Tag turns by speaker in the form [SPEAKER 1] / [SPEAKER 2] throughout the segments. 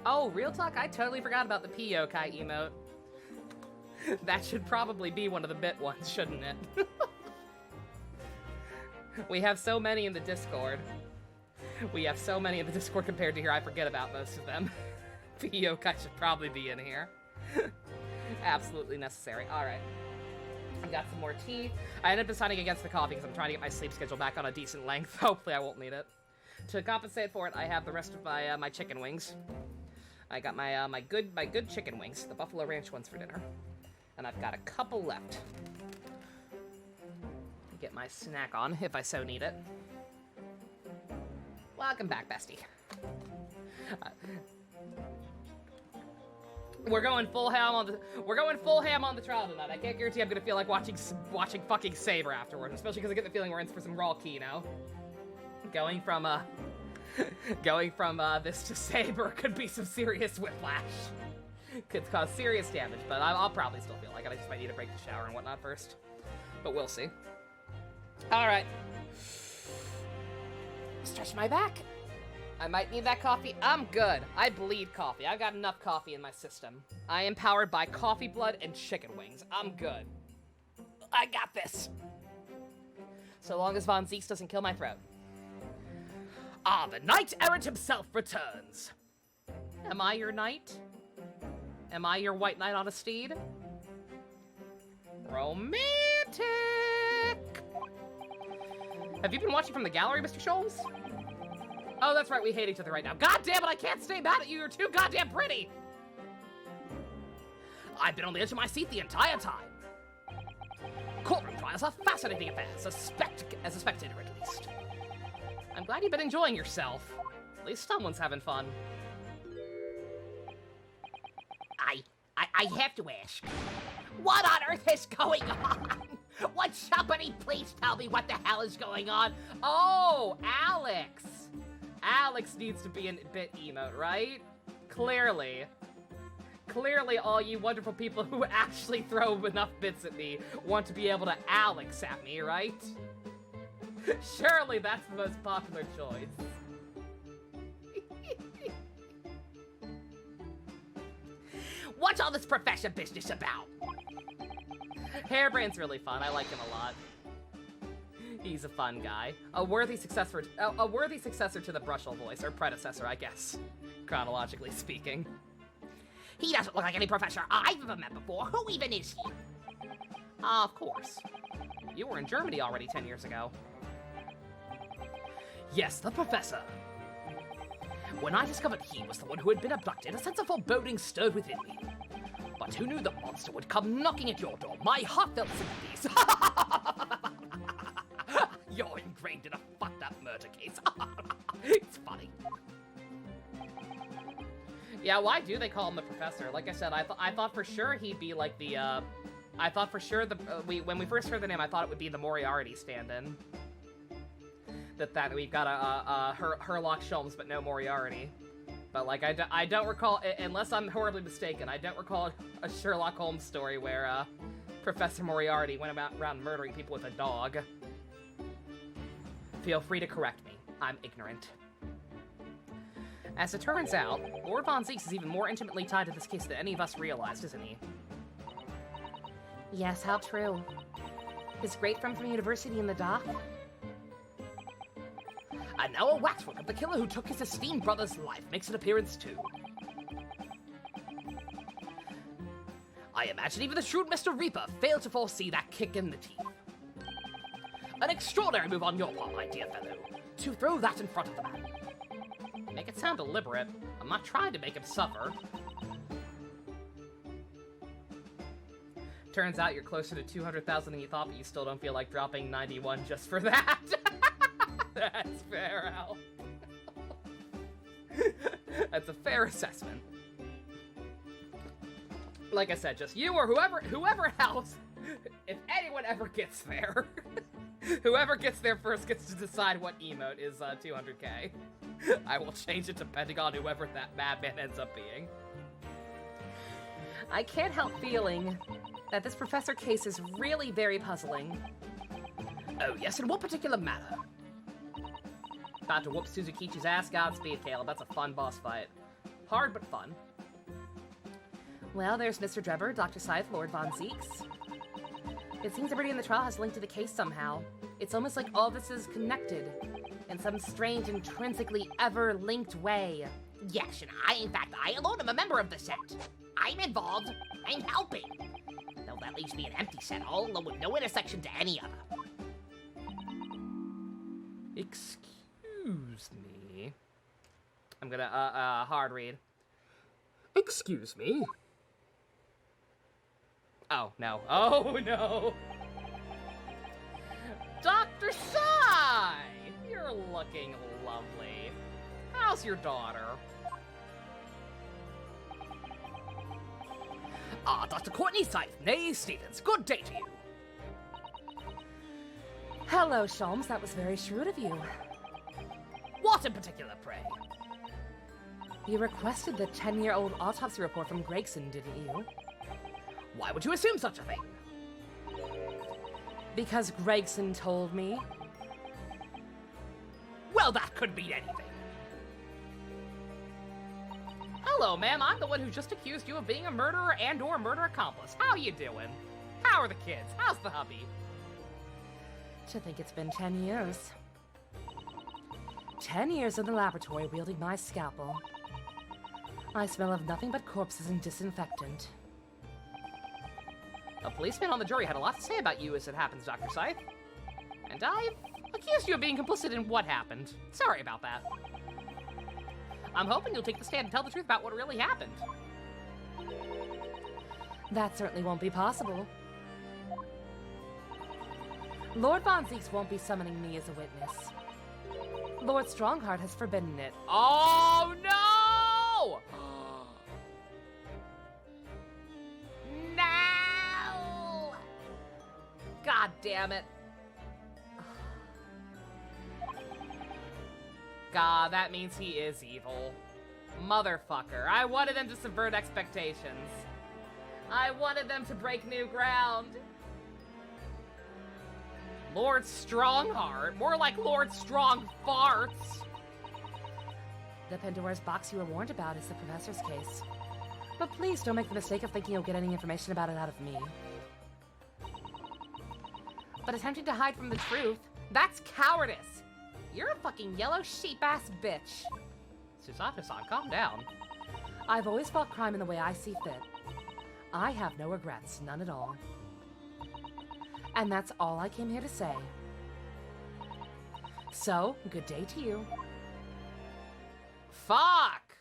[SPEAKER 1] Oh, real talk, I totally forgot about the P yokai emote. That should probably be one of the bit ones, shouldn't it? We have so many in the Discord. We have so many in the Discord compared to here, I forget about most of them. P yokai should probably be in here. Absolutely necessary. Alright. I got some more tea. I ended up deciding against the coffee because I'm trying to get my sleep schedule back on a decent length. Hopefully I won't need it. To compensate for it, I have the rest of my my chicken wings. I got my my good chicken wings, the Buffalo Ranch ones for dinner. And I've got a couple left. Get my snack on if I so need it. Welcome back, bestie. We're going full ham on the trial tonight. I can't guarantee I'm gonna feel like watching fucking Saber afterwards, especially because I get the feeling we're in for some raw kino. Going from this to Saber could be some serious whiplash. Could cause serious damage, but I'll probably still feel like it. I just might need to break the shower and whatnot first. But we'll see. Alright. Stretch my back. I might need that coffee. I'm good. I bleed coffee. I've got enough coffee in my system. I am powered by coffee blood and chicken wings. I'm good. I got this. So long as Von Zeeks doesn't kill my throat. Ah, the knight errant himself returns. Am I your knight? Am I your white knight on a steed? Romantic! Have you been watching from the gallery, Mr. Sholmes? Oh, that's right, we hate each other right now. God damn it, I can't stay mad at you, you're too goddamn pretty! I've been on the edge of my seat the entire time. Courtroom trials are fascinating affairs, as a spectator at least. I'm glad you've been enjoying yourself. At least someone's having fun. I have to ask, what on earth is going on? Would somebody please tell me what the hell is going on? Oh, Alex. Alex needs to be a bit emote, right? Clearly. Clearly all you wonderful people who actually throw enough bits at me want to be able to Alex at me, right? Surely that's the most popular choice. What's all this professor business about? Hairbrain's really fun. I like him a lot. He's a fun guy. A worthy successor to the Brushel voice, or predecessor, I guess, chronologically speaking. He doesn't look like any professor I've ever met before. Who even is he? Of course. You were in Germany already 10 years ago. Yes, the professor. When I discovered he was the one who had been abducted, a sense of foreboding stirred within me. But who knew the monster would come knocking at your door? My heartfelt sympathies. You're ingrained in a fucked up murder case. It's funny. Yeah, why do they call him the professor? Like I said, I thought for sure he'd be like the, I thought for sure when we first heard the name, I thought it would be the Moriarty stand-in. That we've got a Herlock Sholmes, but no Moriarty. But like, I don't recall, unless I'm horribly mistaken, I don't recall a Sherlock Holmes story where Professor Moriarty went around murdering people with a dog. Feel free to correct me. I'm ignorant. As it turns out, Lord Von Zeeks is even more intimately tied to this case than any of us realized, isn't he? Yes, how true. His great friend from university in the dock? And now a waxwork of the killer who took his esteemed brother's life makes an appearance too. I imagine even the shrewd Mr. Reaper failed to foresee that kick in the teeth. An extraordinary move on your part, my dear fellow, to throw that in front of the man. Make it sound deliberate. I'm not trying to make him suffer. Turns out you're closer to 200,000 than you thought, but you still don't feel like dropping 91 just for that. That's fair, Al. That's a fair assessment. Like I said, just you or whoever else, if anyone ever gets there, whoever gets there first gets to decide what emote is 200k. I will change it depending on whoever that madman ends up being. I can't help feeling that this professor case is really very puzzling. Oh yes, in what particular manner? About to whoop Suzukichi's ass? Godspeed, Caleb. That's a fun boss fight. Hard but fun. Well, there's Mr. Drebber, Dr. Scythe, Lord Von Zeeks. It seems everybody in the trial has linked to the case somehow. It's almost like all this is connected in some strange, intrinsically ever-linked way.
[SPEAKER 2] Yes, and in fact, I alone am a member of the set. I'm involved. I'm helping. Though that leaves me an empty set, all alone with no intersection to any other.
[SPEAKER 1] Excuse me. I'm gonna, hard read.
[SPEAKER 3] Excuse me.
[SPEAKER 1] Oh, no. Oh, no. Dr. Scythe! You're looking lovely. How's your daughter?
[SPEAKER 2] Dr. Courtney Scythe, nee Stevens, good day to you.
[SPEAKER 4] Hello, Sholmes. That was very shrewd of you.
[SPEAKER 2] What in particular, pray?
[SPEAKER 4] You requested the 10-year-old autopsy report from Gregson, didn't you?
[SPEAKER 2] Why would you assume such a thing?
[SPEAKER 4] Because Gregson told me.
[SPEAKER 2] Well, that could mean anything.
[SPEAKER 1] Hello, ma'am. I'm the one who just accused you of being a murderer and/or murder accomplice. How you doing? How are the kids? How's the hubby?
[SPEAKER 4] To think it's been 10 years. 10 years in the laboratory wielding my scalpel. I smell of nothing but corpses and disinfectant.
[SPEAKER 1] A policeman on the jury had a lot to say about you as it happens, Dr. Scythe. And I've accused you of being complicit in what happened. Sorry about that. I'm hoping you'll take the stand and tell the truth about what really happened.
[SPEAKER 4] That certainly won't be possible. Lord Von Zeeks won't be summoning me as a witness. Lord Strongheart has forbidden it.
[SPEAKER 1] Oh, no!
[SPEAKER 2] No!
[SPEAKER 1] God damn it. God, that means he is evil. Motherfucker. I wanted them to subvert expectations. I wanted them to break new ground. Lord Strongheart. More like Lord Strong Farts.
[SPEAKER 4] The Pandora's box you were warned about is the professor's case. But please don't make the mistake of thinking you'll get any information about it out of me.
[SPEAKER 1] But attempting to hide from the truth, that's cowardice. You're a fucking yellow sheep-ass bitch. Susato-san, calm down.
[SPEAKER 4] I've always fought crime in the way I see fit. I have no regrets, none at all. And that's all I came here to say. So, good day to you.
[SPEAKER 1] Fuck!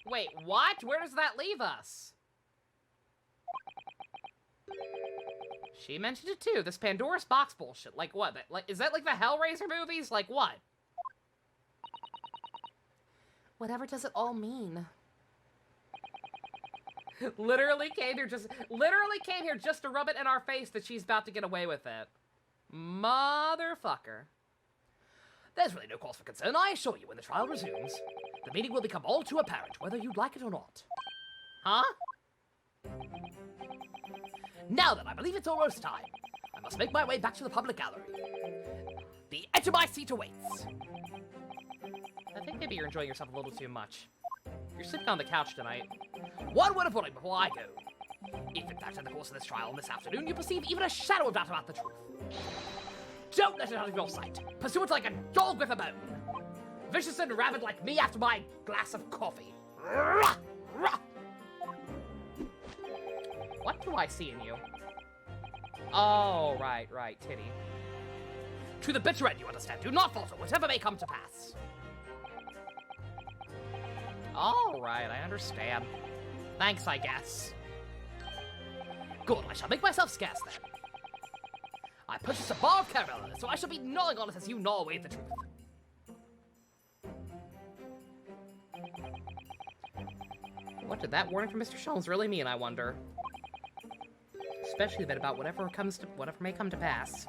[SPEAKER 1] Wait, what? Where does that leave us? She mentioned it too, this Pandora's box bullshit. Like what? Is that like the Hellraiser movies? Like what?
[SPEAKER 4] Whatever does it all mean?
[SPEAKER 1] literally came here just to rub it in our face that she's about to get away with it. Motherfucker.
[SPEAKER 2] There's really no cause for concern, I assure you, when the trial resumes. The meaning will become all too apparent, whether you'd like it or not.
[SPEAKER 1] Huh?
[SPEAKER 2] Now then, I believe it's almost time. I must make my way back to the public gallery. The edge of my seat awaits.
[SPEAKER 1] I think maybe you're enjoying yourself a little too much. You're sleeping on the couch tonight.
[SPEAKER 2] One word of warning before I go. If, in fact, in the course of this trial this afternoon, you perceive even a shadow of doubt about the truth, don't let it out of your sight. Pursue it like a dog with a bone. Vicious and rabid like me after my glass of coffee. Rah! Rah!
[SPEAKER 1] What do I see in you? Oh, right, titty.
[SPEAKER 2] To the bitter end, you understand. Do not falter, whatever may come to pass.
[SPEAKER 1] All right, I understand. Thanks, I guess.
[SPEAKER 2] Good, I shall make myself scarce then. I purchased a bar of caramel, so I shall be gnawing on it as you gnaw away the truth.
[SPEAKER 1] What did that warning from Mr. Sholmes really mean, I wonder? Especially the bit about whatever may come to pass.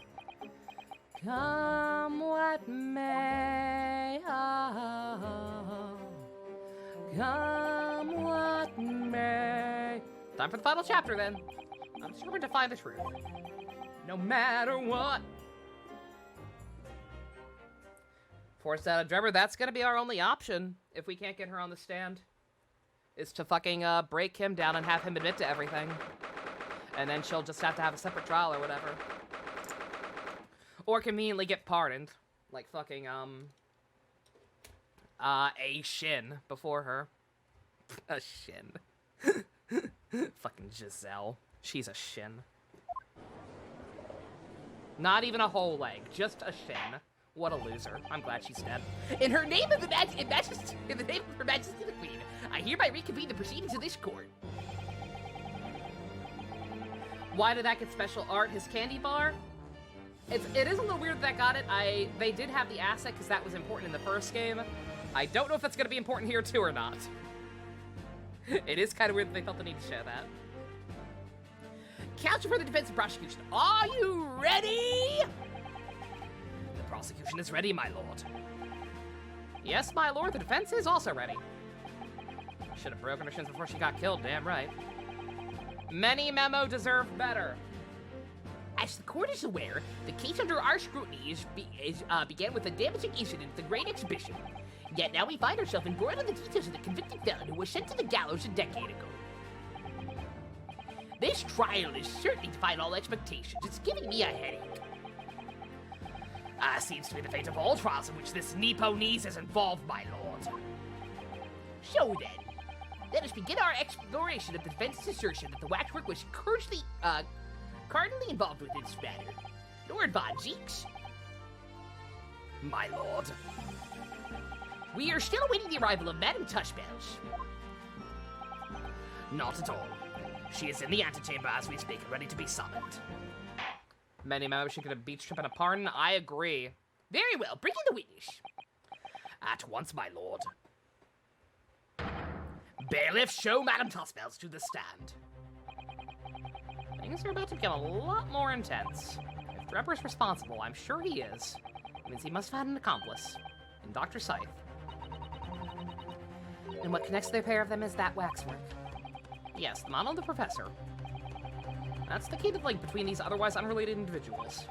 [SPEAKER 4] Come what may, come what may.
[SPEAKER 1] Time for the final chapter, then. I'm determined to find the truth. No matter what. Forced out of Drebber, that's gonna be our only option if we can't get her on the stand. is to fucking break him down and have him admit to everything. And then she'll just have to have a separate trial or whatever. Or conveniently get pardoned. Like fucking, a Shin before her. A Shin. Fucking Giselle. She's a Shin. Not even a whole leg, just a Shin. What a loser. I'm glad she's dead.
[SPEAKER 2] In her name of the Majesty, in the name of Her Majesty the Queen, I hereby reconvene the proceedings of this court.
[SPEAKER 1] Why did that get special art? His candy bar? It is a little weird that got it. They did have the asset because that was important in the first game. I don't know if that's going to be important here too or not. It is kind of weird that they felt the need to show that.
[SPEAKER 2] Counsel for the defense and prosecution, are you ready? The prosecution is ready, my lord.
[SPEAKER 1] Yes, my lord, the defense is also ready. Should have broken her shins before she got killed, damn right. Many Memo deserved better.
[SPEAKER 2] As the court is aware, the case under our scrutiny began with a damaging incident at the Great Exhibition. Yet now we find ourselves embroiled in the details of the convicted felon who was sent to the gallows a decade ago. This trial is certainly defied all expectations. It's giving me a headache. Seems to be the fate of all trials in which this Nepo-Niece is involved, my lord. So then, let us begin our exploration of the defense's assertion that the waxwork was cardinally involved with this matter. Lord Von Zeeks. My lord. We are still awaiting the arrival of Madame Tushbells. Not at all. She is in the antechamber as we speak and ready to be summoned.
[SPEAKER 1] Many Memo should get a beach trip and a pardon. I agree.
[SPEAKER 2] Very well, bring in the witness. At once, my lord. Bailiff, show Madame Tushbells to the stand.
[SPEAKER 1] Things are about to become a lot more intense. If Drebber's responsible, I'm sure he is. It means he must have had an accomplice. In Dr. Scythe.
[SPEAKER 4] And what connects the pair of them is that waxwork.
[SPEAKER 1] Yes, the model of the professor. That's the key to the link between these otherwise unrelated individuals.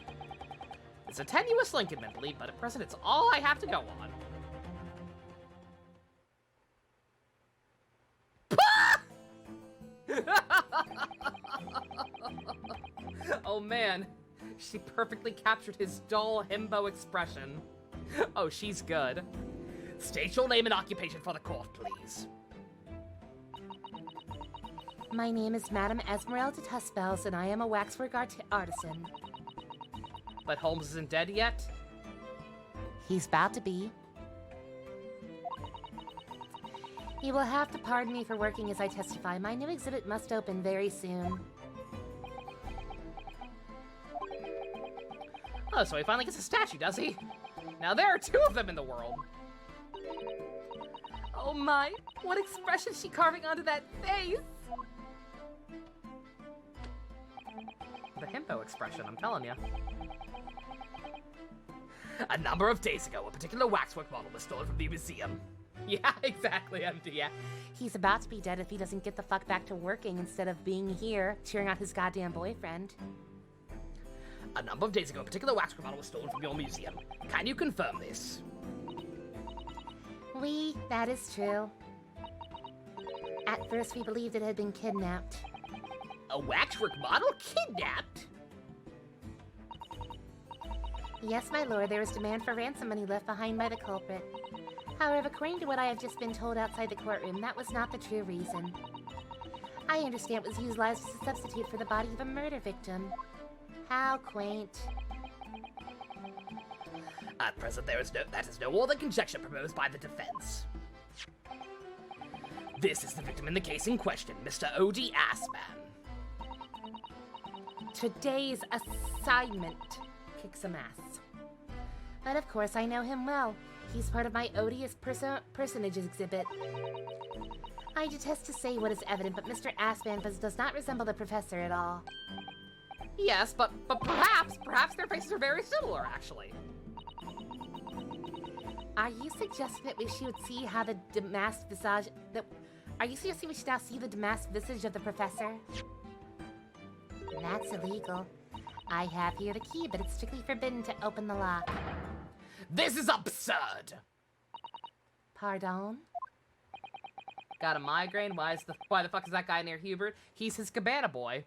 [SPEAKER 1] It's a tenuous link, admittedly, but at present it's all I have to go on. Oh man, she perfectly captured his dull himbo expression. Oh, she's good.
[SPEAKER 2] State your name and occupation for the court, please.
[SPEAKER 4] My name is Madame Esmeralda Tushbells, and I am a waxwork artisan.
[SPEAKER 1] But Holmes isn't dead yet?
[SPEAKER 4] He's about to be. You will have to pardon me for working as I testify. My new exhibit must open very soon.
[SPEAKER 1] Oh, so he finally gets a statue, does he? Now there are two of them in the world. Oh my, what expression is she carving onto that face? The himbo expression, I'm telling you.
[SPEAKER 2] A number of days ago, a particular waxwork model was stolen from the museum.
[SPEAKER 1] Yeah, exactly, MD, yeah.
[SPEAKER 4] He's about to be dead if he doesn't get the fuck back to working instead of being here, cheering out his goddamn boyfriend.
[SPEAKER 2] A number of days ago, a particular waxwork model was stolen from your museum. Can you confirm this?
[SPEAKER 4] Oui, that is true. At first, we believed it had been kidnapped.
[SPEAKER 2] A waxwork model kidnapped?
[SPEAKER 4] Yes, my lord, there was demand for ransom money left behind by the culprit. However, according to what I have just been told outside the courtroom, that was not the true reason. I understand it was utilized as a substitute for the body of a murder victim. How quaint.
[SPEAKER 2] At present, that is no more than conjecture proposed by the defense. This is the victim in the case in question, Mr. O.D. Assman.
[SPEAKER 4] Today's assignment. Kick some ass. But of course, I know him well. He's part of my odious personages exhibit. I detest to say what is evident, but Mr. Assman does not resemble the professor at all.
[SPEAKER 1] Yes, but perhaps their faces are very similar, actually.
[SPEAKER 4] Are you suggesting that we should see how the demasked visage... Are you suggesting we should now see the demasked visage of the professor? That's illegal. I have here the key, but it's strictly forbidden to open the lock.
[SPEAKER 2] This is absurd!
[SPEAKER 4] Pardon?
[SPEAKER 1] Got a migraine? Why the fuck is that guy near Hubert? He's his cabana boy.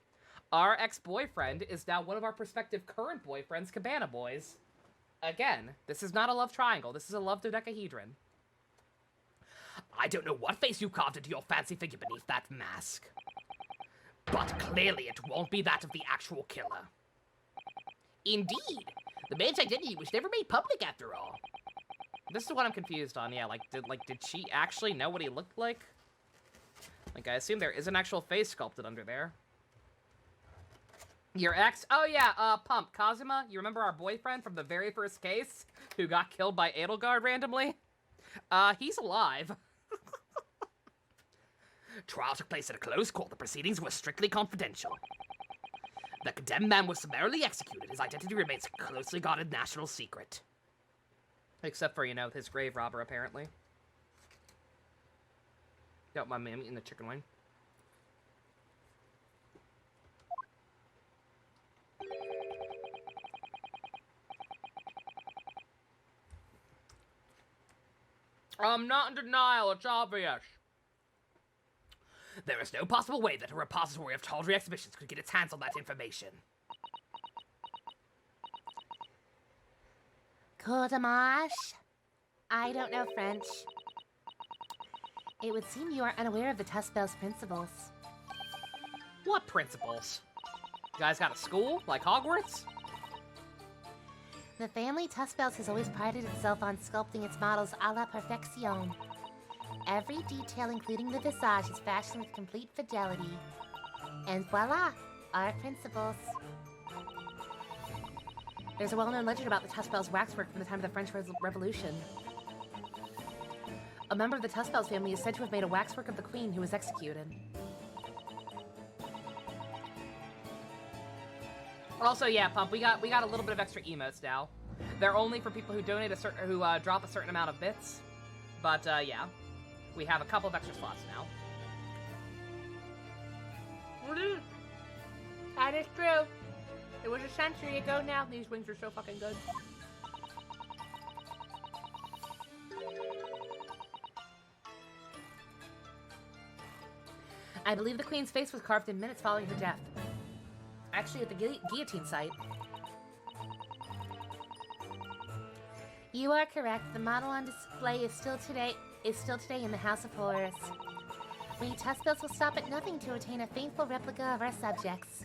[SPEAKER 1] Our ex-boyfriend is now one of our prospective current boyfriends' cabana boys. Again, this is not a love triangle. This is a love dodecahedron.
[SPEAKER 2] I don't know what face you carved into your fancy figure beneath that mask. But clearly it won't be that of the actual killer. Indeed, the man's identity was never made public after all.
[SPEAKER 1] This is what I'm confused on. Yeah, did she actually know what he looked like? Like, I assume there is an actual face sculpted under there. Your ex? Oh, yeah, Pump. Kazuma, you remember our boyfriend from the very first case who got killed by Edelgard randomly? He's alive.
[SPEAKER 2] Trial took place at a closed court. The proceedings were strictly confidential. The condemned man was summarily executed. His identity remains a closely guarded national secret.
[SPEAKER 1] Except for, you know, his grave robber, apparently. Don't mind me, I'm eating the chicken wing. I'm not in denial, it's obvious.
[SPEAKER 2] There is no possible way that a repository of tawdry exhibitions could get its hands on that information.
[SPEAKER 4] Cour de marche? I don't know French. It would seem you are unaware of the Tuspel's principles.
[SPEAKER 1] What principles? You guys got a school? Like Hogwarts?
[SPEAKER 4] The family Tuspels has always prided itself on sculpting its models a la perfection. Every detail, including the visage, is fashioned with complete fidelity. And voila, our principles. There's a well-known legend about the Tuspel's waxwork from the time of the French Revolution. A member of the Tuspels family is said to have made a waxwork of the queen who was executed.
[SPEAKER 1] Also, yeah, Pump, we got a little bit of extra emotes now. They're only for people who donate drop a certain amount of bits. But, yeah. We have a couple of extra slots now.
[SPEAKER 4] That is true. It was a century ago now. These wings are so fucking good. I believe the queen's face was carved in minutes following her death. Actually, at the guillotine site. You are correct. The model on display is still today in the House of Horrors. We Tuspels will stop at nothing to obtain a faithful replica of our subjects.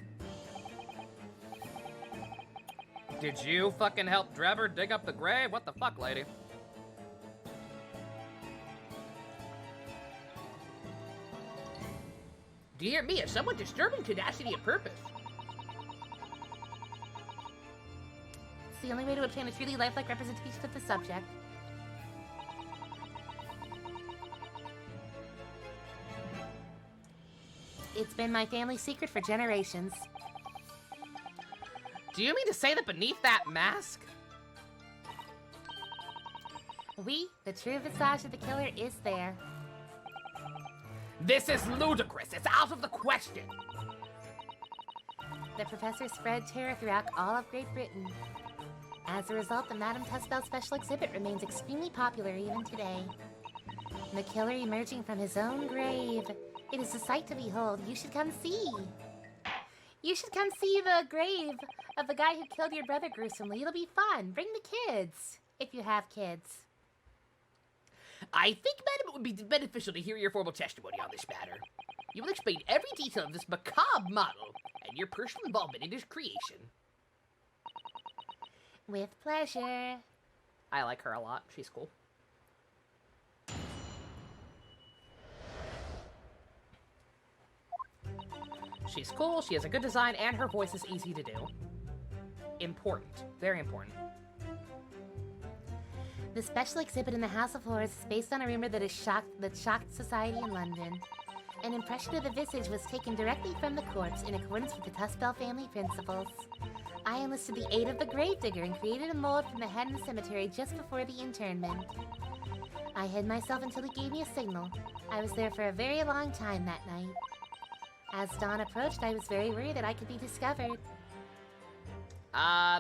[SPEAKER 1] Did you fucking help Drebber dig up the grave? What the fuck, lady?
[SPEAKER 2] Dear me, a somewhat disturbing tenacity of purpose.
[SPEAKER 4] It's the only way to obtain a truly lifelike representation of the subject. It's been my family secret for generations.
[SPEAKER 1] Do you mean to say that beneath that mask?
[SPEAKER 4] Oui, the true visage of the killer is there.
[SPEAKER 2] This is ludicrous. It's out of the question.
[SPEAKER 4] The professor spread terror throughout all of Great Britain. As a result, the Madame Tuspel special exhibit remains extremely popular even today. The killer emerging from his own grave. It is a sight to behold. You should come see. You should come see the grave of the guy who killed your brother gruesomely. It'll be fun. Bring the kids, if you have kids.
[SPEAKER 2] I think, madam, it would be beneficial to hear your formal testimony on this matter. You will explain every detail of this macabre model and your personal involvement in its creation.
[SPEAKER 4] With pleasure.
[SPEAKER 1] I like her a lot. She's cool. She's cool, she has a good design, and her voice is easy to do. Important. Very important.
[SPEAKER 4] The special exhibit in the House of Horrors is based on a rumor that shocked society in London. An impression of the visage was taken directly from the corpse in accordance with the Tuspel family principles. I enlisted the aid of the gravedigger and created a mold from the head in the cemetery just before the internment. I hid myself until he gave me a signal. I was there for a very long time that night. As dawn approached, I was very worried that I could be discovered.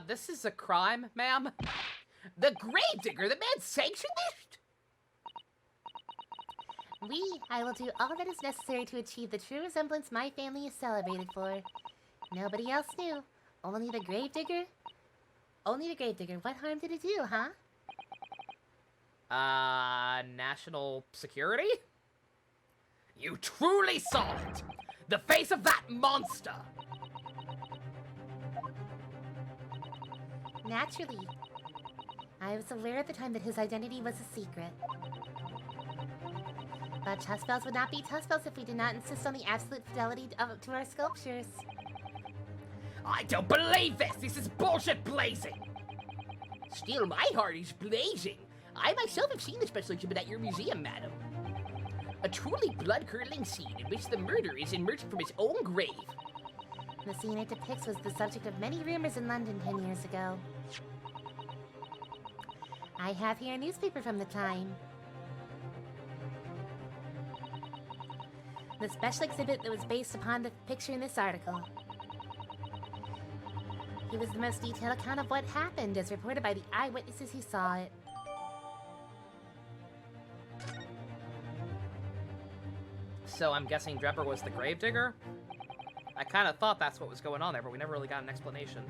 [SPEAKER 1] This is a crime, ma'am?
[SPEAKER 2] The gravedigger? The man sanctioned this?
[SPEAKER 4] Oui, I will do all that is necessary to achieve the true resemblance my family is celebrated for. Nobody else knew. Only the gravedigger? Only the gravedigger. What harm did it do, huh?
[SPEAKER 2] National security? You truly saw it! The face of that monster!
[SPEAKER 4] Naturally. I was aware at the time that his identity was a secret. But Tuskbells would not be Tuskbells if we did not insist on the absolute fidelity to our sculptures.
[SPEAKER 2] I don't believe this! This is bullshit blazing!
[SPEAKER 5] Still, my heart is blazing. I myself have seen the special exhibit at your museum, madam. A truly blood-curdling scene in which the murderer is emerging from his own grave.
[SPEAKER 4] The scene it depicts was the subject of many rumors in London 10 years ago. I have here a newspaper from the time. The special exhibit that was based upon the picture in this article. It was the most detailed account of what happened, as reported by the eyewitnesses who saw it.
[SPEAKER 2] So I'm guessing Drebber was the gravedigger? I kind of thought that's what was going on there, but we never really got an explanation.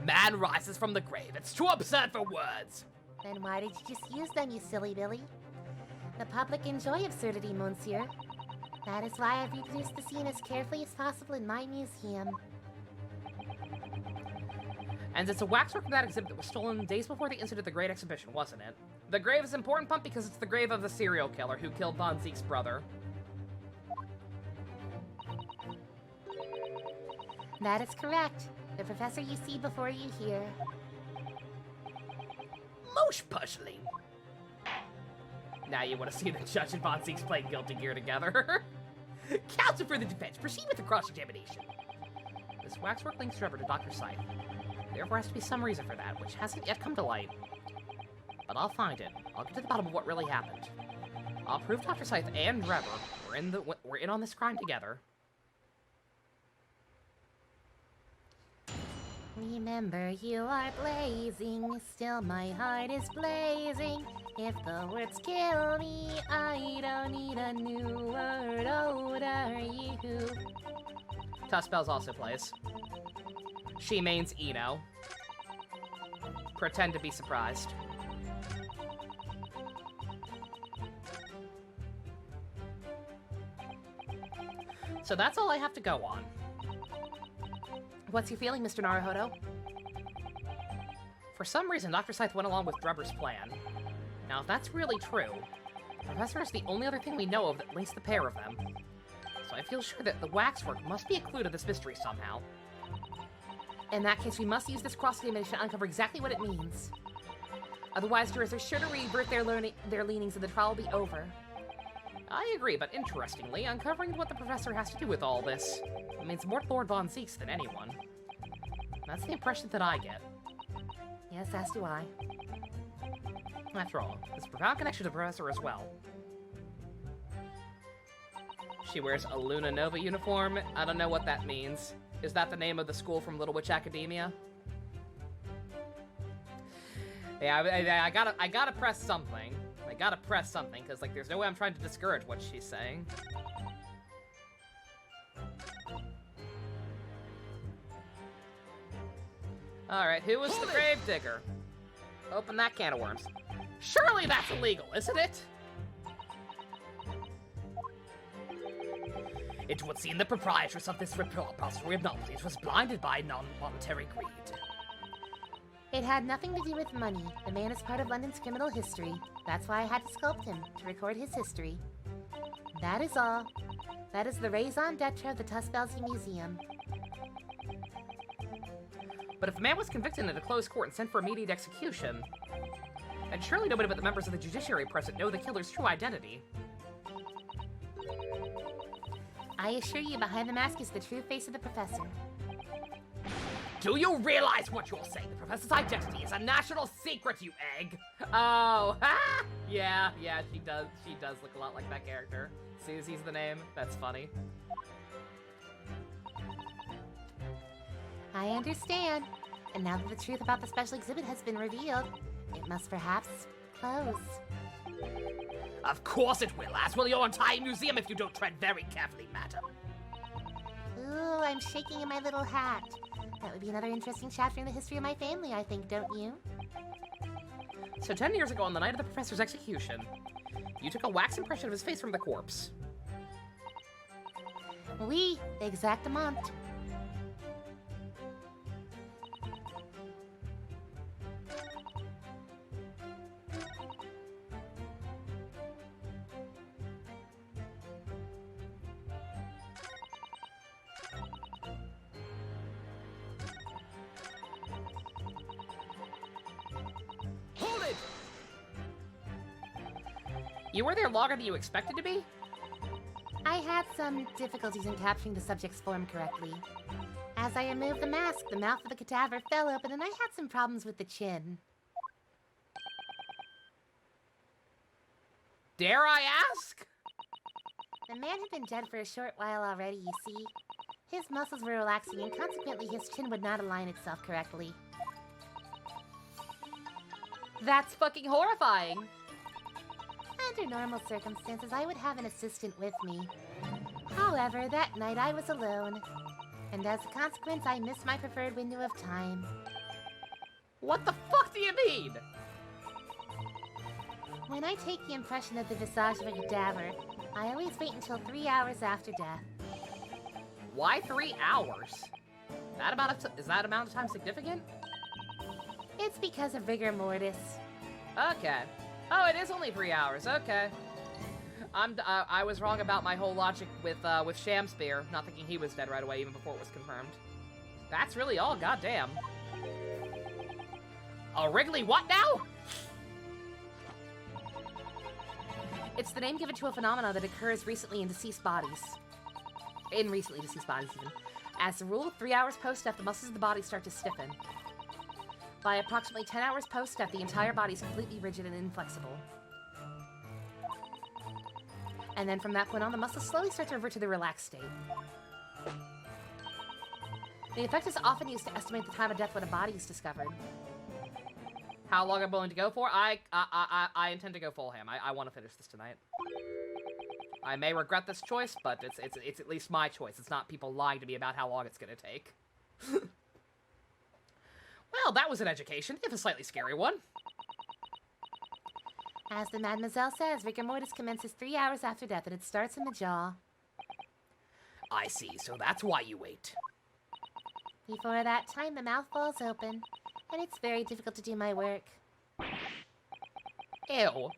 [SPEAKER 5] Man rises from the grave. It's too absurd for words.
[SPEAKER 4] Then why did you just use them, you silly Billy? The public enjoy absurdity, monsieur. That is why I've reproduced the scene as carefully as possible in my museum.
[SPEAKER 2] And it's a waxwork from that exhibit that was stolen days before the incident at the Great Exhibition, wasn't it? The grave is important, Pump, because it's the grave of the serial killer who killed Von Zeke's brother.
[SPEAKER 4] That is correct. The professor you see before you here.
[SPEAKER 5] Most puzzling.
[SPEAKER 2] Now you want to see the judge and Von Zeke's playing Guilty Gear together.
[SPEAKER 5] Counsel for the defense, proceed with the cross-examination.
[SPEAKER 2] This waxwork links Drebber to Dr. Scythe. Therefore has to be some reason for that, which hasn't yet come to light. But I'll find it. I'll get to the bottom of what really happened. I'll prove Dr. Scythe and Drebber we're in on this crime together.
[SPEAKER 4] Remember, you are blazing, still my heart is blazing. If the words kill me, I don't need a new word. Older you.
[SPEAKER 2] Tuskbells also plays. She mains Eno. Pretend to be surprised. So that's all I have to go on.
[SPEAKER 1] What's your feeling, Mr. Naruhodo?
[SPEAKER 2] For some reason, Dr. Scythe went along with Drebber's plan. Now, if that's really true, the professor is the only other thing we know of that links the pair of them. So I feel sure that the waxwork must be a clue to this mystery somehow.
[SPEAKER 1] In that case, we must use this cross-examination to uncover exactly what it means. Otherwise, jurors are sure to revert their leanings and the trial will be over.
[SPEAKER 2] I agree, but interestingly, uncovering what the professor has to do with all this means more to Lord Von Zeke's than anyone. That's the impression that I get.
[SPEAKER 1] Yes, as do I.
[SPEAKER 2] After all, there's a profound connection to the professor as well. She wears a Luna Nova uniform. I don't know what that means. Is that the name of the school from Little Witch Academia? Yeah, I gotta press something. I gotta press something, because, like, there's no way I'm trying to discourage what she's saying. Alright, who was the gravedigger? Open that can of worms. Surely that's illegal, isn't it?
[SPEAKER 5] It would seem the proprietress of this repository of novelties was blinded by non-monetary greed.
[SPEAKER 4] It had nothing to do with money. The man is part of London's criminal history. That's why I had to sculpt him, to record his history. That is all. That is the raison d'etre of the Tuskbells Museum.
[SPEAKER 2] But if the man was convicted in a closed court and sent for immediate execution, then surely nobody but the members of the judiciary present know the killer's true identity.
[SPEAKER 4] I assure you, behind the mask is the true face of the professor.
[SPEAKER 5] Do you realize what you're saying? The professor's identity is a national secret, you egg!
[SPEAKER 2] Oh, ha! Yeah, she does look a lot like that character. Susie's the name. That's funny.
[SPEAKER 4] I understand. And now that the truth about the special exhibit has been revealed, it must perhaps close.
[SPEAKER 2] Of course it will, as will your entire museum if you don't tread very carefully, madam.
[SPEAKER 4] Ooh, I'm shaking in my little hat. That would be another interesting chapter in the history of my family, I think, don't you?
[SPEAKER 1] So 10 years ago, on the night of the professor's execution, you took a wax impression of his face from the corpse.
[SPEAKER 4] Oui, exactement.
[SPEAKER 2] Hold it!
[SPEAKER 1] You were there longer than you expected to be?
[SPEAKER 4] I had some difficulties in capturing the subject's form correctly. As I removed the mask, the mouth of the cadaver fell open and I had some problems with the chin.
[SPEAKER 1] Dare I ask?
[SPEAKER 4] The man had been dead for a short while already, you see. His muscles were relaxing and consequently his chin would not align itself correctly.
[SPEAKER 1] That's fucking horrifying.
[SPEAKER 4] Under normal circumstances, I would have an assistant with me. However, that night I was alone. And as a consequence, I missed my preferred window of time.
[SPEAKER 1] What the fuck do you mean?
[SPEAKER 4] When I take the impression of the visage of a cadaver, I always wait until 3 hours after death.
[SPEAKER 1] Why 3 hours? Is that amount of time significant?
[SPEAKER 4] It's because of rigor mortis.
[SPEAKER 1] Okay. Oh, it is only 3 hours. Okay. I was wrong about my whole logic with Shamspear, not thinking he was dead right away, even before it was confirmed. That's really all. Goddamn.
[SPEAKER 2] A Wrigley what now?
[SPEAKER 1] It's the name given to a phenomenon that occurs recently in deceased bodies. In recently deceased bodies, even. As a rule, 3 hours post-death, the muscles of the body start to stiffen. By approximately 10 hours post-death, the entire body is completely rigid and inflexible. And then from that point on, the muscles slowly start to revert to the relaxed state. The effect is often used to estimate the time of death when a body is discovered. How long I'm willing to go for? I intend to go full ham. I want to finish this tonight. I may regret this choice, but it's at least my choice. It's not people lying to me about how long it's gonna take. Well, that was an education, if a slightly scary one.
[SPEAKER 4] As the Mademoiselle says, rigor mortis commences 3 hours after death and it starts in the jaw.
[SPEAKER 2] I see, so that's why you wait.
[SPEAKER 4] Before that time, the mouth falls open, and it's very difficult to do my work.
[SPEAKER 1] Ew.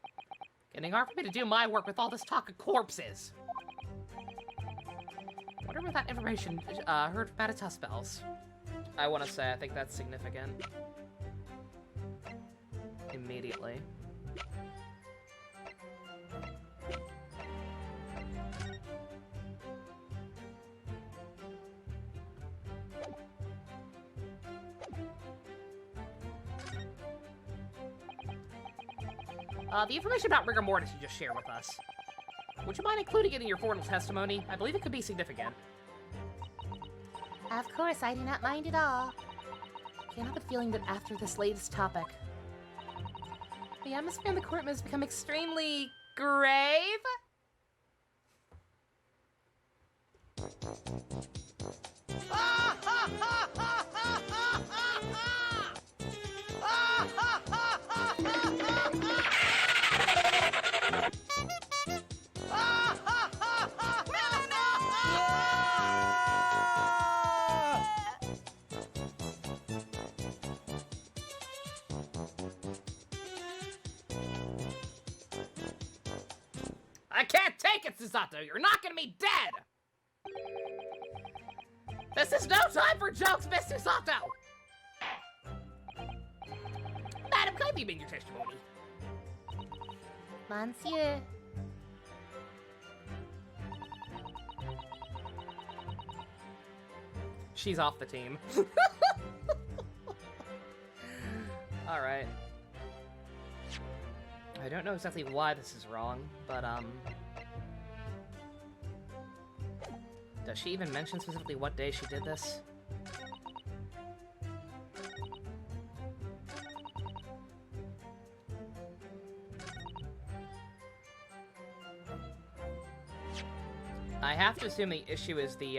[SPEAKER 1] Getting hard for me to do my work with all this talk of corpses. Wonder where that information heard from Matata spells. I want to say I think that's significant. Immediately. The information about rigor mortis you just shared with us. Would you mind including it in your formal testimony? I believe it could be significant.
[SPEAKER 4] Of course, I do not mind at all.
[SPEAKER 1] I can't help but feeling that after this latest topic, the atmosphere in the courtroom has become extremely grave.
[SPEAKER 2] I can't take it, Susato! You're knocking me dead!
[SPEAKER 1] This is no time for jokes, Miss Susato!
[SPEAKER 2] Madam, can I be in your testimony?
[SPEAKER 4] Monsieur.
[SPEAKER 1] She's off the team. Alright. I don't know exactly why this is wrong, but, does she even mention specifically what day she did this? I have to assume the issue is the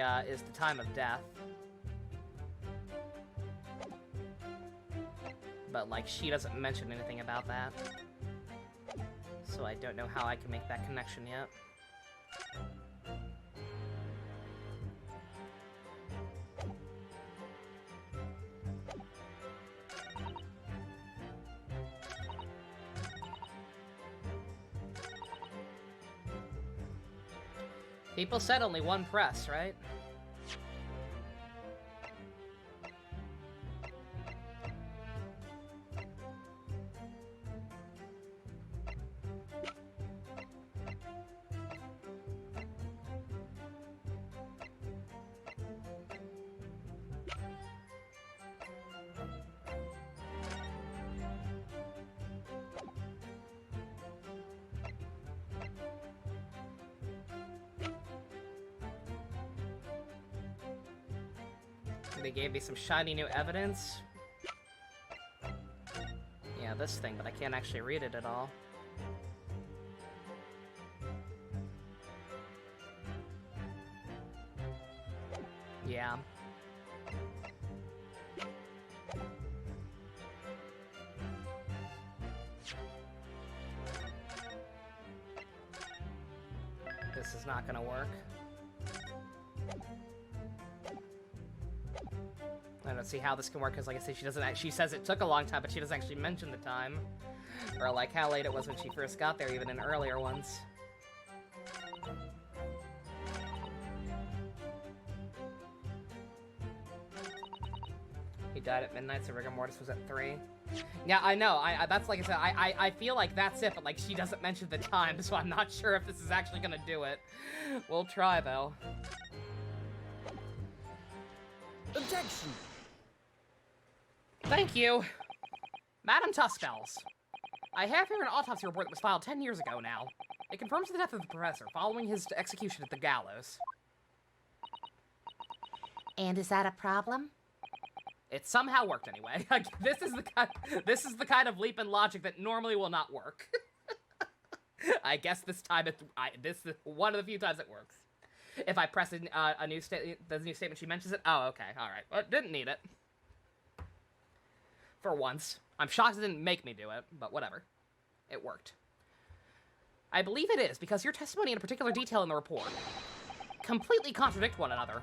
[SPEAKER 1] time of death. But, like, she doesn't mention anything about that. So I don't know how I can make that connection yet. People said only one press, right? They gave me some shiny new evidence. Yeah, this thing, but I can't actually read it at all. Yeah. This is not gonna work. I don't see how this can work, because like I said, she says it took a long time, but she doesn't actually mention the time. Or like how late it was when she first got there, even in earlier ones. He died at midnight, so Rigor Mortis was at 3. Yeah, I know, that's like I said, I feel like that's it, but like she doesn't mention the time, so I'm not sure if this is actually gonna do it. We'll try, though.
[SPEAKER 3] Objection!
[SPEAKER 1] Thank you. Madam Tuskels. I have here an autopsy report that was filed 10 years ago now. It confirms the death of the professor following his execution at the gallows.
[SPEAKER 4] And is that a problem?
[SPEAKER 1] It somehow worked anyway. This is the kind of leap in logic that normally will not work. I guess this time this is one of the few times it works. If I press a new the new statement, she mentions it. Oh, okay, all right. Well, didn't need it. For once. I'm shocked it didn't make me do it, but whatever. It worked. I believe it is, because your testimony and a particular detail in the report completely contradict one another.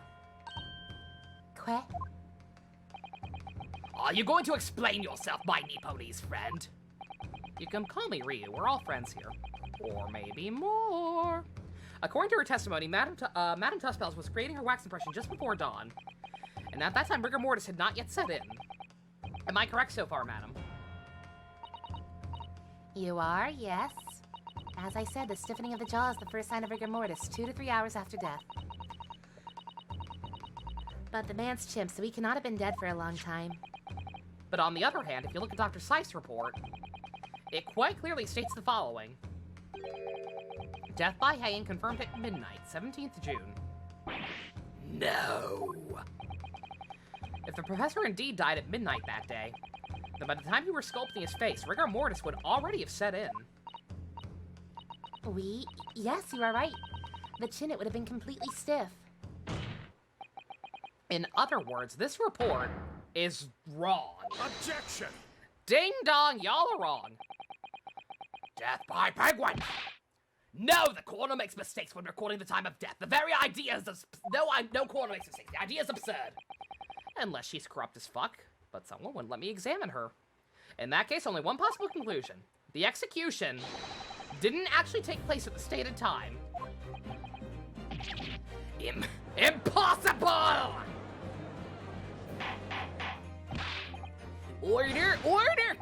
[SPEAKER 4] Quack?
[SPEAKER 2] Are you going to explain yourself, my Nepalese friend?
[SPEAKER 1] You can call me Ryu. We're all friends here. Or maybe more. According to her testimony, Madam Tuskels was creating her wax impression just before dawn. And at that time, Rigor Mortis had not yet set in. Am I correct so far, madam?
[SPEAKER 4] You are, yes. As I said, the stiffening of the jaw is the first sign of rigor mortis, 2 to 3 hours after death. But the man's chimp, so he cannot have been dead for a long time.
[SPEAKER 1] But on the other hand, if you look at Dr. Scythe's report, it quite clearly states the following. Death by hanging confirmed at midnight, 17th June.
[SPEAKER 2] No.
[SPEAKER 1] If the professor indeed died at midnight that day, then by the time you were sculpting his face, rigor mortis would already have set in.
[SPEAKER 4] Yes, you are right. The chin, it would have been completely stiff.
[SPEAKER 1] In other words, this report is wrong.
[SPEAKER 3] Objection!
[SPEAKER 1] Ding dong, y'all are wrong.
[SPEAKER 2] Death by penguin! No, the coroner makes mistakes when recording the time of death. The very idea is no coroner makes mistakes. The idea is absurd.
[SPEAKER 1] Unless she's corrupt as fuck, but someone wouldn't let me examine her. In that case, only one possible conclusion. The execution didn't actually take place at the stated time.
[SPEAKER 2] Impossible! Order,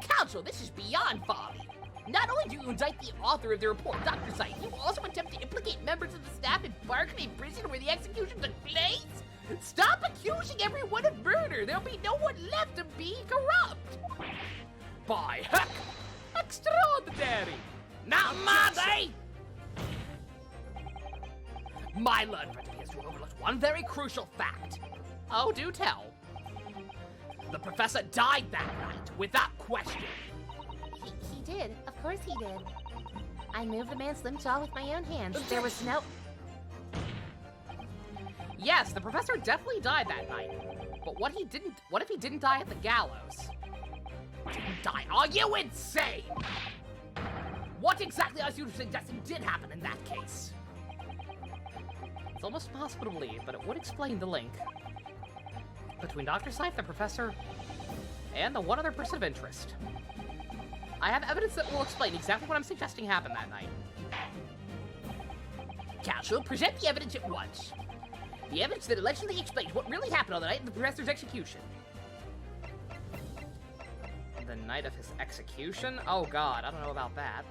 [SPEAKER 2] counsel, this is beyond folly. Not only do you indict the author of the report, Dr. Scythe, you also attempt to implicate members of the staff in Barclay prison where the execution took place? Stop accusing everyone of murder! There'll be no one left of being corrupt!
[SPEAKER 1] By heck! Extraordinary!
[SPEAKER 2] Now, Monty! My learned friend appears to have overlooked one very crucial fact.
[SPEAKER 1] Oh, do tell.
[SPEAKER 2] The professor died that night, without question.
[SPEAKER 4] He did. Of course he did. I moved the man's limp jaw with my own hands. There was no...
[SPEAKER 1] Yes, the professor definitely died that night. But what if he didn't die at the gallows?
[SPEAKER 5] Didn't die? Are you insane? What exactly are you suggesting did happen in that case?
[SPEAKER 1] It's almost impossible to believe, but it would explain the link between Dr. Scythe, the professor, and the one other person of interest. I have evidence that will explain exactly what I'm suggesting happened that night.
[SPEAKER 5] Counsel, present the evidence at once. The evidence that allegedly explains what really happened on the night of the professor's execution.
[SPEAKER 1] The night of his execution? Oh god, I don't know about that.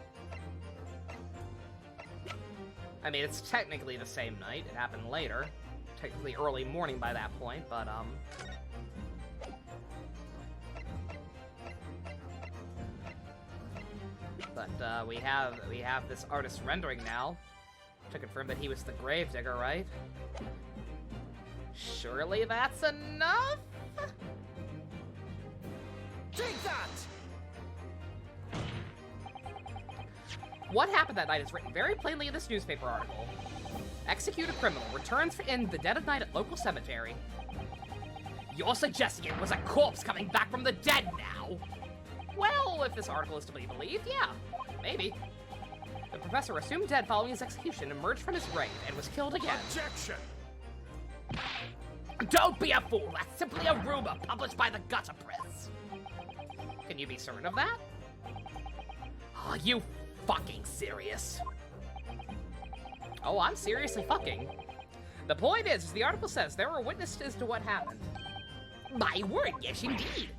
[SPEAKER 1] I mean, it's technically the same night. It happened later. Technically early morning by that point, but, But, we have this artist's rendering now to confirm that he was the gravedigger, right? Surely that's enough?
[SPEAKER 3] Take that!
[SPEAKER 1] What happened that night is written very plainly in this newspaper article. Executed criminal returns in the dead of night at local cemetery.
[SPEAKER 5] You're suggesting it was a corpse coming back from the dead now?
[SPEAKER 1] Well, if this article is to be believed, yeah, maybe. The professor assumed dead following his execution emerged from his grave and was killed again.
[SPEAKER 3] Objection!
[SPEAKER 5] Don't be a fool! That's simply a rumor published by the gutter press.
[SPEAKER 1] Can you be certain of that?
[SPEAKER 5] Are you fucking serious?
[SPEAKER 1] Oh, I'm seriously fucking. The point is, as the article says, there were witnesses to what happened.
[SPEAKER 5] My word, yes indeed.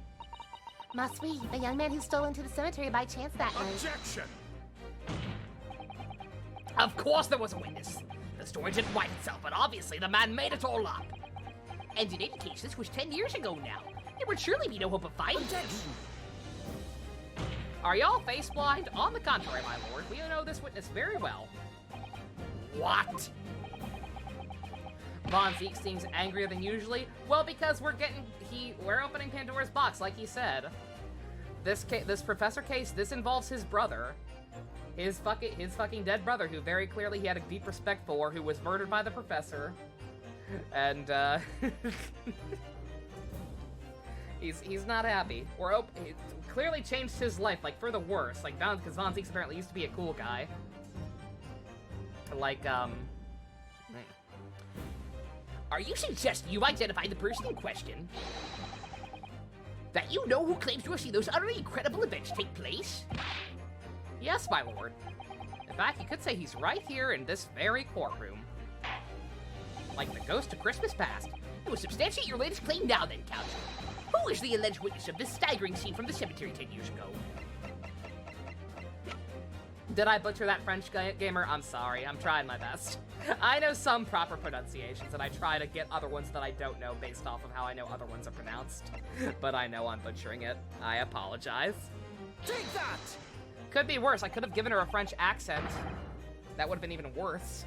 [SPEAKER 4] Must we? The young man who stole into the cemetery by chance that night.
[SPEAKER 3] Objection!
[SPEAKER 5] Of course there was a witness. The story didn't write itself, but obviously the man made it all up. And in any case, this was 10 years ago now. There would surely be no hope of finding him.
[SPEAKER 1] Are y'all face blind? On the contrary, my lord, we know this witness very well.
[SPEAKER 5] What?
[SPEAKER 1] Von Zeke seems angrier than usually. Well, because we're opening Pandora's box, like he said. This professor case, this involves his brother. His fucking dead brother, who very clearly he had a deep respect for, who was murdered by the professor. And, he's not happy. He clearly changed his life, like, for the worse. Like, because Von Zeke apparently used to be a cool guy. Like,
[SPEAKER 5] Are you suggesting you identified the person in question? That you know who claims to have seen those utterly incredible events take place?
[SPEAKER 1] yes, my lord. In fact, you could say he's right here in this very courtroom. Like the ghost of Christmas past.
[SPEAKER 5] It will substantiate your latest claim now then, Counsel. Who is the alleged witness of this staggering scene from the cemetery 10 years ago?
[SPEAKER 1] Did I butcher that French gamer? I'm sorry, I'm trying my best. I know some proper pronunciations, and I try to get other ones that I don't know based off of how I know other ones are pronounced. But I know I'm butchering it. I apologize.
[SPEAKER 3] Take that!
[SPEAKER 1] Could be worse. I could have given her a French accent. That would have been even worse.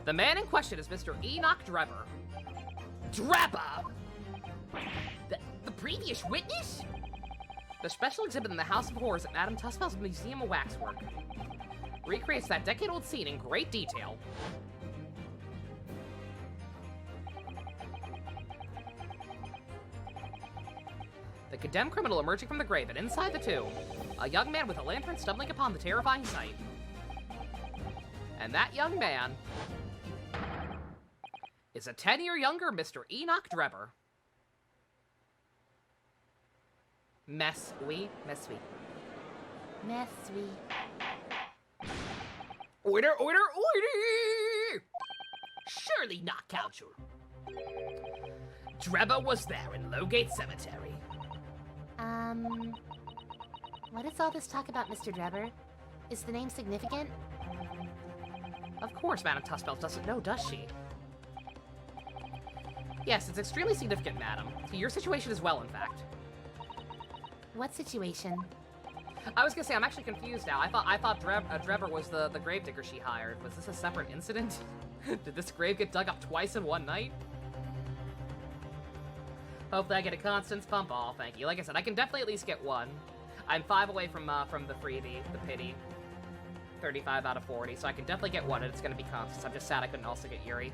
[SPEAKER 1] The man in question is Mr. Enoch Drebber.
[SPEAKER 5] Drebber? The previous witness?
[SPEAKER 1] The special exhibit in the House of Horrors at Madame Tussauds Museum of Waxwork recreates that decade-old scene in great detail. The condemned criminal emerging from the grave, and inside the tomb, a young man with a lantern stumbling upon the terrifying sight. And that young man is a 10-year younger Mr. Enoch Drebber. Mess we.
[SPEAKER 5] Order, order, order! Surely not, Counsel. Drebber was there in Lowgate Cemetery.
[SPEAKER 4] What is all this talk about, Mr. Drebber? Is the name significant?
[SPEAKER 1] Of course Madame Tussauds doesn't know, does she? Yes, it's extremely significant, madam. To your situation as well, in fact.
[SPEAKER 4] What situation?
[SPEAKER 1] I was gonna say, I'm actually confused now. I thought Drebber was the gravedigger she hired. Was this a separate incident? Did this grave get dug up twice in one night? Hopefully I get a Constance pump. Oh, thank you. Like I said, I can definitely at least get one. I'm 5 away from the freebie, the pity. 35 out of 40, so I can definitely get one, and it's gonna be Constance. I'm just sad I couldn't also get Yuri.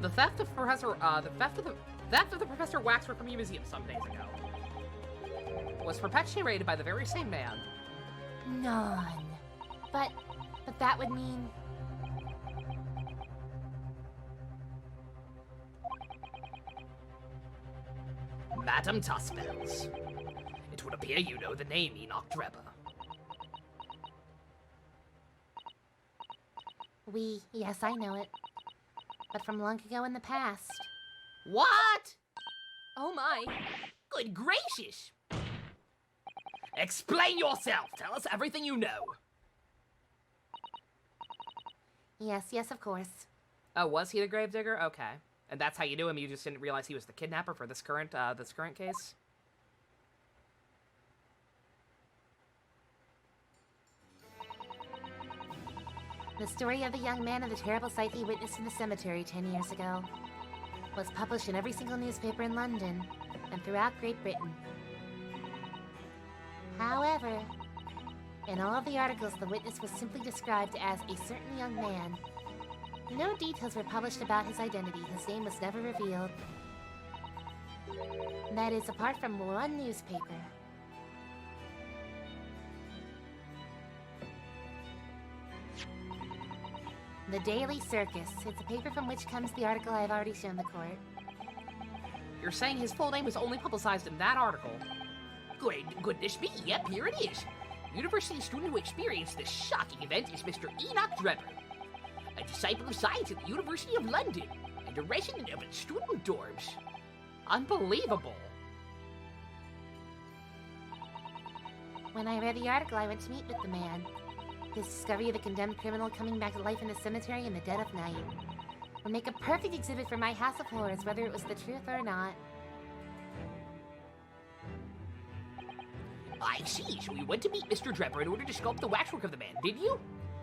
[SPEAKER 1] The theft of the Professor Waxwork from a museum some days ago was perpetuated by the very same man.
[SPEAKER 4] None. But that would mean...
[SPEAKER 2] Madam Tussbells. It would appear you know the name Enoch Drebber.
[SPEAKER 4] Yes, I know it. But from long ago in the past.
[SPEAKER 2] What?
[SPEAKER 1] Oh my.
[SPEAKER 2] Good gracious! Explain yourself! Tell us everything you know!
[SPEAKER 4] Yes, of course.
[SPEAKER 1] Oh, was he the gravedigger? Okay. And that's how you knew him, you just didn't realize he was the kidnapper for this current case?
[SPEAKER 4] The story of the young man and the terrible sight he witnessed in the cemetery 10 years ago was published in every single newspaper in London and throughout Great Britain. However, in all of the articles, the witness was simply described as a certain young man. No details were published about his identity. His name was never revealed. That is, apart from one newspaper. The Daily Circus. It's a paper from which comes the article I have already shown the court.
[SPEAKER 1] You're saying his full name was only publicized in that article?
[SPEAKER 2] Goodness me, yep, here it is. University student who experienced this shocking event is Mr. Enoch Drebber, a disciple of science at the University of London, and a resident of its student dorms.
[SPEAKER 1] Unbelievable.
[SPEAKER 4] When I read the article, I went to meet with the man. His discovery of the condemned criminal coming back to life in a cemetery in the dead of night would make a perfect exhibit for my House of Horrors, whether it was the truth or not.
[SPEAKER 2] I see, so you went to meet Mr. Drebber in order to sculpt the waxwork of the man, did you?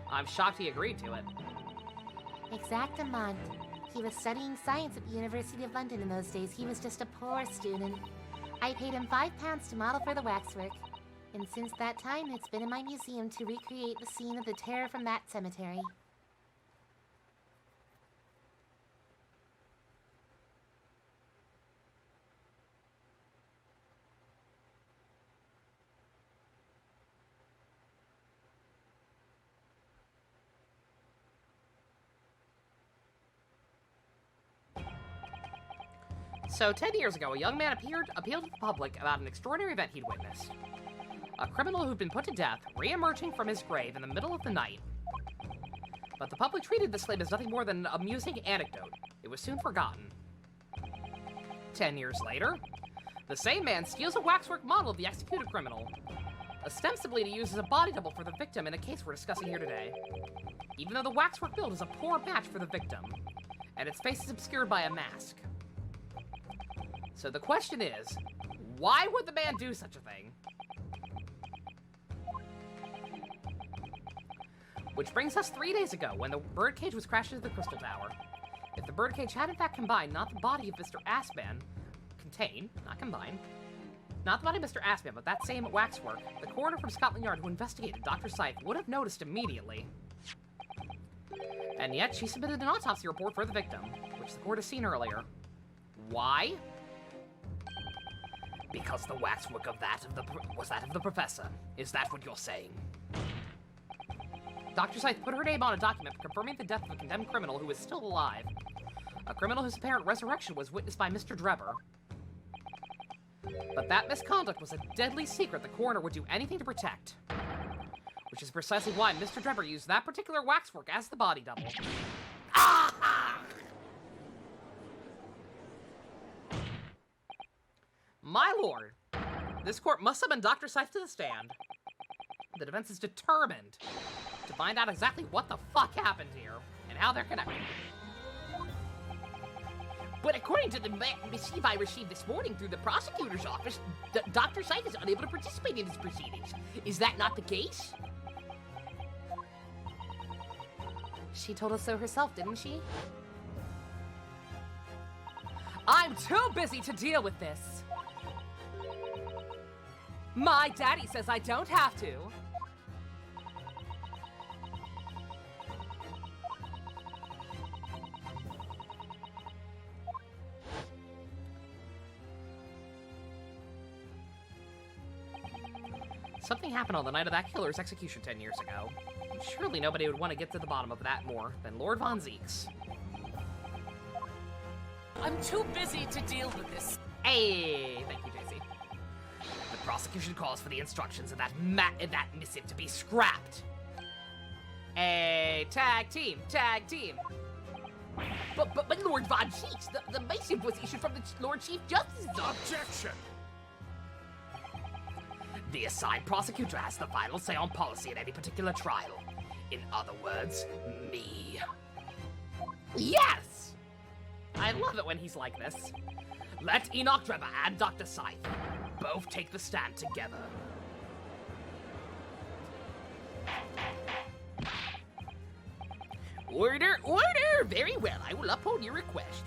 [SPEAKER 1] I'm shocked he agreed to it.
[SPEAKER 4] Exactement. He was studying science at the University of London in those days. He was just a poor student. I paid him £5 to model for the waxwork. And since that time, it's been in my museum to recreate the scene of the terror from that cemetery.
[SPEAKER 1] So, 10 years ago, a young man appealed to the public about an extraordinary event he'd witnessed. A criminal who'd been put to death, re-emerging from his grave in the middle of the night. But the public treated this claim as nothing more than an amusing anecdote. It was soon forgotten. 10 years later, the same man steals a waxwork model of the executed criminal, ostensibly to use as a body double for the victim in a case we're discussing here today. Even though the waxwork build is a poor match for the victim, and its face is obscured by a mask. So the question is, why would the man do such a thing? Which brings us 3 days ago, when the birdcage was crashed into the Crystal Tower. If the birdcage had in fact combined not the body of Mr. Assman, not the body of Mr. Assman, but that same waxwork, the coroner from Scotland Yard who investigated Dr. Scythe would have noticed immediately. And yet, she submitted an autopsy report for the victim, which the court has seen earlier. Why?
[SPEAKER 2] Because the waxwork was that of the professor. Is that what you're saying?
[SPEAKER 1] Dr. Scythe put her name on a document confirming the death of a condemned criminal who is still alive. A criminal whose apparent resurrection was witnessed by Mr. Drebber. But that misconduct was a deadly secret the coroner would do anything to protect. Which is precisely why Mr. Drebber used that particular waxwork as the body double.
[SPEAKER 2] Ah!
[SPEAKER 1] My lord, this court must summon Dr. Scythe to the stand. The defense is determined to find out exactly what the fuck happened here and how they're connected.
[SPEAKER 2] But according to the missive I received this morning through the prosecutor's office, Dr. Scythe is unable to participate in his proceedings. Is that not the case?
[SPEAKER 1] She told us so herself, didn't she? I'm too busy to deal with this. My daddy says I don't have to. Something happened on the night of that killer's execution 10 years ago. And surely nobody would want to get to the bottom of that more than Lord Von Zeeks.
[SPEAKER 2] I'm too busy to deal with this.
[SPEAKER 1] Hey, thank you, JC.
[SPEAKER 2] The prosecution calls for the instructions of that missive to be scrapped.
[SPEAKER 1] Hey, tag team, tag team.
[SPEAKER 5] But Lord Von Cheeks, the missive was issued from the Lord Chief Justice's office.
[SPEAKER 3] Objection!
[SPEAKER 2] The assigned prosecutor has the final say on policy at any particular trial. In other words, me.
[SPEAKER 5] Yes!
[SPEAKER 1] I love it when he's like this.
[SPEAKER 2] Let Enoch Drebber and Dr. Scythe both take the stand together.
[SPEAKER 5] Order! Very well, I will uphold your request.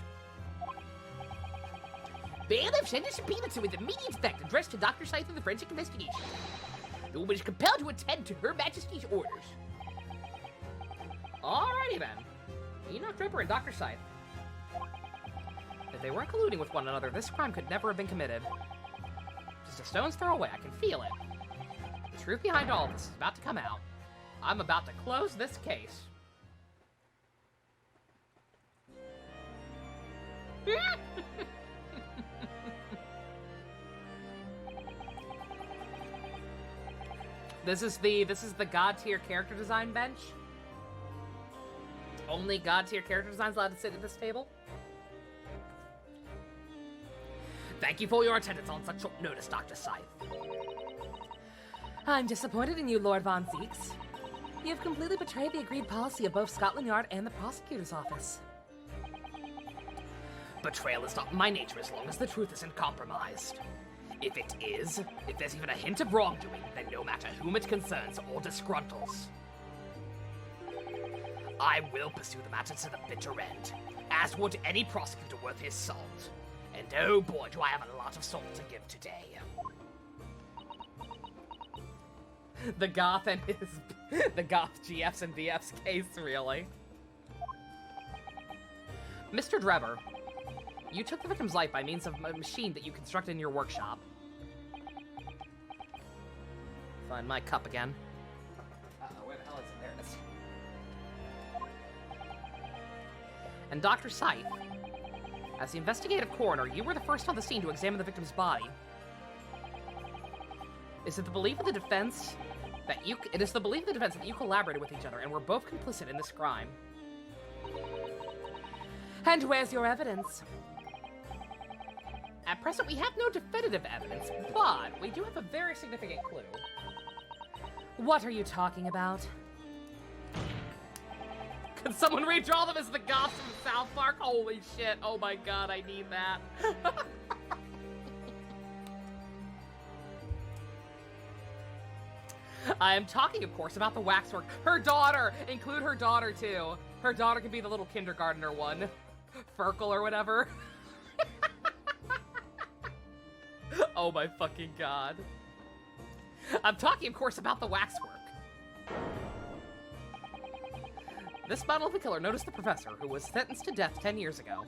[SPEAKER 5] Bailiff, send a subpoena to with immediate effect addressed to Dr. Scythe of the Forensic Investigation. The woman is compelled to attend to Her Majesty's orders.
[SPEAKER 1] Alrighty then. Enoch Drebber and Dr. Scythe. If they weren't colluding with one another, this crime could never have been committed. Just a stone's throw away, I can feel it. The truth behind all of this is about to come out. I'm about to close this case. This is the God tier character design bench. Only God tier character designs allowed to sit at this table.
[SPEAKER 2] Thank you for your attendance on such short notice, Dr. Scythe.
[SPEAKER 1] I'm disappointed in you, Lord Von Zeeks. You've completely betrayed the agreed policy of both Scotland Yard and the prosecutor's office.
[SPEAKER 2] Betrayal is not my nature as long as the truth isn't compromised. If it is, if there's even a hint of wrongdoing, then no matter whom it concerns or disgruntles, I will pursue the matter to the bitter end, as would any prosecutor worth his salt. And oh boy, do I have a lot of salt to give today.
[SPEAKER 1] The Goth and the Goth GF's and BF's case, really. Mr. Drebber, you took the victim's life by means of a machine that you constructed in your workshop. Find my cup again. Uh-oh, where the hell is it? There it is. And Dr. Scythe, as the investigative coroner, you were the first on the scene to examine the victim's body. Is it the belief of the defense that you collaborated with each other and were both complicit in this crime? And where's your evidence? At present, we have no definitive evidence, but we do have a very significant clue. What are you talking about? Could someone redraw them as the Goths from South Park? Holy shit, oh my god, I need that. I am talking, of course, about the waxwork. Her daughter! Include her daughter, too. Her daughter can be the little kindergartner one. Ferkel or whatever. Oh my fucking god. I'm talking, of course, about the waxwork. This model of the killer noticed the professor, who was sentenced to death 10 years ago.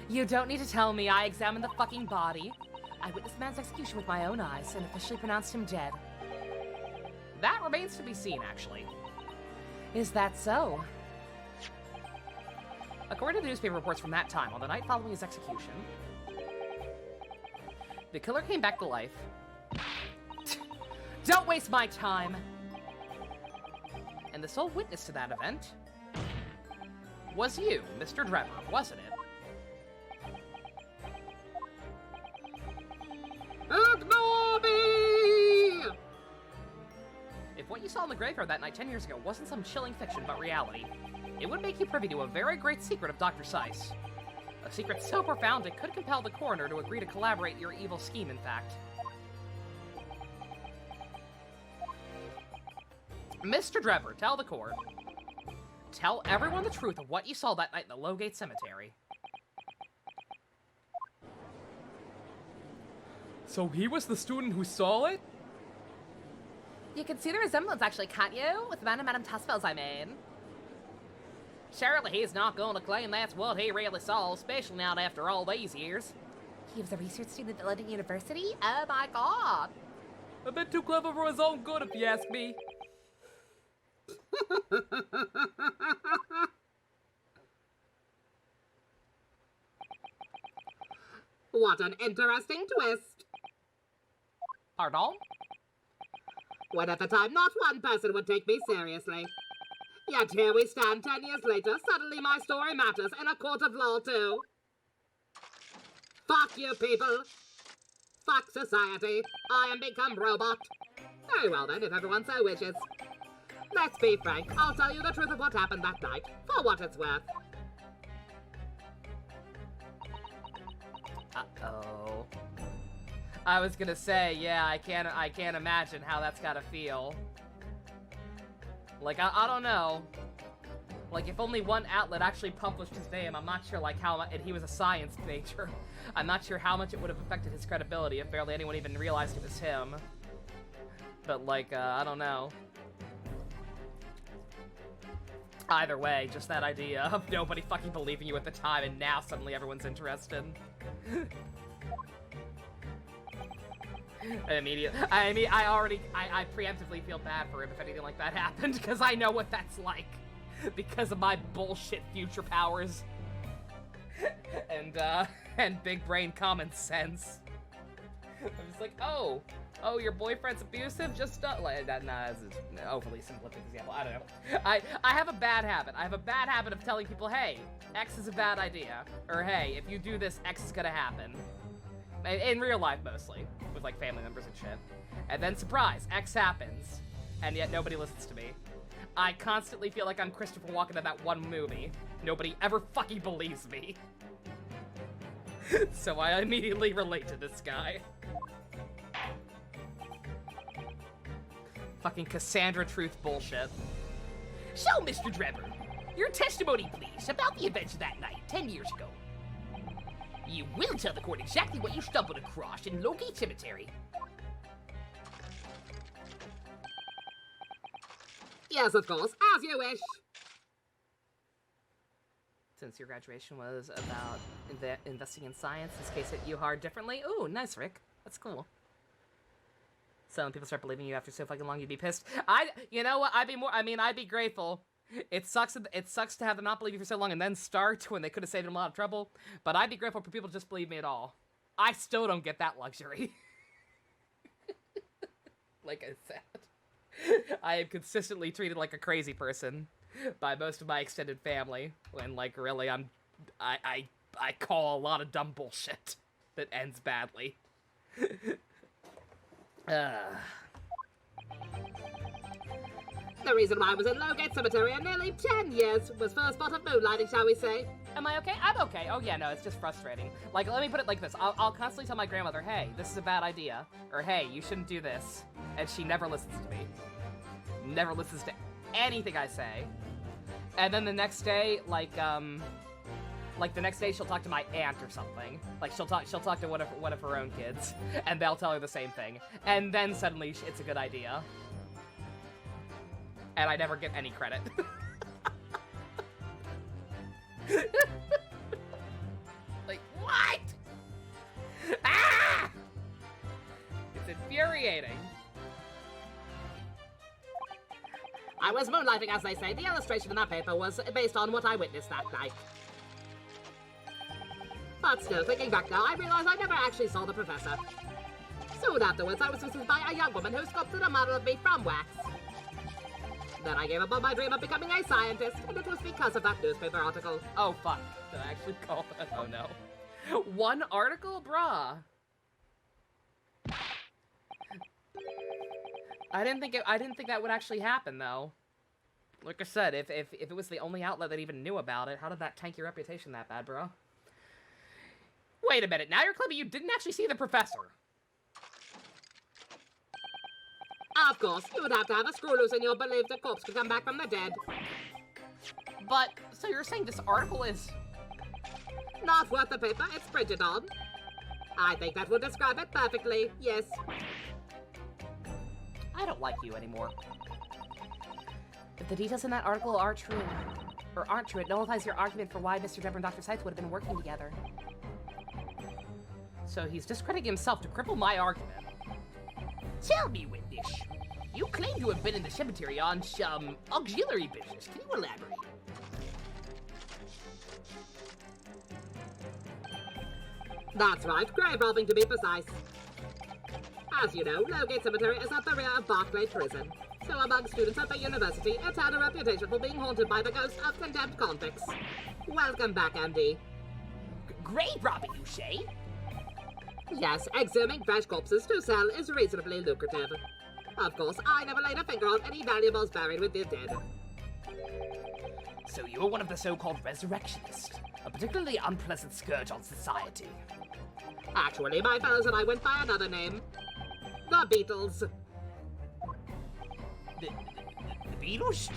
[SPEAKER 1] You don't need to tell me. I examined the fucking body. I witnessed the man's execution with my own eyes and officially pronounced him dead. That remains to be seen, actually. Is that so? According to the newspaper reports from that time, on the night following his execution, the killer came back to life. Don't waste my time! And the sole witness to that event was you, Mr. Drebber, wasn't it? Ignore me! If what you saw in the graveyard that night 10 years ago wasn't some chilling fiction but reality, it would make you privy to a very great secret of Dr. Scythe. A secret so profound it could compel the coroner to agree to collaborate in your evil scheme, in fact. Mr. Drebber, tell the court. Tell everyone the truth of what you saw that night in the Lowgate Cemetery. So he was the student who saw it? You can see the resemblance, actually, can't you? With the man and Madame Tasfel's, I mean. Surely he's not going to claim that's what he really saw, especially not after all these years. He was a research student at London University? Oh my god. A bit too clever for his own good, if you ask me.
[SPEAKER 6] What an interesting twist.
[SPEAKER 1] Pardon?
[SPEAKER 6] When at the time not one person would take me seriously. Yet here we stand 10 years later, suddenly my story matters in a court of law too. Fuck you people. Fuck society. I am become robot. Very well then, if everyone so wishes. Let's be frank, I'll tell you the truth of what happened that night, for what it's worth.
[SPEAKER 1] Uh-oh. I was gonna say, yeah, I can't imagine how that's gotta feel. Like, I don't know. Like, if only one outlet actually published his name, I'm not sure, like, how much, and he was a science major. I'm not sure how much it would have affected his credibility if barely anyone even realized it was him. But, like, I don't know. Either way, just that idea of nobody fucking believing you at the time, and now suddenly everyone's interested. Immediately, I mean, I preemptively feel bad for him if anything like that happened, because I know what that's like. Because of my bullshit future powers. And big brain common sense. I'm just like, oh, your boyfriend's abusive? Just, like, nah, that's an overly simplistic example, I don't know. I have a bad habit. I have a bad habit of telling people, hey, X is a bad idea. Or, hey, if you do this, X is gonna happen. In real life, mostly. With, like, family members and shit. And then, surprise, X happens. And yet nobody listens to me. I constantly feel like I'm Christopher Walken in that one movie. Nobody ever fucking believes me. So I immediately relate to this guy. Fucking Cassandra truth bullshit.
[SPEAKER 5] So, Mr. Drebber, your testimony, please, about the events of that night, 10 years ago. You will tell the court exactly what you stumbled across in Lowgate Cemetery.
[SPEAKER 6] Yes, of course, as you wish.
[SPEAKER 1] Since your graduation was about investing in science, this case hit you hard differently. Ooh, nice, Rick. That's cool. So when people start believing you after so fucking long, you'd be pissed. You know what? I'd be grateful. It sucks to have them not believe you for so long and then start when they could have saved them a lot of trouble. But I'd be grateful for people to just believe me at all. I still don't get that luxury. Like I said, I am consistently treated like a crazy person by most of my extended family. When, like, really, I call a lot of dumb bullshit that ends badly.
[SPEAKER 6] The reason why I was in Lowgate Cemetery in nearly 10 years was for a spot of moonlighting, shall we say.
[SPEAKER 1] Am I okay? I'm okay. Oh yeah, no, it's just frustrating. Like, let me put it like this. I'll constantly tell my grandmother, hey, this is a bad idea. Or, hey, you shouldn't do this. And she never listens to me. Never listens to anything I say. And then the next day, like the next day she'll talk to my aunt or something. Like, she'll talk to one of her own kids. And they'll tell her the same thing. And then suddenly it's a good idea. And I never get any credit. Like, what? Ah! It's infuriating.
[SPEAKER 6] I was moonlighting, as they say. The illustration in that paper was based on what I witnessed that night. But still, thinking back now, I realize I never actually saw the professor. Soon afterwards, I was visited by a young woman who sculpted a model of me from wax. Then I gave up on my dream of becoming a scientist, and it was because of that newspaper article.
[SPEAKER 1] Oh, fuck. Did I actually call that? Oh, no. One article? Bruh. I didn't think that would actually happen, though. Like I said, if it was the only outlet that even knew about it, how did that tank your reputation that bad, bro? Wait a minute, now you're claiming you didn't actually see the professor.
[SPEAKER 6] Of course, you would have to have a screw loose in your believed a corpse to come back from the dead.
[SPEAKER 1] But, so you're saying this article is...
[SPEAKER 6] Not worth the paper it's printed on. I think that would describe it perfectly, yes.
[SPEAKER 1] I don't like you anymore. If the details in that article are true, or aren't true, it nullifies your argument for why Mr. Drebber and Dr. Scythe would have been working together. So he's discrediting himself to cripple my argument.
[SPEAKER 5] Tell me, witness. You claim to have been in the cemetery on some auxiliary business. Can you elaborate?
[SPEAKER 6] That's right, grave robbing to be precise. As you know, Lowgate Cemetery is at the rear of Barclay Prison. So among students at the university, it had a reputation for being haunted by the ghosts of condemned convicts. Welcome back, MD.
[SPEAKER 5] Grave robbing, you say?
[SPEAKER 6] Yes, exhuming fresh corpses to sell is reasonably lucrative. Of course, I never laid a finger on any valuables buried with the dead.
[SPEAKER 5] So you're one of the so-called resurrectionists, a particularly unpleasant scourge on society.
[SPEAKER 6] Actually, my fellows and I went by another name. The Beatles.
[SPEAKER 5] The Beatles?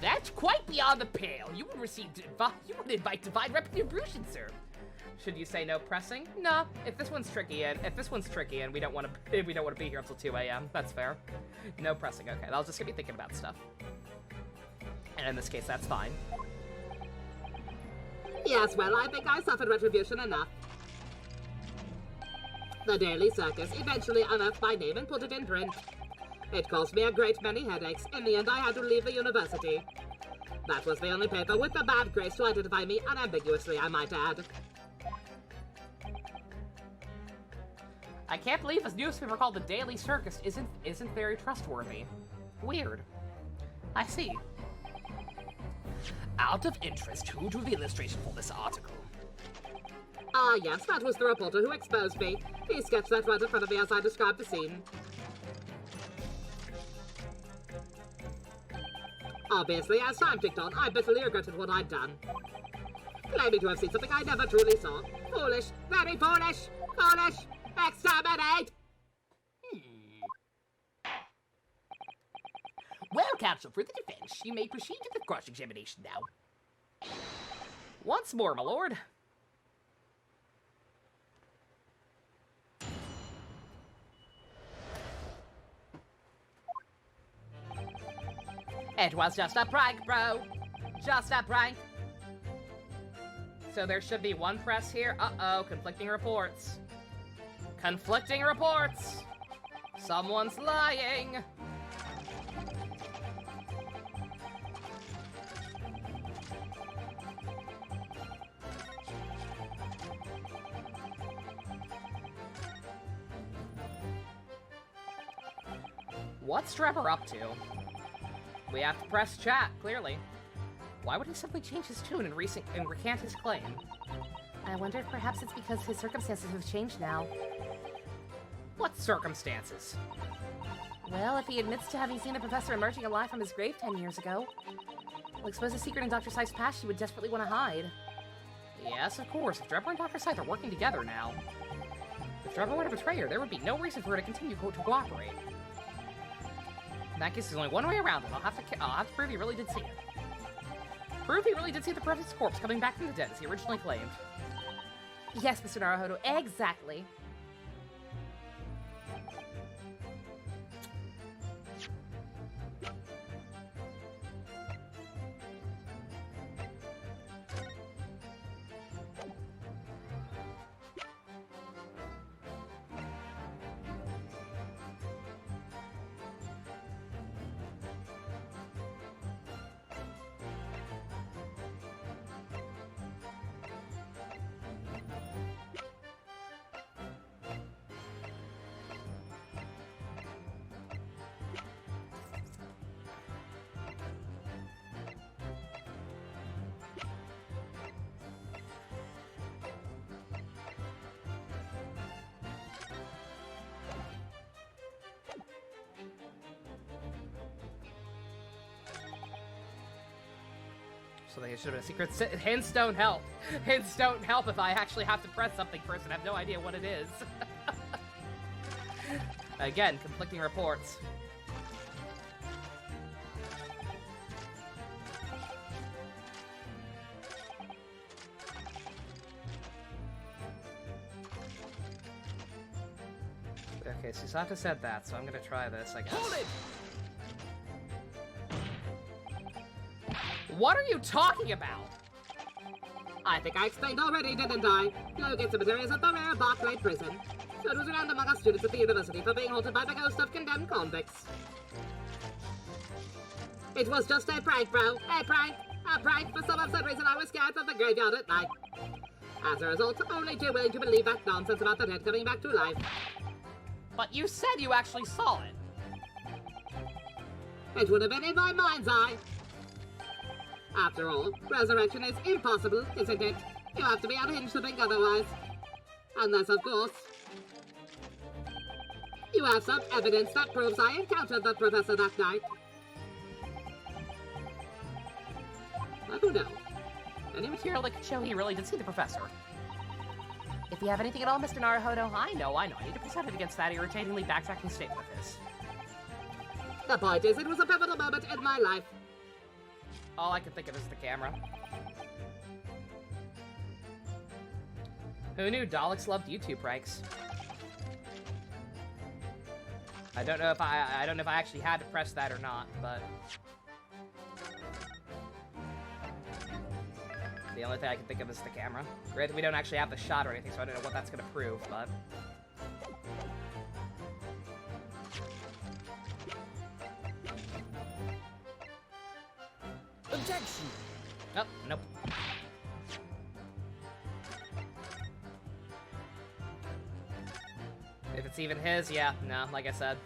[SPEAKER 5] That's quite beyond the pale. You would invite divine retribution, sir.
[SPEAKER 1] Should you say no pressing? No. If this one's tricky and we don't want to be here until 2 a.m., that's fair. No pressing. Okay, that'll just get me thinking about stuff. And in this case, that's fine.
[SPEAKER 6] Yes, well, I think I suffered retribution enough. The Daily Circus eventually unearthed my name and put it in print. It caused me a great many headaches. In the end, I had to leave the university. That was the only paper with the bad grace to identify me unambiguously, I might add.
[SPEAKER 1] I can't believe this newspaper called the Daily Circus isn't very trustworthy. Weird. I see.
[SPEAKER 5] Out of interest, who drew the illustration for this article?
[SPEAKER 6] Ah, yes, that was the reporter who exposed me. He sketched that right in front of me as I described the scene. Obviously, as time ticked on, I bitterly regretted what I'd done. Claiming to have seen something I never truly saw. Foolish, very foolish, foolish, exterminate!
[SPEAKER 5] Well, counsel, for the defense, you may proceed to the cross-examination now.
[SPEAKER 1] Once more, my lord. It was just a prank, bro. Just a prank. So there should be one press here. Uh-oh, conflicting reports. Conflicting reports. Someone's lying. What's Drebber up to? We have to press chat, clearly. Why would he simply change his tune and recant his claim?
[SPEAKER 4] I wonder if perhaps it's because his circumstances have changed now.
[SPEAKER 1] What circumstances?
[SPEAKER 4] Well, if he admits to having seen the professor emerging alive from his grave 10 years ago, we'll expose a secret in Dr. Scythe's past she would desperately want to hide.
[SPEAKER 1] Yes, of course. If Drebber and Dr. Scythe are working together now. If Drebber were to betray her, there would be no reason for her to continue to cooperate. In that case, there's only one way around it. I'll have to prove he really did see it. Prove he really did see the professor's corpse coming back from the dead as he originally claimed.
[SPEAKER 4] Yes, Mr. Naruhodo, exactly.
[SPEAKER 1] So they should have a secret. Hints don't help. Hints don't help if I actually have to press something first and have no idea what it is. Again, conflicting reports. Okay, so Scythe said that, so I'm gonna try this, I guess.
[SPEAKER 3] Hold it!
[SPEAKER 1] What are you talking about?
[SPEAKER 6] I think I explained already, didn't I? Lowgate Cemetery is at the rear of Barclay Prison. So it was around among us students at the university for being haunted by the ghost of condemned convicts. It was just a prank, bro. A prank. A prank. For some absurd reason, I was scared of the graveyard at night. As a result, only too willing to believe that nonsense about the dead coming back to life.
[SPEAKER 2] But you said you actually saw it.
[SPEAKER 6] It would have been in my mind's eye. After all, resurrection is impossible, isn't it? You have to be unhinged to think otherwise. Unless, of course, you have some evidence that proves I encountered the professor that night. I don't know.
[SPEAKER 2] Any material that could show he really did see the professor?
[SPEAKER 1] If you have anything at all, Mr. Naruhodo,
[SPEAKER 2] I know. I need to present it against that irritatingly backtracking statement of his.
[SPEAKER 6] The point is, it was a pivotal moment in my life.
[SPEAKER 1] all I can think of is the camera. Who knew Daleks loved YouTube pranks? I don't know if I don't know if I actually had to press that or not, but the only thing I can think of is the camera. Granted, we don't actually have the shot or anything, so I don't know what that's gonna prove, but
[SPEAKER 3] Objection!
[SPEAKER 1] oh, nope. If it's even his, yeah, no, like I said.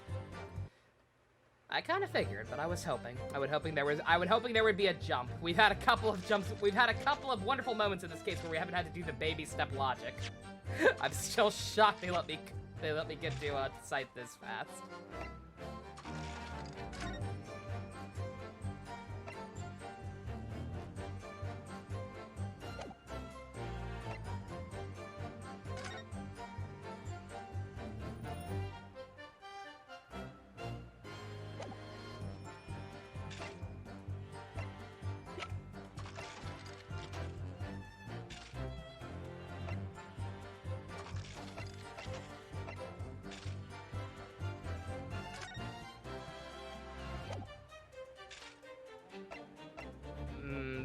[SPEAKER 1] I kind of figured, but I was hoping. I would hoping there would be a jump. We've had a couple of jumps. We've had a couple of wonderful moments in this case where we haven't had to do the baby step logic. I'm still shocked they let me get to Scythe this fast.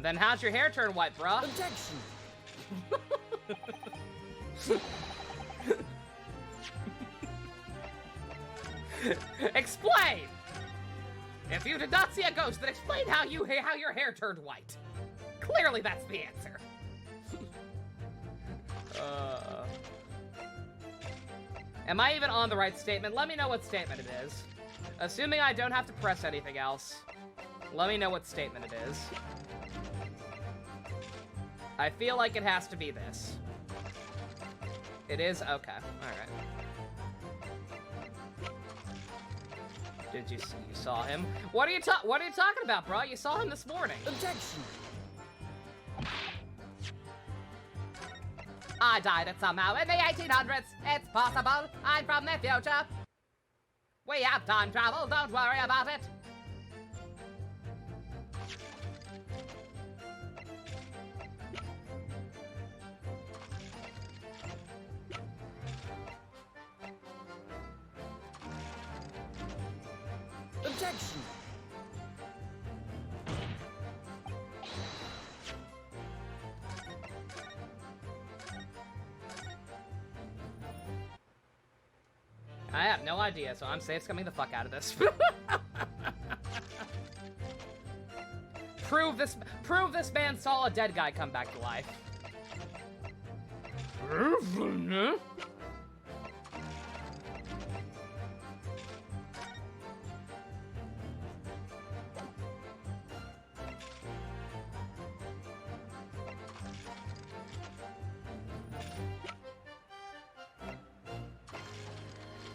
[SPEAKER 1] Then how's your hair turn white, bruh?
[SPEAKER 3] Objection!
[SPEAKER 1] Explain! If you did not see a ghost, then explain how your hair turned white. Clearly that's the answer. Am I even on the right statement? Let me know what statement it is. Assuming I don't have to press anything else, let me know what statement it is. I feel like it has to be this. It is? Okay. Alright. Did you see? You saw him? What are you talking about, bro? You saw him this morning.
[SPEAKER 3] Objection!
[SPEAKER 1] I died it somehow in the 1800s. It's possible. I'm from the future. We have time travel. Don't worry about it.
[SPEAKER 3] Objection!
[SPEAKER 1] I have no idea, so I'm safe scumming the fuck out of this. Prove this man saw a dead guy come back to life.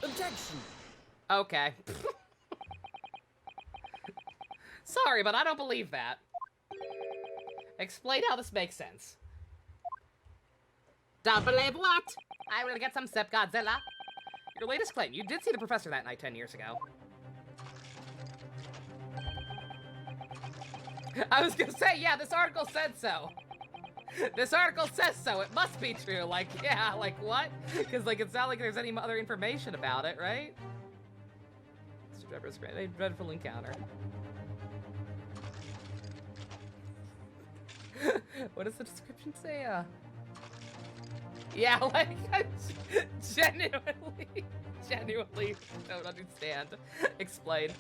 [SPEAKER 3] Objection!
[SPEAKER 1] Okay. Sorry, but I don't believe that. Explain how this makes sense.
[SPEAKER 6] Don't believe what?
[SPEAKER 1] I will get some sip, Godzilla. Your latest claim. You did see the professor that night 10 years ago. I was gonna say, yeah, this article said so. This article says so. It must be true. Like, yeah, like what? Because, like, it's not like there's any other information about it, right? Mr. Drebber's great. A dreadful encounter. What does the description say? Yeah, like, I genuinely don't understand. Explain.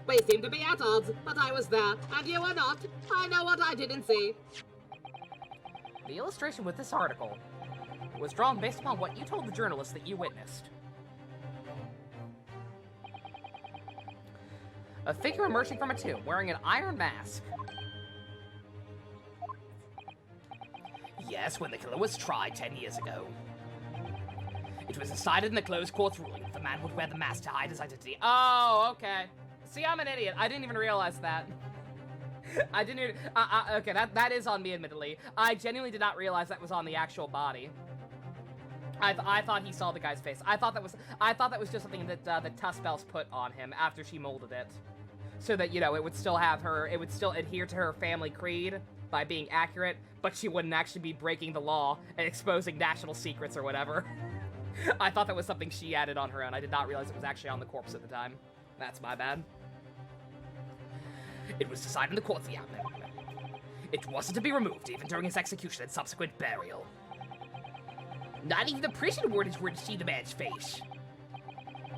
[SPEAKER 6] We seem to be at odds, but I was there, and you were not. I know what I didn't see.
[SPEAKER 1] The illustration with this article was drawn based upon what you told the journalist that you witnessed. A figure emerging from a tomb wearing an iron mask.
[SPEAKER 2] Yes, when the killer was tried 10 years ago. It was decided in the closed court's ruling that the man would wear the mask to hide his identity.
[SPEAKER 1] Oh, okay. See, I'm an idiot. I didn't even realize that. I didn't even... okay, that is on me, admittedly. I genuinely did not realize that was on the actual body. I thought he saw the guy's face. I thought that was just something that that Tuspels put on him after she molded it, so that, you know, it would still adhere to her family creed by being accurate, but she wouldn't actually be breaking the law and exposing national secrets or whatever. I thought that was something she added on her own. I did not realize it was actually on the corpse at the time. That's my bad.
[SPEAKER 2] It was decided in the court's yamen. It wasn't to be removed even during his execution and subsequent burial. Not even the prison wardens were to see the man's face.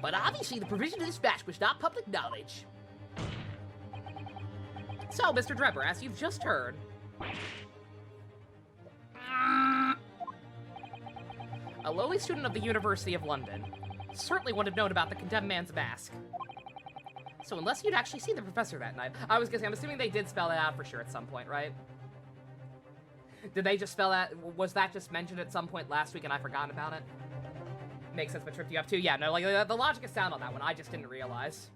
[SPEAKER 2] But obviously the provision of this match was not public knowledge.
[SPEAKER 1] So, Mr. Drebber, as you've just heard, a lowly student of the University of London certainly would have known about the condemned man's mask. So unless you'd actually seen the professor that night, I'm assuming they did spell it out for sure at some point, right? Did they just spell that? Was that just mentioned at some point last week and I forgotten about it? Makes sense, but tripped you up too? Yeah, no, like, the logic is sound on that one. I just didn't realize.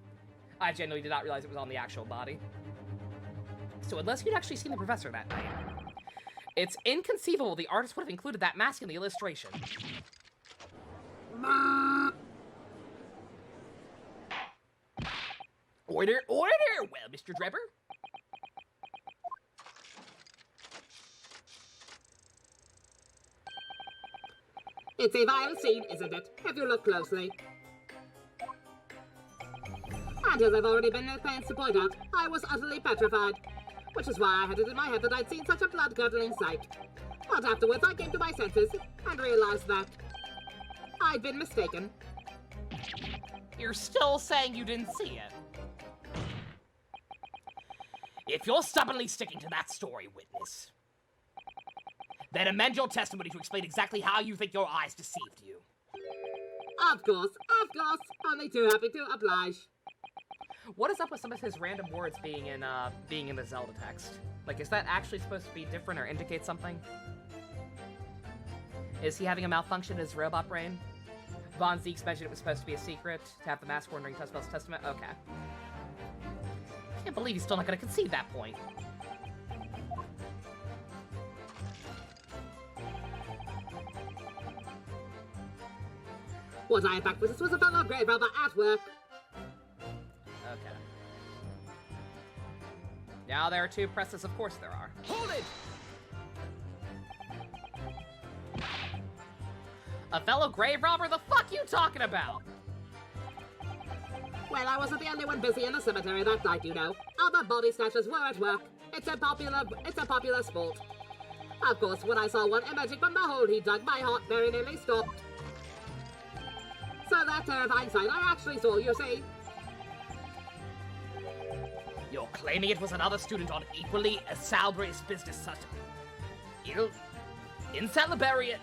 [SPEAKER 1] I genuinely did not realize it was on the actual body. So unless you'd actually seen the professor that night, it's inconceivable the artist would have included that mask in the illustration.
[SPEAKER 2] Order, order! Well, Mr. Drebber?
[SPEAKER 6] It's a vile scene, isn't it? If you look closely. And as I've already been pains to point out, I was utterly petrified. Which is why I had it in my head that I'd seen such a blood-curdling sight. But afterwards I came to my senses and realized that I'd been mistaken.
[SPEAKER 1] You're still saying you didn't see it?
[SPEAKER 2] If you're stubbornly sticking to that story, witness, then amend your testimony to explain exactly how you think your eyes deceived you.
[SPEAKER 6] Of course, only too happy to oblige.
[SPEAKER 1] What is up with some of his random words being in the Zelda text? Like, is that actually supposed to be different or indicate something? Is he having a malfunction in his robot brain? Von Zeeks mentioned it was supposed to be a secret to have the mask worn during Tuspel's testament? Okay. Can't believe he's still not gonna concede that point.
[SPEAKER 6] What I in fact witnessed was a fellow grave robber at work.
[SPEAKER 1] Okay. Now there are two presses, of course there are.
[SPEAKER 2] Hold it!
[SPEAKER 1] A fellow grave robber? The fuck you talking about?
[SPEAKER 6] Well, I wasn't the only one busy in the cemetery that night, you know. Other body snatchers were at work. It's a popular sport. Of course, when I saw one emerging from the hole he dug, my heart very nearly stopped. So that terrifying sight I actually saw, you see.
[SPEAKER 2] You're claiming it was another student on equally salubrious business such... Insalubarious...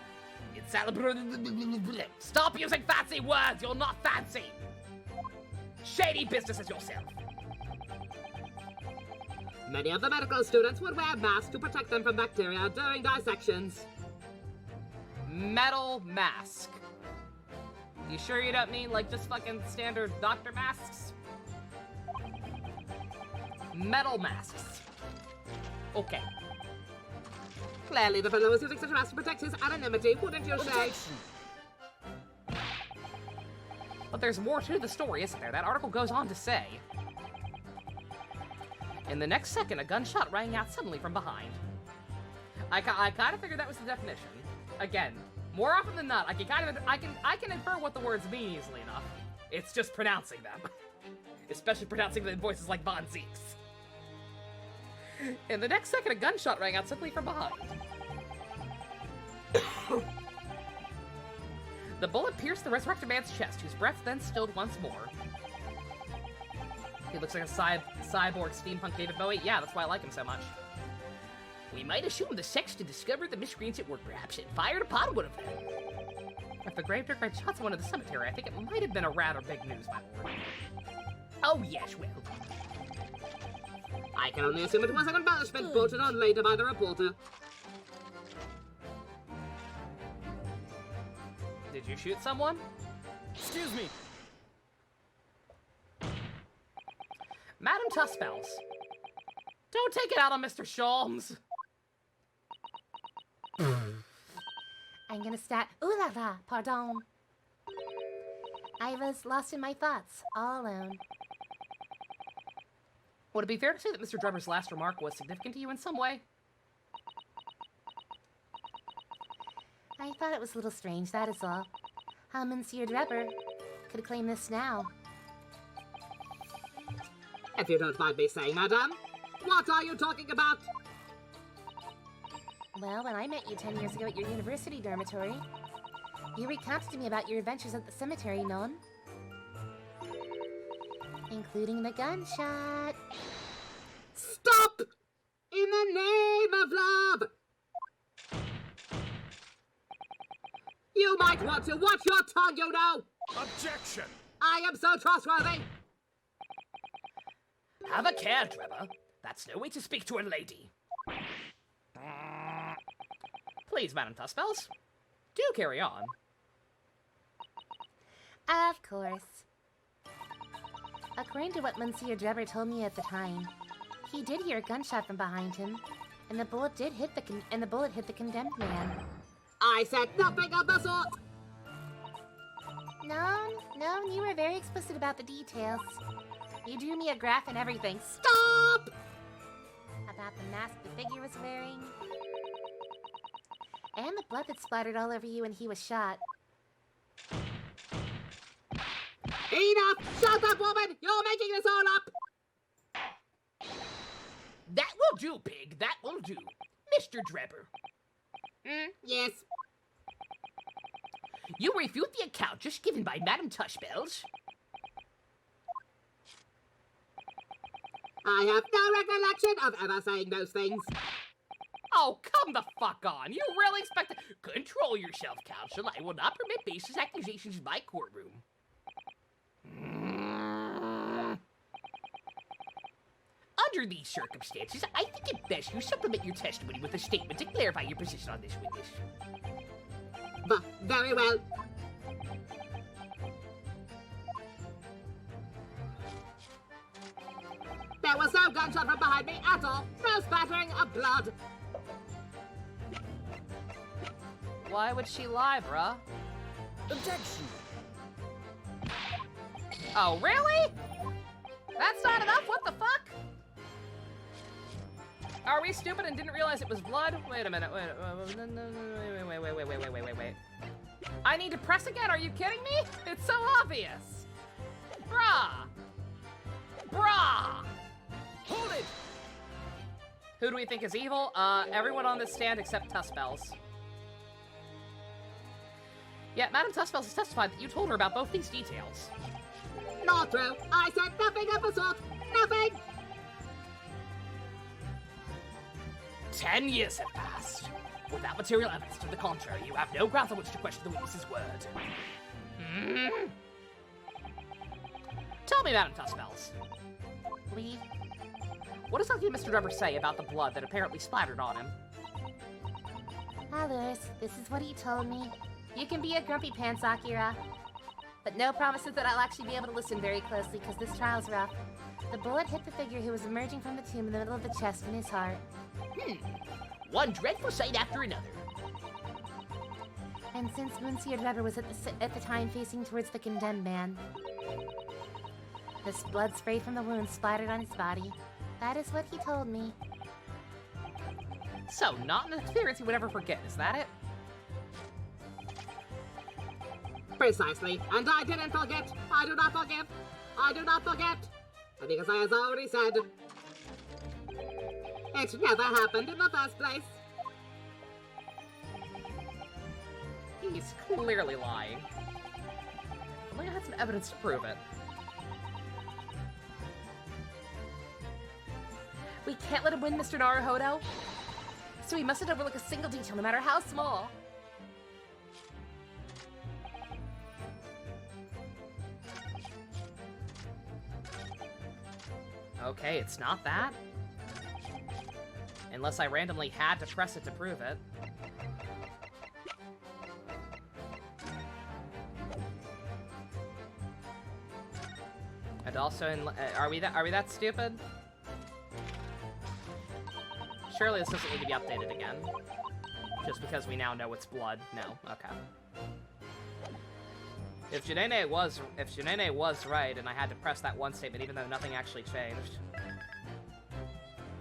[SPEAKER 2] Stop using fancy words! You're not fancy! Shady businesses yourself!
[SPEAKER 6] Many of the medical students would wear masks to protect them from bacteria during dissections.
[SPEAKER 1] Metal mask. You sure you don't mean like just fucking standard doctor masks? Metal masks. Okay.
[SPEAKER 6] Clearly the fellow was using such a mask to protect his anonymity, wouldn't you say?
[SPEAKER 3] Objection.
[SPEAKER 1] But there's more to the story, isn't there? That article goes on to say, in the next second, a gunshot rang out suddenly from behind. I kind of figured that was the definition. Again, more often than not, I can infer what the words mean easily enough. It's just pronouncing them, especially pronouncing them in voices like Von Zeeks. In the next second, a gunshot rang out suddenly from behind. The bullet pierced the resurrected man's chest, whose breath then stilled once more. He looks like a cyborg steampunk David Bowie. Yeah, that's why I like him so much.
[SPEAKER 5] We might assume the sexton discovered the miscreants at work, perhaps, and fired upon one of them.
[SPEAKER 1] If the gravedigger had shot someone in the cemetery, I think it might have been a rather big news, my lord.
[SPEAKER 5] Oh, yes, well.
[SPEAKER 6] I can only assume it was an embellishment bolted on later by the reporter.
[SPEAKER 1] Did you shoot someone?
[SPEAKER 3] Excuse me.
[SPEAKER 1] Madam Tuspels. Don't take it out on Mr. Sholmes.
[SPEAKER 4] I'm gonna start. Ooh la la, pardon. I was lost in my thoughts, all alone.
[SPEAKER 1] Would it be fair to say that Mr. Drebber's last remark was significant to you in some way?
[SPEAKER 4] I thought it was a little strange, that is all. How Monsieur Drebber could claim this now.
[SPEAKER 6] If you don't mind me saying, madame, what are you talking about?
[SPEAKER 4] Well, when I met you 10 years ago at your university dormitory, you recounted to me about your adventures at the cemetery, non? Including the gunshot.
[SPEAKER 6] Stop! In the name of love! You might want to watch your tongue, you know!
[SPEAKER 3] Objection!
[SPEAKER 6] I am so trustworthy!
[SPEAKER 5] Have a care, Drebber. That's no way to speak to a lady.
[SPEAKER 1] Please, Madam Tuspels. Do carry on.
[SPEAKER 4] Of course. According to what Monsieur Drebber told me at the time, he did hear a gunshot from behind him, and the bullet hit the condemned man.
[SPEAKER 6] I said nothing of the sort!
[SPEAKER 4] No, you were very explicit about the details. You drew me a graph and everything.
[SPEAKER 6] Stop!
[SPEAKER 4] About the mask the figure was wearing. And the blood that splattered all over you when he was shot.
[SPEAKER 6] Enough! Shut up, woman! You're making this all up!
[SPEAKER 5] That will do, pig. That will do. Mr. Drebber.
[SPEAKER 6] Yes.
[SPEAKER 5] You refute the account just given by Madam Tuspels.
[SPEAKER 6] I have no recollection of ever saying those things.
[SPEAKER 1] Oh, come the fuck on. You really expect to...
[SPEAKER 5] Control yourself, counsel. I will not permit baseless accusations in my courtroom. Under these circumstances, I think it best you supplement your testimony with a statement to clarify your position on this witness.
[SPEAKER 6] Very well. There was no gunshot from behind me at all. No spattering of blood.
[SPEAKER 1] Why would she lie, bruh?
[SPEAKER 3] Objection!
[SPEAKER 1] Oh, really? That's not enough? What the fuck? Are we stupid and didn't realize it was blood? Wait a minute. Wait. I need to press again? Are you kidding me? It's so obvious. Bruh.
[SPEAKER 3] Hold it!
[SPEAKER 1] Who do we think is evil? Everyone on this stand except Tuspels. Yeah, Madam Tuspels has testified that you told her about both these details.
[SPEAKER 6] Not true. I said nothing of the sort. Nothing.
[SPEAKER 5] 10 years have passed. Without material evidence to the contrary, you have no grounds on which to question the witness's word.
[SPEAKER 1] Tell me, Madam Tuspels.
[SPEAKER 4] We...
[SPEAKER 1] What exactly did Mr. Drebber say about the blood that apparently splattered on him?
[SPEAKER 4] Others, this is what he told me. You can be a grumpy pants, Akira. But no promises that I'll actually be able to listen very closely, because this trial's rough. The bullet hit the figure who was emerging from the tomb in the middle of the chest in his heart.
[SPEAKER 5] One dreadful sight after another.
[SPEAKER 4] And since Monsieur Drebber was at the time facing towards the condemned man, this blood spray from the wound splattered on his body. That is what he told me.
[SPEAKER 1] So, not an experience he would ever forget, is that it?
[SPEAKER 6] Precisely. And I didn't forget. I do not forgive. I do not forget. Because I has already said, it never happened in the first place.
[SPEAKER 1] He's clearly lying. If only I had some evidence to prove it. We can't let him win, Mr. Naruhodo. So we mustn't overlook a single detail, no matter how small. Okay, it's not that. Unless I randomly had to press it to prove it. And also, are we that stupid? Surely this doesn't need to be updated again. Just because we now know it's blood. No, okay. If Janene was right, and I had to press that one statement even though nothing actually changed,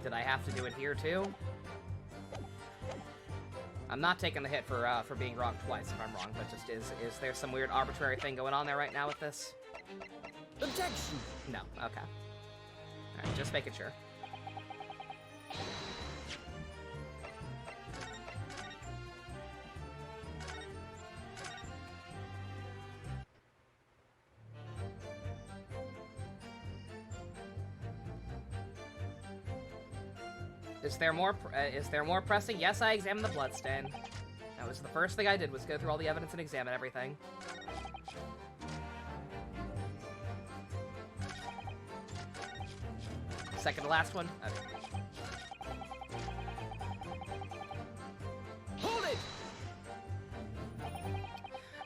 [SPEAKER 1] did I have to do it here too? I'm not taking the hit for being wrong twice if I'm wrong, but just is there some weird arbitrary thing going on there right now with this?
[SPEAKER 3] Objection!
[SPEAKER 1] No, okay. Alright, just making sure. Is there more pressing? Yes, I examined the bloodstain. That was the first thing I did, was go through all the evidence and examine everything. Second to last one. Okay.
[SPEAKER 3] Hold it!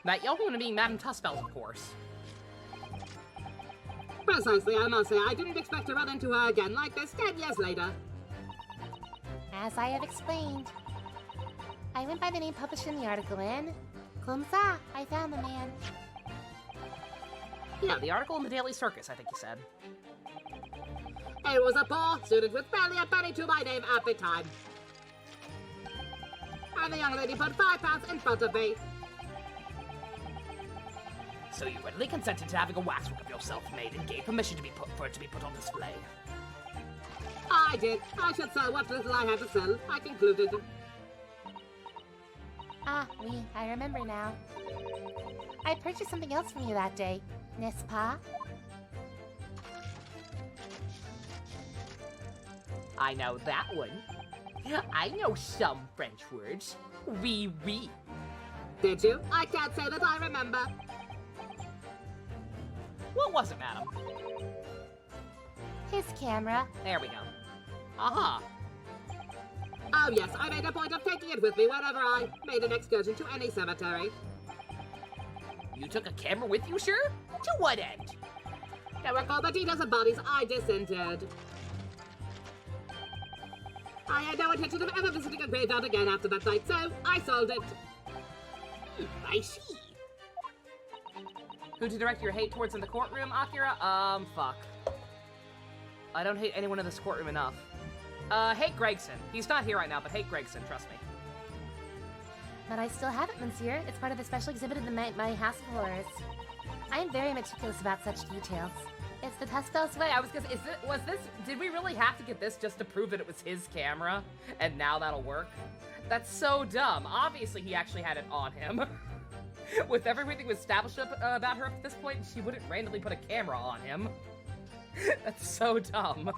[SPEAKER 1] That young woman being Madame Tussbells, of course.
[SPEAKER 6] Precisely, I must say, I didn't expect to run into her again like this 10 years later.
[SPEAKER 4] As I have explained, I went by the name published in the article, and Kumsa, I found the man.
[SPEAKER 1] Yeah, the article in the Daily Circus, I think you said.
[SPEAKER 6] He was a poor student with barely a penny to my name at the time. And the young lady put £5 in front of me.
[SPEAKER 2] So you readily consented to having a waxwork of yourself made and gave permission for it to be put on display.
[SPEAKER 6] I did. I should sell what little I had to sell, I concluded.
[SPEAKER 4] Ah, oui, I remember now. I purchased something else from you that day, n'est-ce pas?
[SPEAKER 2] I know that one. I know some French words. Oui, oui.
[SPEAKER 6] Did you? I can't say that I remember.
[SPEAKER 1] What was it, madam?
[SPEAKER 4] His camera.
[SPEAKER 1] There we go. Aha!
[SPEAKER 6] Oh yes, I made a point of taking it with me whenever I made an excursion to any cemetery.
[SPEAKER 2] You took a camera with you, sir? To what end?
[SPEAKER 6] To record the details of bodies I disinterred. I had no intention of ever visiting a graveyard again after that night, so I sold it.
[SPEAKER 2] I see.
[SPEAKER 1] Who to direct your hate towards in the courtroom, Akira? Fuck. I don't hate anyone in this courtroom enough. Hate Gregson. He's not here right now, but hate Gregson, trust me.
[SPEAKER 4] But I still have it, monsieur. It's part of the special exhibit in my House of Horrors. I am very meticulous about such details. It's the Tussbells way.
[SPEAKER 1] I was gonna say, did we really have to get this just to prove that it was his camera? And now that'll work? That's so dumb. Obviously, he actually had it on him. With everything established about her up to this point, she wouldn't randomly put a camera on him. That's so dumb.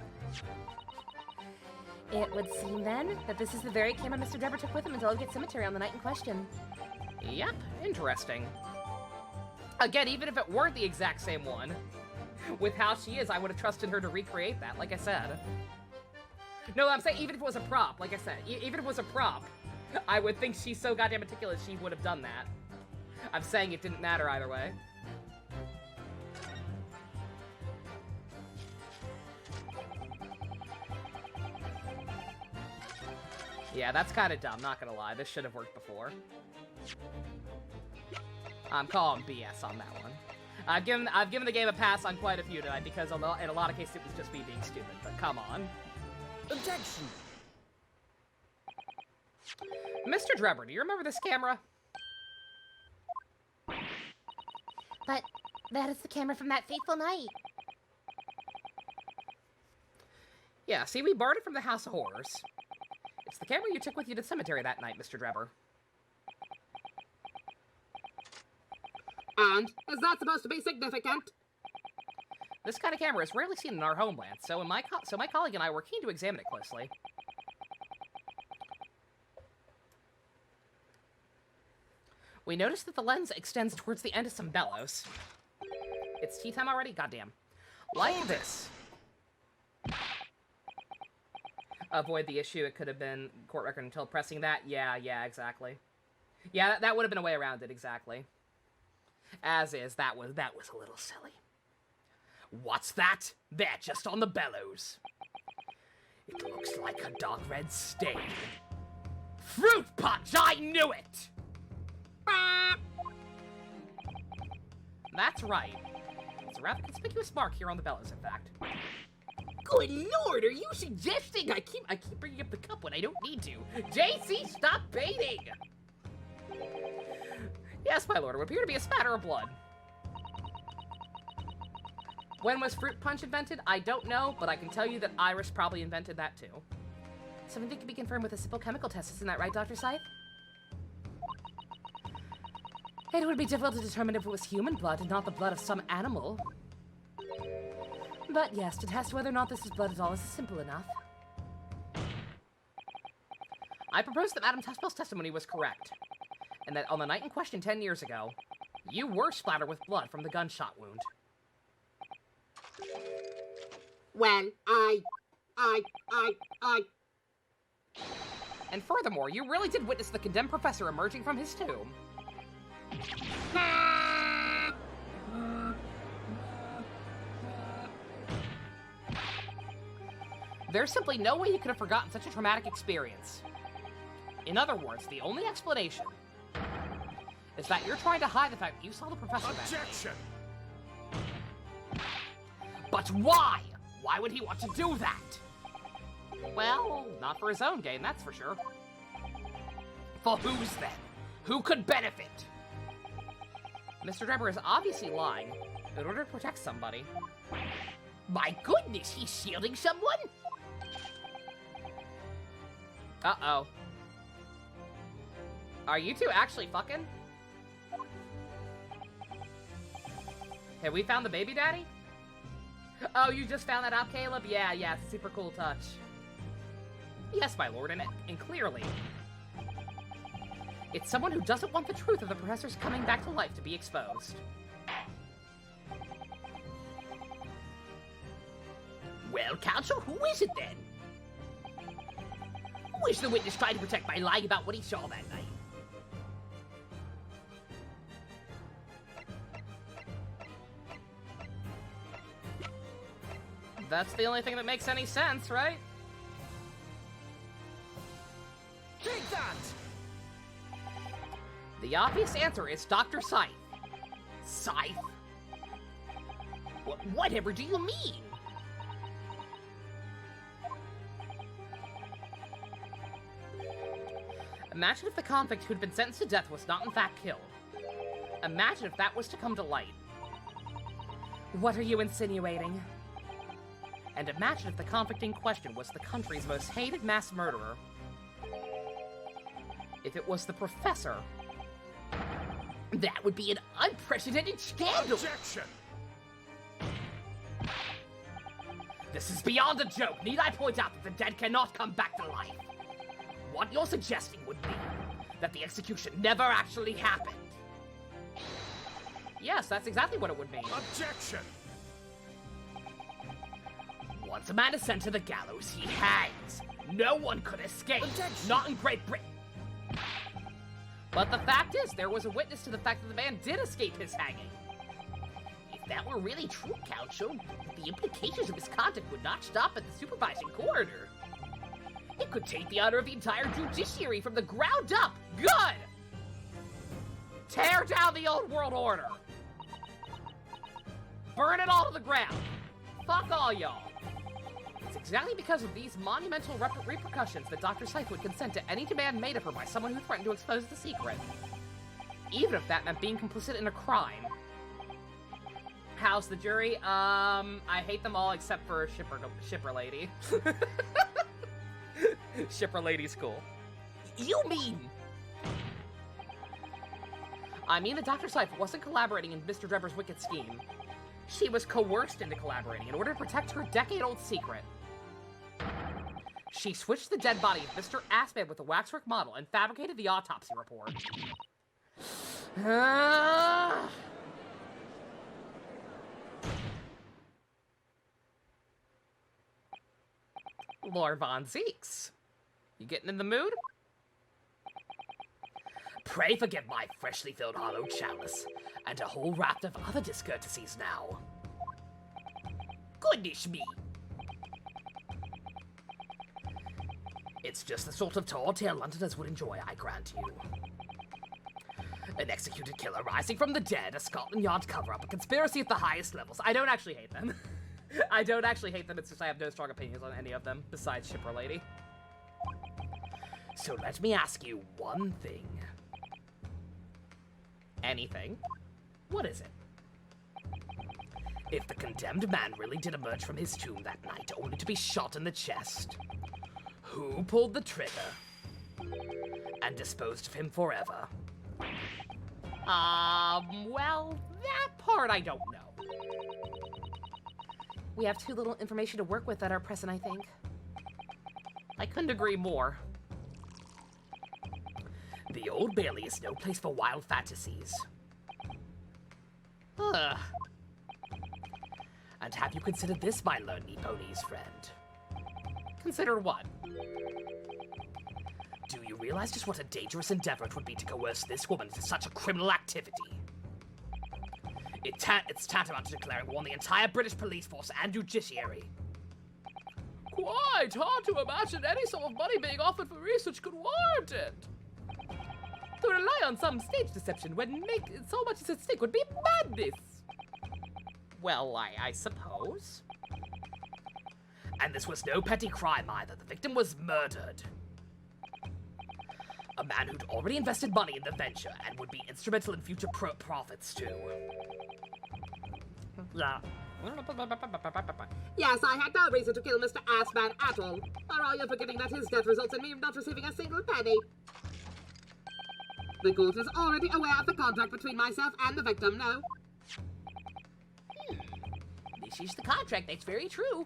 [SPEAKER 4] It would seem, then, that this is the very camera Mr. Drebber took with him until Oldgate Cemetery on the night in question.
[SPEAKER 1] Yep, interesting. Again, even if it weren't the exact same one, with how she is, I would have trusted her to recreate that, like I said. No, I'm saying even if it was a prop, like I said, even if it was a prop, I would think she's so goddamn meticulous she would have done that. I'm saying it didn't matter either way. Yeah, that's kind of dumb, not gonna lie. This should have worked before. I'm calling BS on that one. I've given the game a pass on quite a few tonight because in a lot of cases it was just me being stupid, but come on.
[SPEAKER 3] Objection!
[SPEAKER 1] Mr. Drebber, do you remember this camera?
[SPEAKER 4] But that is the camera from that fateful night.
[SPEAKER 1] Yeah, see, we borrowed it from the House of Horrors. It's the camera you took with you to the cemetery that night, Mr. Drebber.
[SPEAKER 6] And is that supposed to be significant?
[SPEAKER 1] This kind of camera is rarely seen in our homeland, so my colleague and I were keen to examine it closely. We noticed that the lens extends towards the end of some bellows. It's tea time already? Goddamn. Like this. Avoid the issue. It could have been court record until pressing that. Yeah, exactly. Yeah, that would have been a way around it, exactly. As is, that was a little silly.
[SPEAKER 2] What's that? There, just on the bellows. It looks like a dark red stain. Fruit punch! I knew it!
[SPEAKER 1] That's right. It's a rather conspicuous mark here on the bellows, in fact.
[SPEAKER 5] Good lord, are you suggesting I keep bringing up the cup when I don't need to? JC, stop baiting!
[SPEAKER 1] Yes, my lord, it would appear to be a spatter of blood. When was fruit punch invented? I don't know, but I can tell you that Iris probably invented that too. Something that can be confirmed with a simple chemical test, isn't that right, Dr. Scythe? It would be difficult to determine if it was human blood and not the blood of some animal. But yes, to test whether or not this is blood at all is simple enough. I propose that Madame Tespel's testimony was correct, and that on the night in question 10 years ago, you were splattered with blood from the gunshot wound.
[SPEAKER 6] Well, I...
[SPEAKER 1] And furthermore, you really did witness the condemned professor emerging from his tomb. There's simply no way you could have forgotten such a traumatic experience. In other words, the only explanation is that you're trying to hide the fact that you saw the professor that day.
[SPEAKER 2] Objection! But why? Why would he want to do that?
[SPEAKER 1] Well, not for his own gain, that's for sure.
[SPEAKER 2] For whose then? Who could benefit?
[SPEAKER 1] Mr. Drebber is obviously lying in order to protect somebody.
[SPEAKER 5] My goodness, he's shielding someone?
[SPEAKER 1] Uh-oh. Are you two actually fucking? Have we found the baby daddy? Oh, you just found that out, Caleb? Yeah, it's a super cool touch. Yes, my lord, and clearly, it's someone who doesn't want the truth of the professor's coming back to life to be exposed.
[SPEAKER 5] Well, Counsel, who is it then? Who is the witness trying to protect by lying about what he saw that night?
[SPEAKER 1] That's the only thing that makes any sense, right?
[SPEAKER 3] Take that!
[SPEAKER 1] The obvious answer is Dr. Scythe.
[SPEAKER 5] Scythe? Whatever do you mean?
[SPEAKER 1] Imagine if the convict who'd been sentenced to death was not in fact killed. Imagine if that was to come to light. What are you insinuating? And imagine if the convict in question was the country's most hated mass murderer. If it was the professor.
[SPEAKER 5] That would be an unprecedented scandal!
[SPEAKER 2] Objection! This is beyond a joke. Need I point out that the dead cannot come back to life? What you're suggesting would be that the execution never actually happened.
[SPEAKER 1] Yes, that's exactly what it would mean.
[SPEAKER 2] Objection! Once a man is sent to the gallows, he hangs. No one could escape.
[SPEAKER 3] Objection.
[SPEAKER 2] Not in Great Britain.
[SPEAKER 1] But the fact is, there was a witness to the fact that the man did escape his hanging.
[SPEAKER 5] If that were really true, Counsel, the implications of his conduct would not stop at the supervising coroner. It could take the honor of the entire judiciary from the ground up.
[SPEAKER 1] Good! Tear down the old world order. Burn it all to the ground. Fuck all y'all. It's exactly because of these monumental repercussions that Dr. Scythe would consent to any demand made of her by someone who threatened to expose the secret. Even if that meant being complicit in a crime. How's the jury? I hate them all except for Shipper Lady. Shipper Lady's cool.
[SPEAKER 5] You mean...
[SPEAKER 1] I mean, the Dr. Scythe wasn't collaborating in Mr. Drebber's wicked scheme. She was coerced into collaborating in order to protect her decade-old secret. She switched the dead body of Mr. Assman with a waxwork model and fabricated the autopsy report. Lord Von Zeeks, you getting in the mood?
[SPEAKER 2] Pray forgive my freshly filled hollow chalice, and a whole raft of other discourtesies now. Goodness me! It's just the sort of tall tale Londoners would enjoy, I grant you. An executed killer rising from the dead, a Scotland Yard cover-up, a conspiracy at the highest levels.
[SPEAKER 1] I don't actually hate them. I don't actually hate them, it's just I have no strong opinions on any of them, besides Shipper Lady.
[SPEAKER 2] So let me ask you one thing.
[SPEAKER 1] Anything?
[SPEAKER 2] What is it? If the condemned man really did emerge from his tomb that night only to be shot in the chest, who pulled the trigger and disposed of him forever?
[SPEAKER 1] Well, that part I don't know. We have too little information to work with at our present, I think. I couldn't agree more.
[SPEAKER 2] The Old Bailey is no place for wild fantasies.
[SPEAKER 1] Ugh.
[SPEAKER 2] And have you considered this, my lonely pony's friend?
[SPEAKER 1] Consider what?
[SPEAKER 2] Do you realize just what a dangerous endeavor it would be to coerce this woman into such a criminal activity? It's tantamount to declaring war on the entire British police force and judiciary.
[SPEAKER 1] Quite hard to imagine any sum of money being offered for research could warrant it. To rely on some stage deception when so much is at stake would be madness. Well, I suppose.
[SPEAKER 2] And this was no petty crime either. The victim was murdered. A man who'd already invested money in the venture and would be instrumental in future profits too.
[SPEAKER 1] Yeah.
[SPEAKER 6] Yes, I had no reason to kill Mr. Assman at all. Or are you forgetting that his death results in me not receiving a single penny? The court is already aware of the contract between myself and the victim, no?
[SPEAKER 5] This is the contract, that's very true.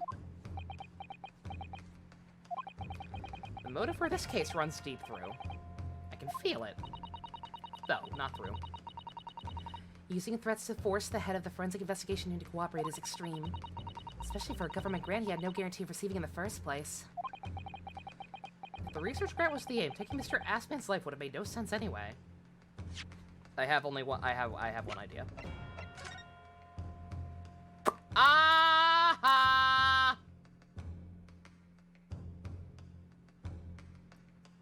[SPEAKER 1] The motive for this case runs deep through. I can feel it. Though, not through. Using threats to force the head of the forensic investigation unit to cooperate is extreme. Especially for a government grant he had no guarantee of receiving in the first place. If the research grant was the aim, taking Mr. Assman's life would have made no sense anyway. I have one idea. Aha!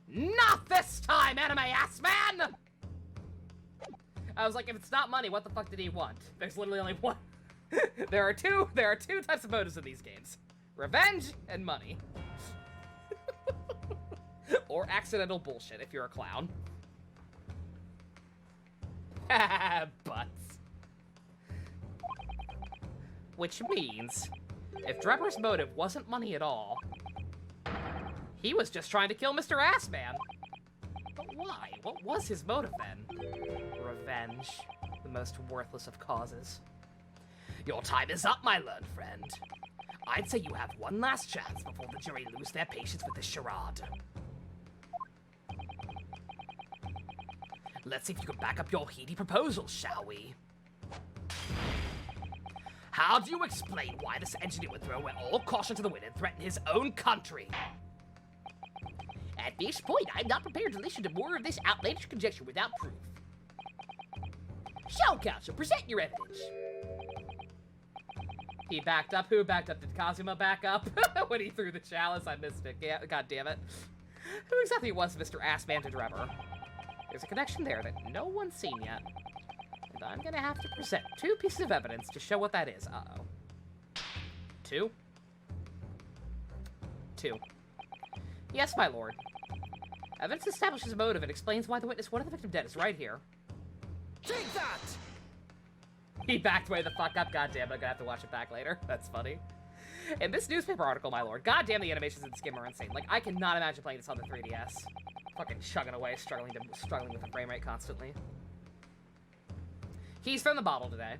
[SPEAKER 1] Not this time, anime ass man! I was like, if it's not money, what the fuck did he want? There's literally only one. There are two types of motives in these games. Revenge and money. Or accidental bullshit if you're a clown. Butts. Which means, if Drebber's motive wasn't money at all, he was just trying to kill Mr. Assman. But why? What was his motive then? Revenge. The most worthless of causes.
[SPEAKER 2] Your time is up, my learned friend. I'd say you have one last chance before the jury lose their patience with this charade. Let's see if you can back up your heady proposals, shall we? How do you explain why this engineer would throw away all caution to the wind and threaten his own country?
[SPEAKER 5] At this point, I'm not prepared to listen to more of this outlandish conjecture without proof. So, counsel, present your evidence.
[SPEAKER 1] He backed up. Who backed up? Did Kazuma back up? When he threw the chalice, I missed it. Yeah, God damn it. Who exactly was Mr. Assman to Drebber? There's a connection there that no one's seen yet. And I'm gonna have to present 2 pieces of evidence to show what that is. Uh-oh. 2? 2. Yes, my lord. Evidence establishes motive and explains why the witness wanted the victim dead is right here.
[SPEAKER 3] Take that!
[SPEAKER 1] He backed way the fuck up. Goddamn, I'm gonna have to watch it back later. That's funny. In this newspaper article, my lord, goddamn, the animations in this game are insane. Like, I cannot imagine playing this on the 3DS. Fucking chugging away, struggling with the frame rate constantly. He's from the bottle today.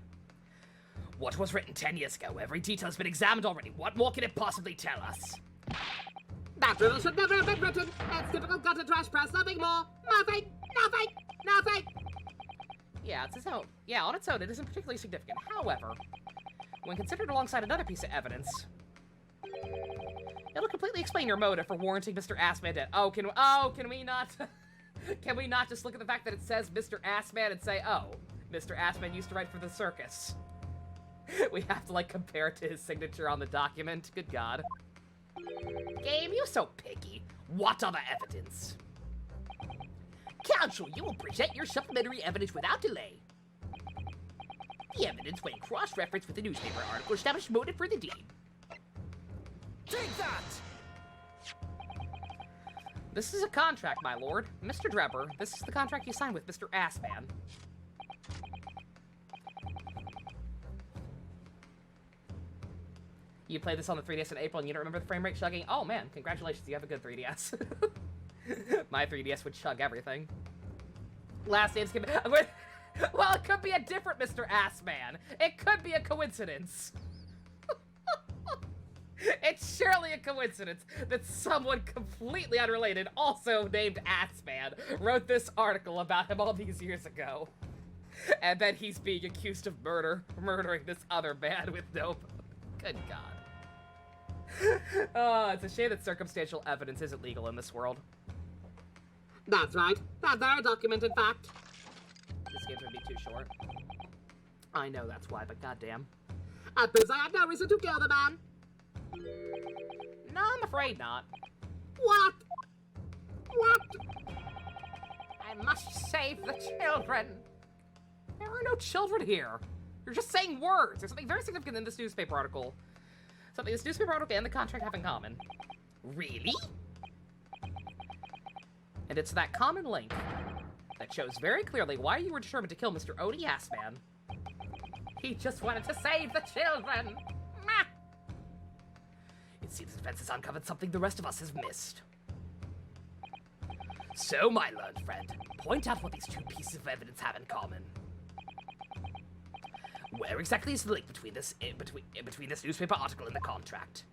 [SPEAKER 2] What was written 10 years ago? Every detail's been examined already. What more can it possibly tell us?
[SPEAKER 6] That riddle should never have been written. It's typical gutter trash press, nothing more. Nothing, nothing, nothing.
[SPEAKER 1] Yeah, it's its own. Yeah, on its own, it isn't particularly significant. However, when considered alongside another piece of evidence, it'll completely explain your motive for warranting Mr. Assman dead. Can we not? Can we not just look at the fact that it says Mr. Assman and say, oh, Mr. Assman used to write for the circus? We have to, like, compare it to his signature on the document. Good God.
[SPEAKER 2] Game, you're so picky. What other evidence? Counsel, you will present your supplementary evidence without delay. The evidence, when cross-referenced with the newspaper article, established motive for the deed.
[SPEAKER 3] Take that!
[SPEAKER 1] This is a contract, my lord. Mr. Drebber, this is the contract you signed with Mr. Assman. You played this on the 3DS in April and you don't remember the frame rate chugging? Oh man, congratulations, you have a good 3DS. My 3DS would chug everything. Last names can be... Well, it could be a different Mr. Assman. It could be a coincidence. It's surely a coincidence that someone completely unrelated, also named Assman, wrote this article about him all these years ago. And then he's being accused of murdering this other man with no... Good God. Oh, it's a shame that circumstantial evidence isn't legal in this world.
[SPEAKER 6] That's right. That's very documented fact.
[SPEAKER 1] This game's gonna be too short. I know that's why, but goddamn.
[SPEAKER 6] At first, I had no reason to kill the man.
[SPEAKER 1] No, I'm afraid not.
[SPEAKER 6] What? What?
[SPEAKER 1] I must save the children. There are no children here. You're just saying words. There's something very significant in this newspaper article. Something this newspaper article and the contract have in common.
[SPEAKER 2] Really?
[SPEAKER 1] And it's that common link that shows very clearly why you were determined to kill Mr. Odie Assman. He just wanted to save the children. Meh.
[SPEAKER 2] It seems the defense has uncovered something the rest of us have missed. So, my learned friend, point out what these two pieces of evidence have in common. Where exactly is the link between this newspaper article and the contract?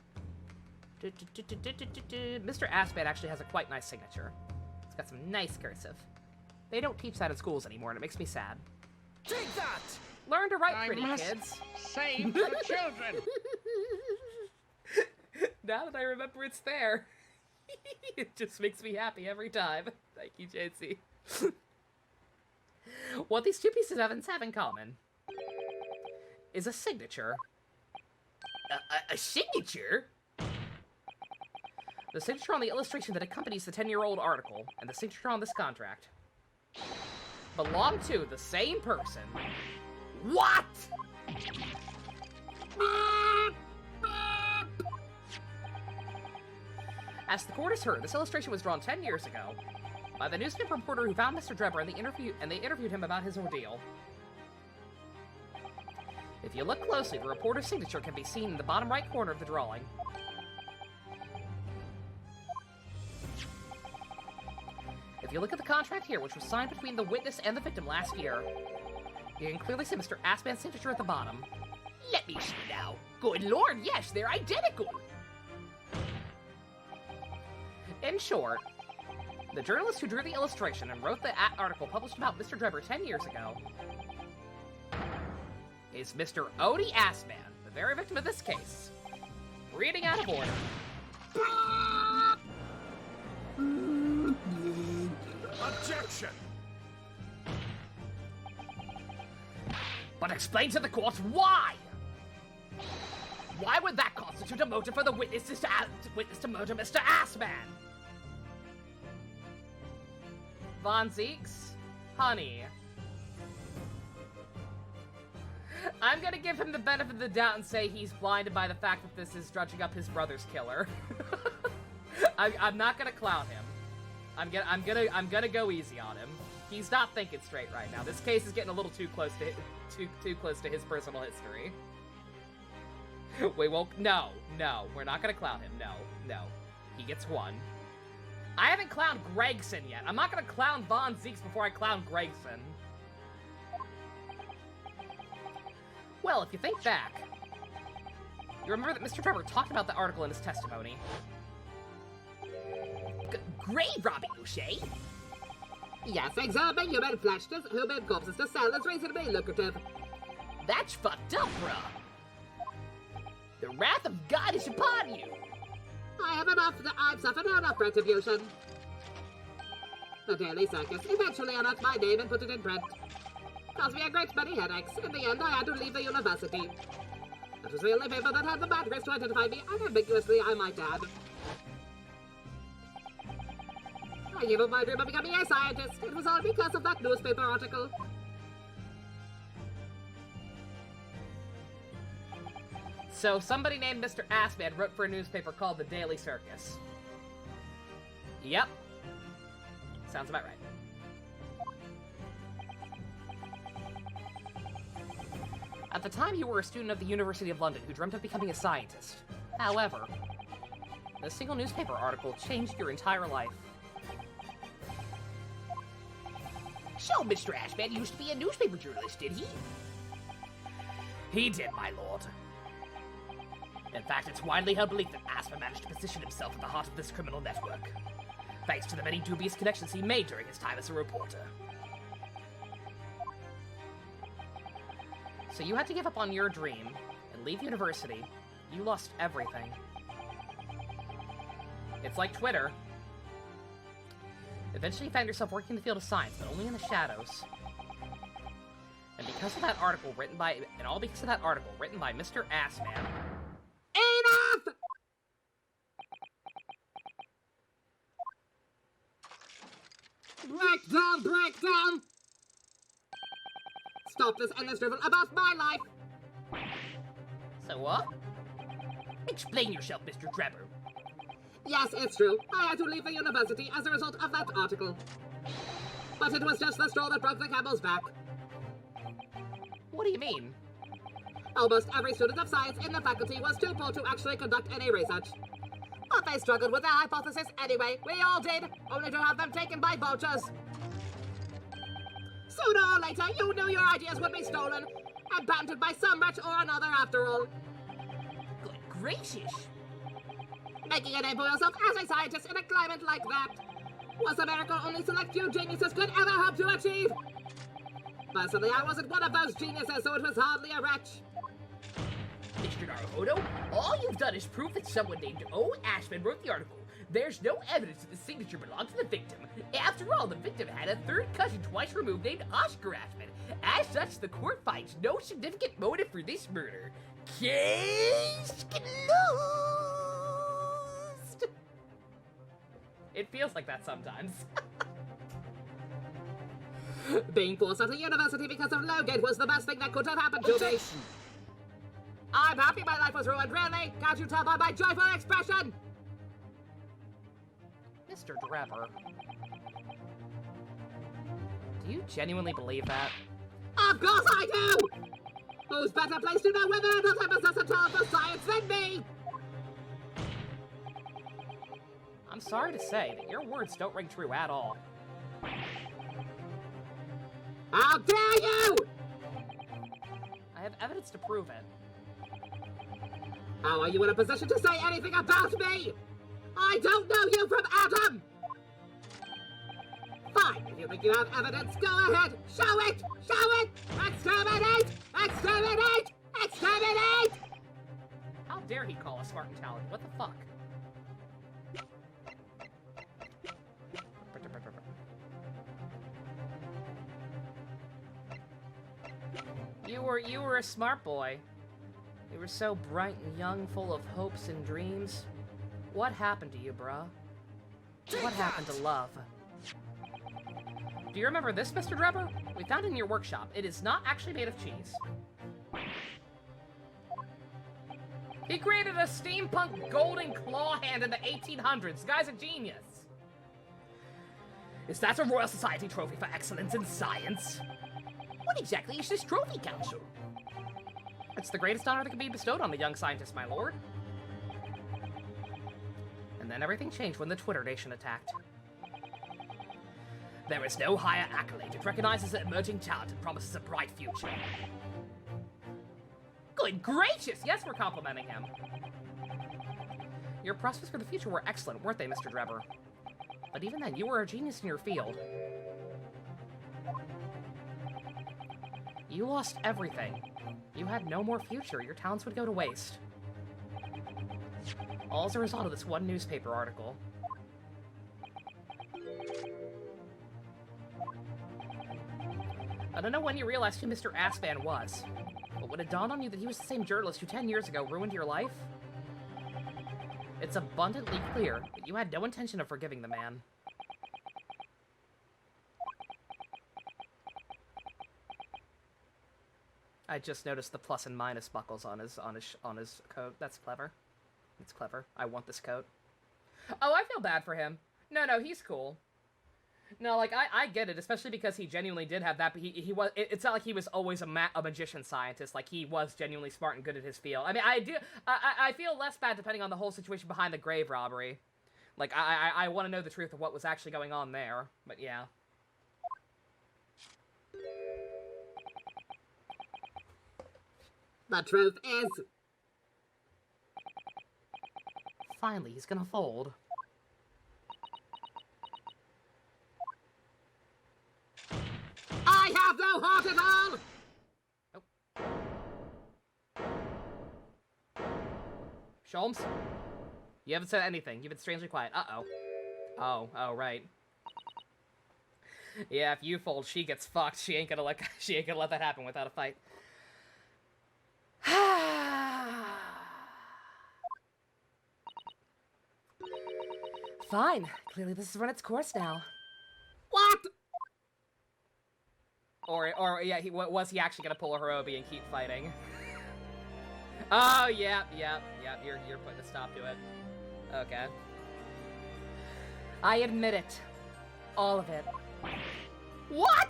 [SPEAKER 1] Mr. Assman actually has a quite nice signature. It's got some nice cursive. They don't teach that in schools anymore, and it makes me sad.
[SPEAKER 3] Take that!
[SPEAKER 1] Learn to write pretty, kids.
[SPEAKER 7] Save the children.
[SPEAKER 1] Now that I remember it's there, it just makes me happy every time. Thank you, JC. What these two pieces of evidence have in common is a signature.
[SPEAKER 2] A signature?
[SPEAKER 1] The signature on the illustration that accompanies the 10-year-old article, and the signature on this contract, belong to the same person.
[SPEAKER 2] What?
[SPEAKER 1] As the court has heard, this illustration was drawn 10 years ago by the newspaper reporter who found Mr. Drebber and they interviewed him about his ordeal. If you look closely, the reporter's signature can be seen in the bottom right corner of the drawing. If you look at the contract here, which was signed between the witness and the victim last year, you can clearly see Mr. Assman's signature at the bottom.
[SPEAKER 2] Let me see now. Good lord, yes, they're identical.
[SPEAKER 1] In short, the journalist who drew the illustration and wrote the article published about Mr. Drebber 10 years ago is Mr. Odie Assman, the very victim of this case. Reading out of order.
[SPEAKER 3] Objection!
[SPEAKER 2] But explain to the court why! Why would that constitute a motive for the witnesses to murder Mr. Assman?
[SPEAKER 1] Von Zeeks, honey. I'm gonna give him the benefit of the doubt and say he's blinded by the fact that this is drudging up his brother's killer. I'm not gonna clown him. I'm gonna go easy on him. He's not thinking straight right now. This case is getting a little too close to his personal history. We won't. No, we're not gonna clown him. No. He gets one. I haven't clowned Gregson yet. I'm not gonna clown Von Zeeks before I clown Gregson. Well, if you think back, you remember that Mr. Drebber talked about the article in his testimony.
[SPEAKER 5] Grave robbing, you say?
[SPEAKER 6] Yes, examining human flesh to human corpses to sell is reasonably lucrative.
[SPEAKER 5] That's fucked up, bruh. The wrath of God is upon you.
[SPEAKER 6] I've suffered enough retribution. The Daily Circus eventually unearthed my name and put it in print. Caused me a great many headaches. In the end, I had to leave the university. It was the only paper that had the bad grace to identify me, and ambiguously, I might add. I gave up my dream of becoming a scientist. It was all because of that newspaper article.
[SPEAKER 1] So somebody named Mr. Assman wrote for a newspaper called the Daily Circus. Yep. Sounds about right. At the time, you were a student of the University of London who dreamt of becoming a scientist. However, a single newspaper article changed your entire life.
[SPEAKER 5] So, Mr. Ashman used to be a newspaper journalist, did he?
[SPEAKER 1] He did, my lord. In fact, it's widely held belief that Asper managed to position himself at the heart of this criminal network, thanks to the many dubious connections he made during his time as a reporter. So you had to give up on your dream and leave university. You lost everything. It's like Twitter. Eventually you found yourself working in the field of science, but only in the shadows. And because of that article written by, Mr. Assman.
[SPEAKER 6] Enough! Break down! Stop this endless drivel about my life!
[SPEAKER 1] So what?
[SPEAKER 5] Explain yourself, Mr. Drebber.
[SPEAKER 6] Yes, it's true. I had to leave the university as a result of that article. But it was just the straw that broke the camel's back.
[SPEAKER 1] What do you mean?
[SPEAKER 6] Almost every student of science in the faculty was too poor to actually conduct any research. But they struggled with their hypothesis anyway. We all did, only to have them taken by vultures. Sooner or later, you knew your ideas would be stolen and patented by some wretch or another after all.
[SPEAKER 5] Good gracious.
[SPEAKER 6] Making a name for yourself as a scientist in a climate like that was a miracle only select few geniuses could ever hope to achieve. Personally, I wasn't one of those geniuses, so it was hardly a wretch.
[SPEAKER 5] Mr. Naruhodo, all you've done is prove that someone named O. Ashman wrote the article. There's no evidence that the signature belonged to the victim. After all, the victim had a third cousin twice removed named Oscar Ashman. As such, the court finds no significant motive for this murder. Case closed!
[SPEAKER 1] It feels like that sometimes.
[SPEAKER 6] Being forced out of university because of Logan was the best thing that could have happened to me. I'm happy my life was ruined, really. Can't you tell by my joyful expression?
[SPEAKER 1] Mr. Drebber. Do you genuinely believe that?
[SPEAKER 6] Of course I do! Who's better placed to know whether or not I possess a talent for science than me?
[SPEAKER 1] I'm sorry to say that your words don't ring true at all.
[SPEAKER 6] How dare you!
[SPEAKER 1] I have evidence to prove it.
[SPEAKER 6] How are you in a position to say anything about me? I don't know you from Adam! Fine, if you think you have evidence, go ahead! Show it! Show it! Exterminate! Exterminate! Exterminate!
[SPEAKER 1] How dare he call us smart and talented? What the fuck? You were a smart boy. You were so bright and young, full of hopes and dreams. What happened to you, bruh? What happened to love? Do you remember this, Mr. Drebber? We found it in your workshop. It is not actually made of cheese. He created a steampunk golden claw hand in the 1800s. The guy's a genius.
[SPEAKER 5] Is that a Royal Society trophy for excellence in science? What exactly is this trophy, Council?
[SPEAKER 1] It's the greatest honor that can be bestowed on the young scientist, my lord. And then everything changed when the Twitter Nation attacked.
[SPEAKER 5] There is no higher accolade. It recognizes an emerging talent and promises a bright future.
[SPEAKER 2] Good gracious!
[SPEAKER 1] Yes, we're complimenting him. Your prospects for the future were excellent, weren't they, Mr. Drebber? But even then, you were a genius in your field. You lost everything. You had no more future. Your talents would go to waste. All as a result of this one newspaper article. I don't know when you realized who Mr. Assman was, but when it dawned on you that he was the same journalist who 10 years ago ruined your life, it's abundantly clear that you had no intention of forgiving the man. I just noticed the plus and minus buckles on his coat. That's clever. It's clever. I want this coat. Oh, I feel bad for him. No, he's cool. No, like, I get it, especially because he genuinely did have that, but he was, it's not like he was always a magician scientist, like, he was genuinely smart and good at his field. I mean, I feel less bad depending on the whole situation behind the grave robbery. Like, I want to know the truth of what was actually going on there, but yeah.
[SPEAKER 6] The truth is...
[SPEAKER 1] Finally, he's gonna fold.
[SPEAKER 6] I have no heart at all!
[SPEAKER 1] Sholmes? You haven't said anything. You've been strangely quiet. Uh-oh. Oh, right. Yeah, if you fold, she gets fucked. She ain't gonna let that happen without a fight. Fine. Clearly this has run its course now.
[SPEAKER 6] What?
[SPEAKER 1] Or yeah, was he actually gonna pull a Hirobi and keep fighting? Oh, yeah, you're putting a stop to it. Okay. I admit it. All of it.
[SPEAKER 6] What?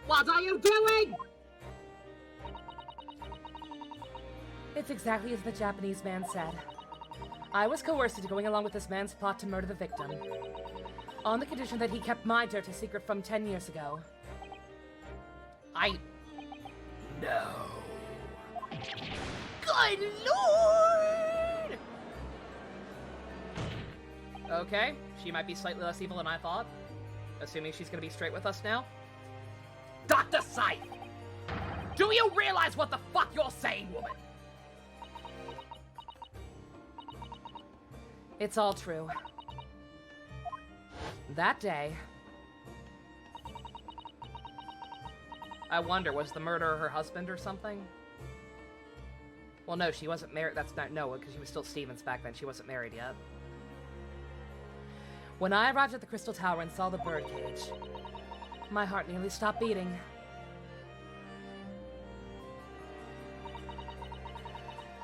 [SPEAKER 6] What are you doing?
[SPEAKER 1] It's exactly as the Japanese man said. I was coerced into going along with this man's plot to murder the victim, on the condition that he kept my dirty secret from 10 years ago.
[SPEAKER 2] No. Good lord!
[SPEAKER 1] Okay, she might be slightly less evil than I thought. Assuming she's gonna be straight with us now.
[SPEAKER 2] Dr. Scythe! Do you realize what the fuck you're saying, woman?
[SPEAKER 1] It's all true. That day... I wonder, was the murderer her husband or something? Well, no, she wasn't married. That's not Noah, because she was still Stevens back then. She wasn't married yet. When I arrived at the Crystal Tower and saw the birdcage, my heart nearly stopped beating.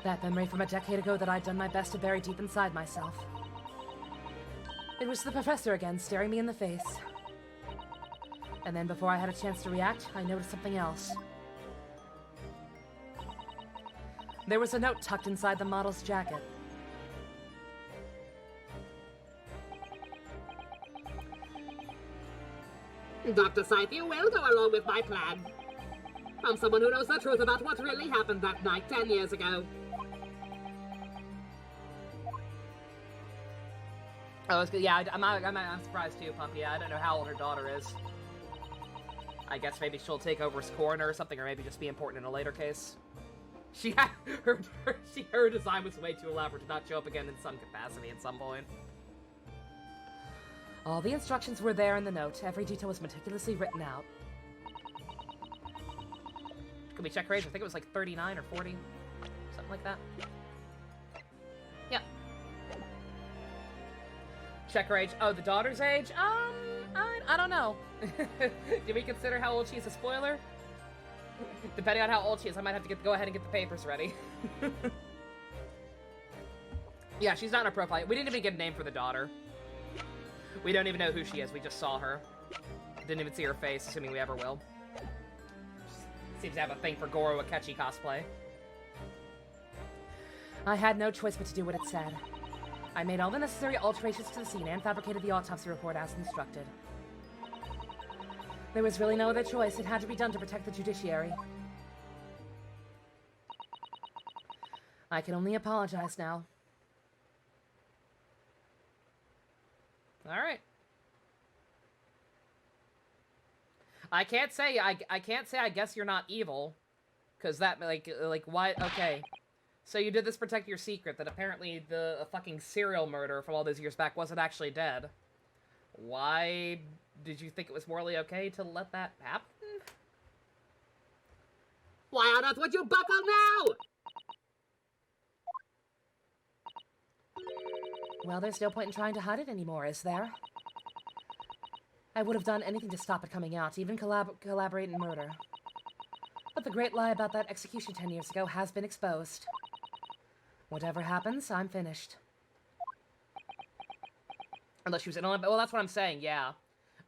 [SPEAKER 1] That memory from a decade ago that I'd done my best to bury deep inside myself. It was the professor again, staring me in the face. And then before I had a chance to react, I noticed something else. There was a note tucked inside the model's jacket.
[SPEAKER 6] Dr. Scythe, you will go along with my plan. From someone who knows the truth about what really happened that night 10 years ago.
[SPEAKER 1] Oh, yeah, I'm surprised too, Pumpy. I don't know how old her daughter is. I guess maybe she'll take over as coroner or something, or maybe just be important in a later case. She had her design was way too elaborate to not show up again in some capacity at some point. All the instructions were there in the note. Every detail was meticulously written out. Could we check her age? I think it was like 39 or 40, something like that. Yep. Check her age. Oh, the daughter's age? I don't know. Did we consider how old she is a spoiler? Depending on how old she is, I might have to go ahead and get the papers ready. Yeah, she's not in our profile. We didn't even get a name for the daughter. We don't even know who she is. We just saw her. Didn't even see her face, assuming we ever will. Seems to have a thing for Goro Akechi cosplay. I had no choice but to do what it said. I made all the necessary alterations to the scene and fabricated the autopsy report as instructed. There was really no other choice. It had to be done to protect the judiciary. I can only apologize now. Alright. I can't say I guess you're not evil. Cause that, like, why, okay. So you did this to protect your secret, that apparently the fucking serial murderer from all those years back wasn't actually dead. Why did you think it was morally okay to let that happen?
[SPEAKER 6] Why on earth would you buckle now?
[SPEAKER 1] Well, there's no point in trying to hide it anymore, is there? I would have done anything to stop it coming out, even collaborate in murder. But the great lie about that execution 10 years ago has been exposed. Whatever happens, I'm finished. Unless she was in on it, well, that's what I'm saying, yeah.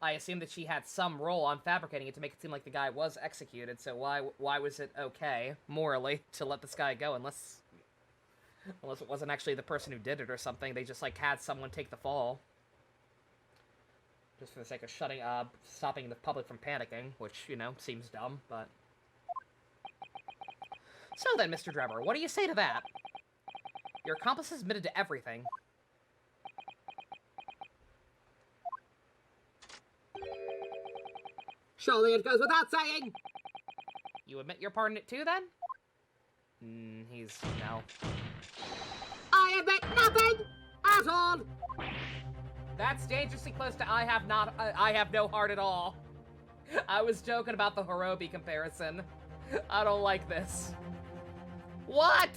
[SPEAKER 1] I assumed that she had some role on fabricating it to make it seem like the guy was executed, so why was it okay, morally, to let this guy go, unless it wasn't actually the person who did it or something, they just, like, had someone take the fall. Just for the sake of stopping the public from panicking, which, you know, seems dumb, but... So then, Mr. Drebber, what do you say to that? Your accomplice has admitted to everything.
[SPEAKER 6] Surely it goes without saying.
[SPEAKER 1] You admit your part in it too, then? No.
[SPEAKER 6] I admit nothing at all.
[SPEAKER 1] That's dangerously close to I have no heart at all. I was joking about the Hirobi comparison. I don't like this. What?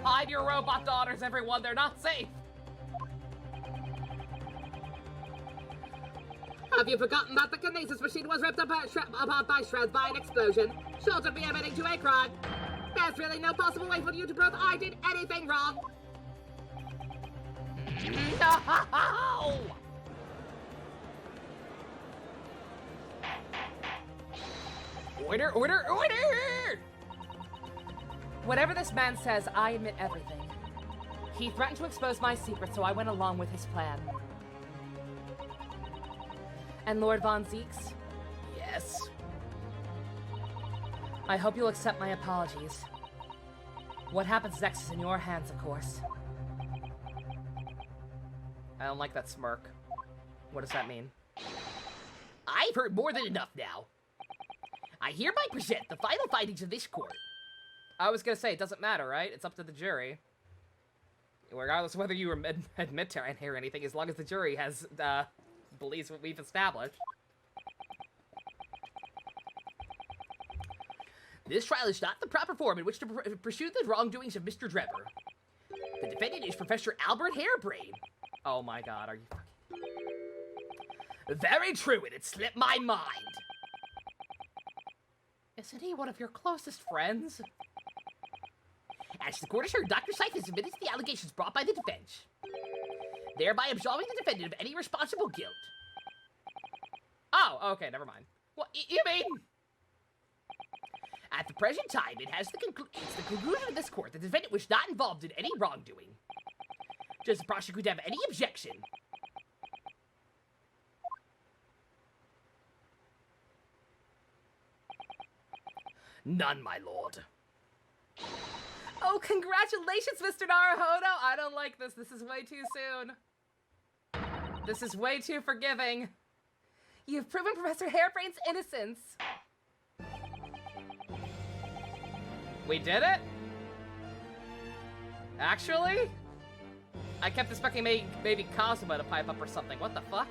[SPEAKER 1] Hide your robot daughters, everyone. They're not safe.
[SPEAKER 6] Have you forgotten that the kinesis machine was ripped apart by shreds by an explosion? Short of me admitting to a crime. There's really no possible way for you to prove I did anything wrong.
[SPEAKER 1] No! Order, order, order! Whatever this man says, I admit everything. He threatened to expose my secret, so I went along with his plan. And Lord Von Zeeks?
[SPEAKER 2] Yes?
[SPEAKER 1] I hope you'll accept my apologies. What happens next is in your hands, of course. I don't like that smirk. What does that mean?
[SPEAKER 2] I've heard more than enough now. I hereby present the final findings of this court.
[SPEAKER 1] I was gonna say, it doesn't matter, right? It's up to the jury. Regardless of whether you admit to or anything, as long as the jury has, believes what we've established.
[SPEAKER 2] This trial is not the proper form in which to pursue the wrongdoings of Mr. Drebber. The defendant is Professor Albert Harebrain.
[SPEAKER 1] Oh my god, are you fucking...
[SPEAKER 2] Very true, and it slipped my mind.
[SPEAKER 1] Isn't he one of your closest friends?
[SPEAKER 2] As the court has heard, Dr. Scythe has admitted to the allegations brought by the defense, thereby absolving the defendant of any responsible guilt.
[SPEAKER 1] Oh, okay, never mind.
[SPEAKER 2] What, you mean? At the present time, it's the conclusion of this court that the defendant was not involved in any wrongdoing. Does the prosecutor have any objection? None, my lord.
[SPEAKER 1] Oh, congratulations, Mr. Naruhodo! I don't like this. This is way too soon. This is way too forgiving. You've proven Professor Harebrain's innocence. We did it? Actually? I kept expecting maybe Kazuma to pipe up or something. What the fuck?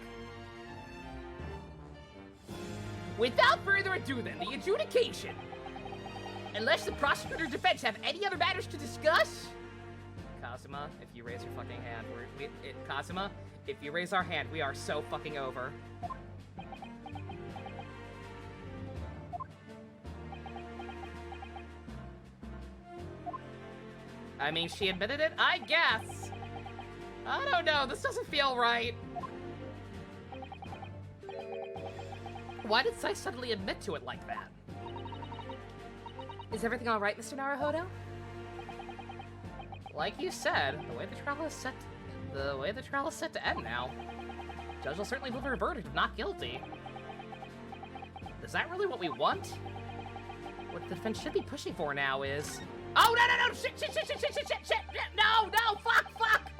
[SPEAKER 2] Without further ado, then, the adjudication. Unless the prosecutor's defense have any other matters to discuss?
[SPEAKER 1] Kazuma, if you raise your fucking hand, Kazuma, if you raise our hand, we are so fucking over. I mean, she admitted it? I guess. I don't know, this doesn't feel right. Why did Scythe suddenly admit to it like that? Is everything all right, Mr. Naruhodo? Like you said, the way the trial is set to end now, judge will certainly deliver a verdict of not guilty. Is that really what we want? What the defense should be pushing for now is
[SPEAKER 2] Oh, no, shit, no, fuck.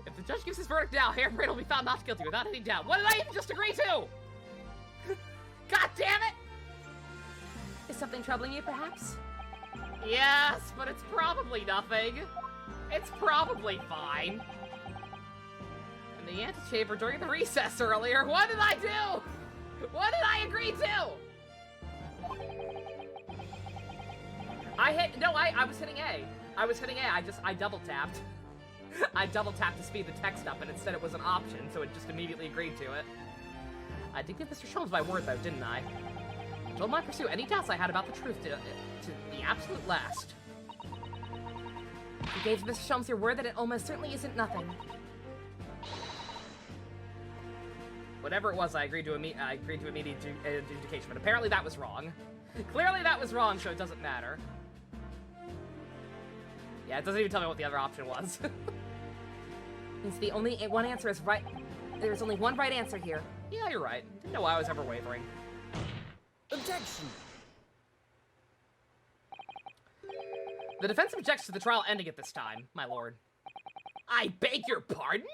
[SPEAKER 2] If the judge gives his verdict now, Hairbrain will be found not guilty without any doubt. What did I even just agree to? God damn it!
[SPEAKER 1] Is something troubling you, perhaps?
[SPEAKER 2] Yes, but it's probably nothing. It's probably fine. In the antechamber during the recess earlier, what did I do? What did I agree to? I was hitting A. I double tapped. I double tapped to speed the text up, and instead it was an option, so it just immediately agreed to it. I did give Mr. Sholmes my word, though, didn't I? I told him I'd pursue any doubts I had about the truth to the absolute last.
[SPEAKER 1] You gave Mr. Sholmes your word that it almost certainly isn't nothing.
[SPEAKER 2] Whatever it was, I agreed to immediate adjudication, but apparently that was wrong. Clearly that was wrong, so it doesn't matter. Yeah, it doesn't even tell me what the other option was.
[SPEAKER 1] Means the only one answer is right. There's only one right answer here.
[SPEAKER 2] Yeah, you're right. Didn't know why I was ever wavering.
[SPEAKER 3] Objection!
[SPEAKER 2] The defense objects to the trial ending at this time, my lord. I beg your pardon?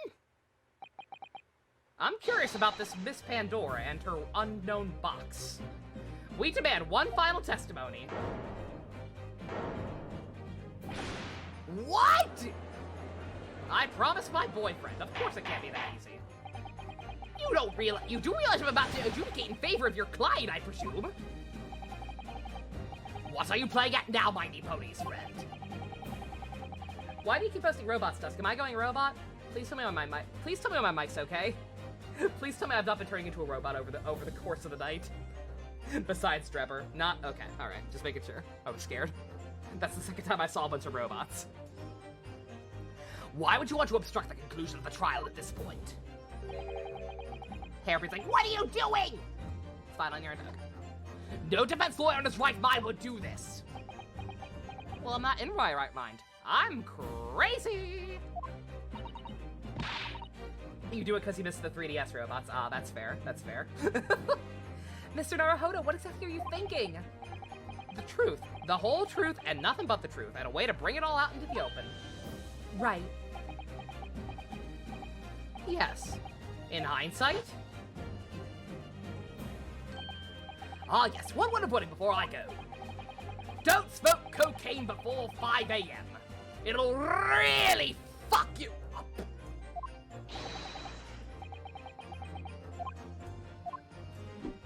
[SPEAKER 2] I'm curious about this Miss Pandora and her unknown box. We demand one final testimony. What? I promised my boyfriend. Of course it can't be that easy. You do realize I'm about to adjudicate in favor of your client, I presume? What are you playing at now, Mighty Ponies friend? Why do you keep posting robot stuff? Am I going robot? Please tell me on my mic. Please tell me on my mic's okay. Please tell me I've not been turning into a robot over the course of the night. Besides Drebber. Not okay. Alright, just making sure. I was scared. That's the second time I saw a bunch of robots. Why would you want to obstruct the conclusion of the trial at this point? Hairbrain's like, what are you doing? It's fine on your end. No defense lawyer in his right mind would do this. Well, I'm not in my right mind. I'm crazy. You do it because you missed the 3DS robots. Ah, that's fair. That's fair.
[SPEAKER 1] Mr. Naruhodo, what exactly are you thinking?
[SPEAKER 2] The truth. The whole truth and nothing but the truth. And a way to bring it all out into the open.
[SPEAKER 1] Right.
[SPEAKER 2] Yes. In hindsight? Ah, yes. One word of warning before I go. Don't smoke cocaine before 5 a.m. It'll really fuck you up.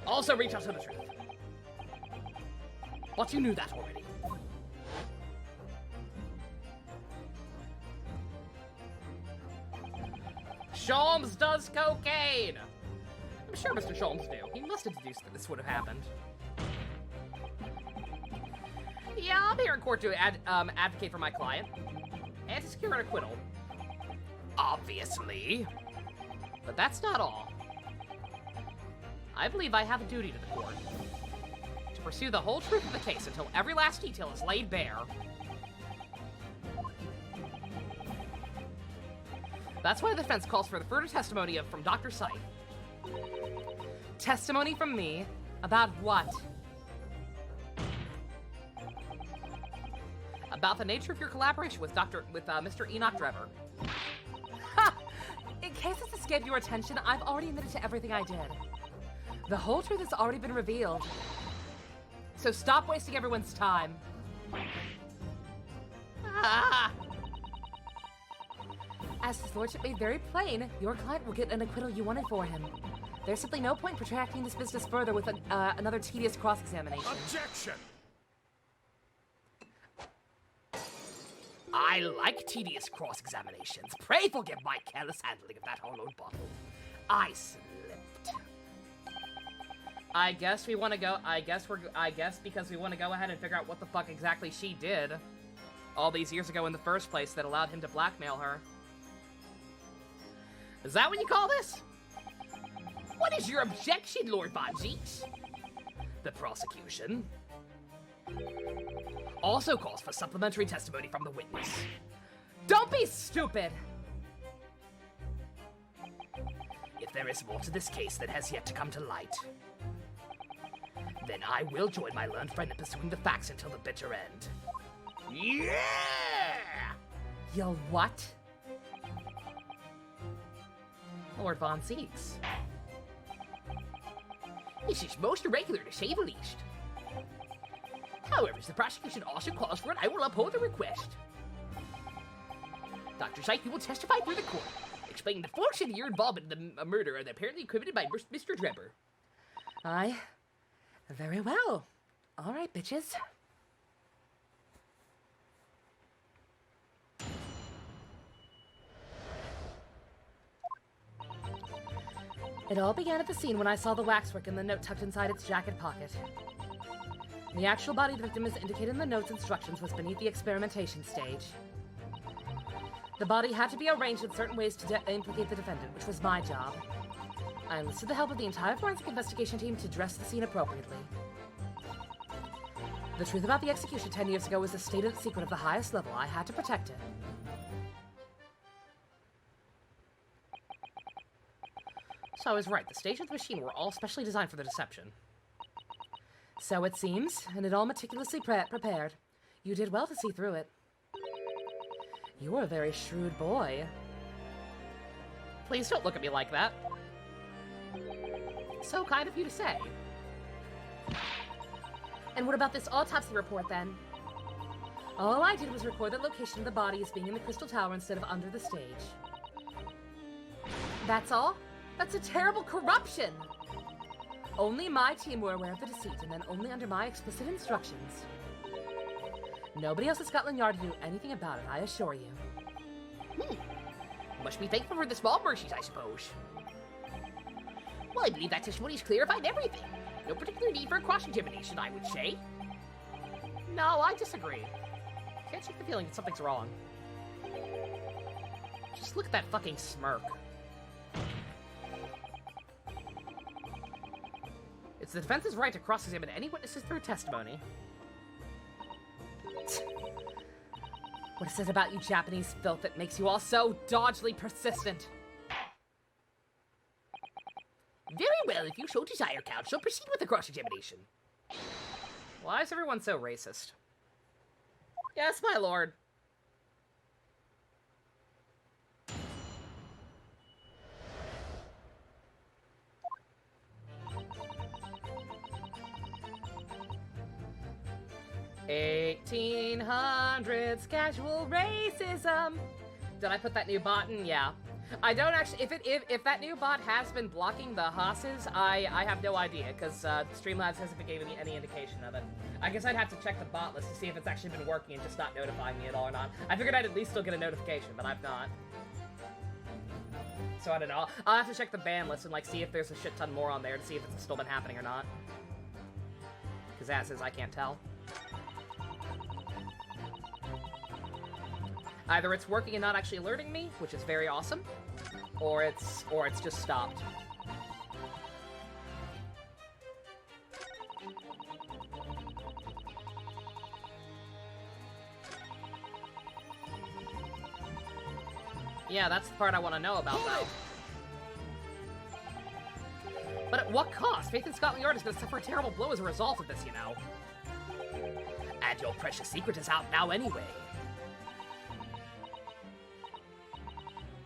[SPEAKER 2] Also reach out to the truth. But you knew that already. Sholmes does cocaine! I'm sure Mr. Sholmes knew. He must have deduced that this would have happened. Yeah, I'm here in court to advocate for my client. And to secure an acquittal. Obviously. But that's not all. I believe I have a duty to the court. To pursue the whole truth of the case until every last detail is laid bare. That's why the defense calls for the further testimony from Dr. Scythe.
[SPEAKER 1] Testimony from me? About what?
[SPEAKER 2] About the nature of your collaboration with Mr. Enoch Drebber.
[SPEAKER 1] Ha! In case this escaped your attention, I've already admitted to everything I did. The whole truth has already been revealed. So stop wasting everyone's time.
[SPEAKER 2] Ah!
[SPEAKER 1] As his lordship made very plain, your client will get an acquittal you wanted for him. There's simply no point protracting this business further with another tedious cross-examination.
[SPEAKER 3] Objection!
[SPEAKER 2] I like tedious cross-examinations. Pray forgive my careless handling of that hollowed bottle. I slipped. I guess we want to go. I guess because we want to go ahead and figure out what the fuck exactly she did all these years ago in the first place that allowed him to blackmail her. Is that what you call this? What is your objection, Lord Von Jeeks? The prosecution also calls for supplementary testimony from the witness.
[SPEAKER 1] Don't be stupid!
[SPEAKER 2] If there is more to this case that has yet to come to light, then I will join my learned friend in pursuing the facts until the bitter end.
[SPEAKER 5] Yeah!
[SPEAKER 1] Yo, what? Lord Von Zeeks.
[SPEAKER 5] This is most irregular, to say the least. However, as the prosecution also calls for it, I will uphold the request. Dr. Scythe, you will testify through the court, explaining the force of your involvement in the murder apparently committed by Mr. Drebber.
[SPEAKER 1] Aye. Very well. All right, bitches. It all began at the scene when I saw the waxwork and the note tucked inside its jacket pocket. The actual body of the victim, as indicated in the note's instructions, was beneath the experimentation stage. The body had to be arranged in certain ways to implicate the defendant, which was my job. I enlisted the help of the entire forensic investigation team to dress the scene appropriately. The truth about the execution 10 years ago was a state secret of the highest level. I had to protect it.
[SPEAKER 2] So I was right. The stage of the machine were all specially designed for the deception.
[SPEAKER 1] So it seems, and it all meticulously prepared. You did well to see through it. You were a very shrewd boy.
[SPEAKER 2] Please don't look at me like that. So kind of you to say.
[SPEAKER 1] And what about this autopsy report, then? All I did was record the location of the body as being in the Crystal Tower instead of under the stage. That's all? That's a terrible corruption! Only my team were aware of the deceit, and then only under my explicit instructions. Nobody else at Scotland Yard to do anything about it, I assure you.
[SPEAKER 5] Must be thankful for the small mercies, I suppose. Well, I believe that testimony's clarified everything. No particular need for cross-examination, I would say.
[SPEAKER 2] No, I disagree. Can't shake the feeling that something's wrong. Just look at that fucking smirk. It's the defense's right to cross-examine any witnesses through testimony.
[SPEAKER 1] What is it about you Japanese filth that makes you all so dodgily persistent?
[SPEAKER 5] Very well, if you so desire, counsel, proceed with the cross-examination.
[SPEAKER 2] Why is everyone so racist? Yes, my lord. "1800s casual racism." Did I put that new bot in? Yeah. I don't actually. If that new bot has been blocking the hosses, I have no idea because Streamlabs hasn't been giving me any indication of it. I guess I'd have to check the bot list to see if it's actually been working and just not notifying me at all or not. I figured I'd at least still get a notification, but I've not. So I don't know. I'll have to check the ban list and like see if there's a shit ton more on there to see if it's still been happening or not. Because as is, I can't tell. Either it's working and not actually alerting me, which is very awesome, or it's just stopped. Yeah, that's the part I want to know about, though. But at what cost? Faith in Scotland Yard is going to suffer a terrible blow as a result of this, you know.
[SPEAKER 5] And your precious secret is out now anyway.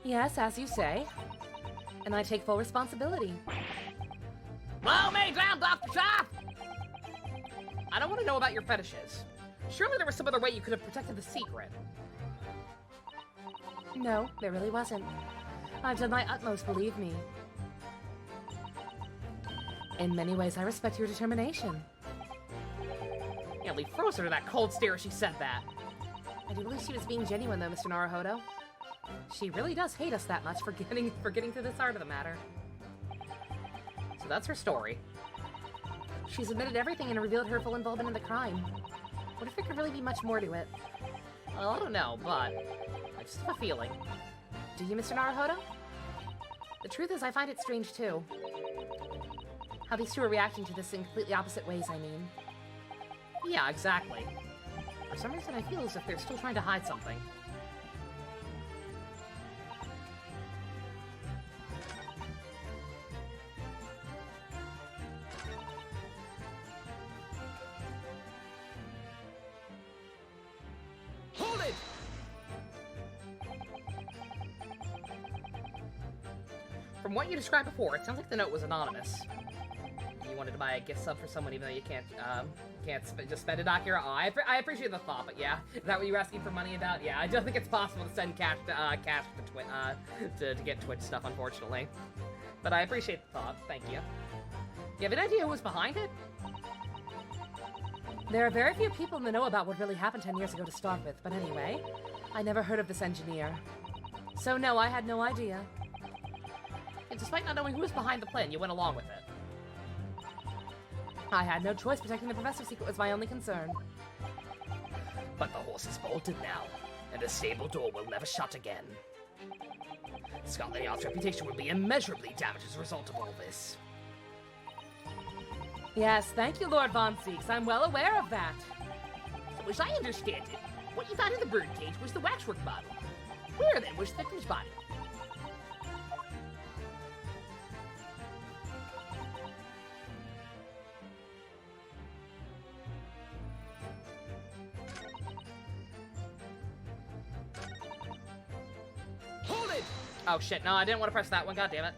[SPEAKER 1] Yes, as you say. And I take full responsibility.
[SPEAKER 5] Blow me down, Dr. Scythe!
[SPEAKER 2] I don't want to know about your fetishes. Surely there was some other way you could have protected the secret.
[SPEAKER 1] No, there really wasn't. I've done my utmost, believe me. In many ways, I respect your determination.
[SPEAKER 2] Nearly froze her to that cold stare as she said that.
[SPEAKER 1] I do believe she was being genuine, though, Mr. Naruhodo. She really does hate us that much for getting to this heart of the matter.
[SPEAKER 2] So that's her story.
[SPEAKER 1] She's admitted everything and revealed her full involvement in the crime. What if there could really be much more to it?
[SPEAKER 2] Well, I don't know, but I just have a feeling.
[SPEAKER 1] Do you, Mr. Naruhodo? The truth is, I find it strange, too. How these two are reacting to this in completely opposite ways, I mean.
[SPEAKER 2] Yeah, exactly. For some reason, I feel as if they're still trying to hide something. it!
[SPEAKER 1] From what you described before, it sounds like the note was anonymous. You wanted to buy a gift sub for someone even though you can't just spend it, Akira? Oh, I appreciate the thought, but yeah. Is that what you were asking for money about? Yeah, I don't think it's possible to send cash to get Twitch stuff, unfortunately. But I appreciate the thought. Thank you. You have an idea who was behind it?
[SPEAKER 8] There are very few people in the know about what really happened 10 years ago to start with, but anyway, I never heard of this engineer. So no, I had no idea.
[SPEAKER 1] And despite not knowing who was behind the plan, you went along with it.
[SPEAKER 8] I had no choice. Protecting the professor's secret was my only concern.
[SPEAKER 2] But the horse is bolted now, and the stable door will never shut again. Scotland Yard's reputation will be immeasurably damaged as a result of all this.
[SPEAKER 8] Yes, thank you, Lord Von Seeks. I'm well aware of that.
[SPEAKER 2] So as I understand it, what you found in the birdcage was the waxwork bottle. Where then was the victim's body? Hold it!
[SPEAKER 1] Oh shit, no, I didn't want to press that one, god damn it.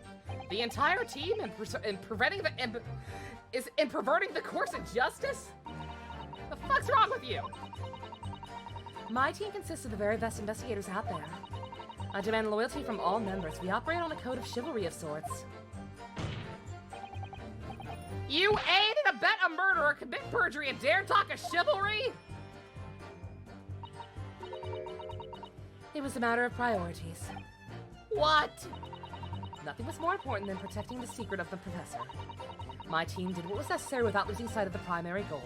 [SPEAKER 1] The entire team in perverting the course of justice? The fuck's wrong with you?
[SPEAKER 8] My team consists of the very best investigators out there. I demand loyalty from all members. We operate on a code of chivalry of sorts.
[SPEAKER 1] You aided and abet a murderer, commit perjury, and dare talk of chivalry?
[SPEAKER 8] It was a matter of priorities.
[SPEAKER 1] What?
[SPEAKER 8] Nothing was more important than protecting the secret of the professor. My team did what was necessary without losing sight of the primary goal.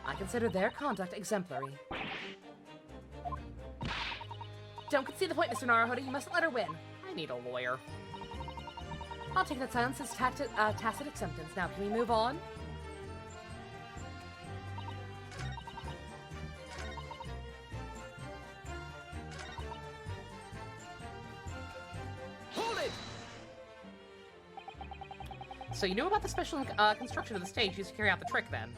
[SPEAKER 8] I consider their conduct exemplary. Don't concede the point, Mr. Naruhodo. You mustn't let her win.
[SPEAKER 1] I need a lawyer.
[SPEAKER 8] I'll take that silence as tacit acceptance. Now, can we move on?
[SPEAKER 2] Hold it!
[SPEAKER 1] So you knew about the special construction of the stage used to carry out the trick, then?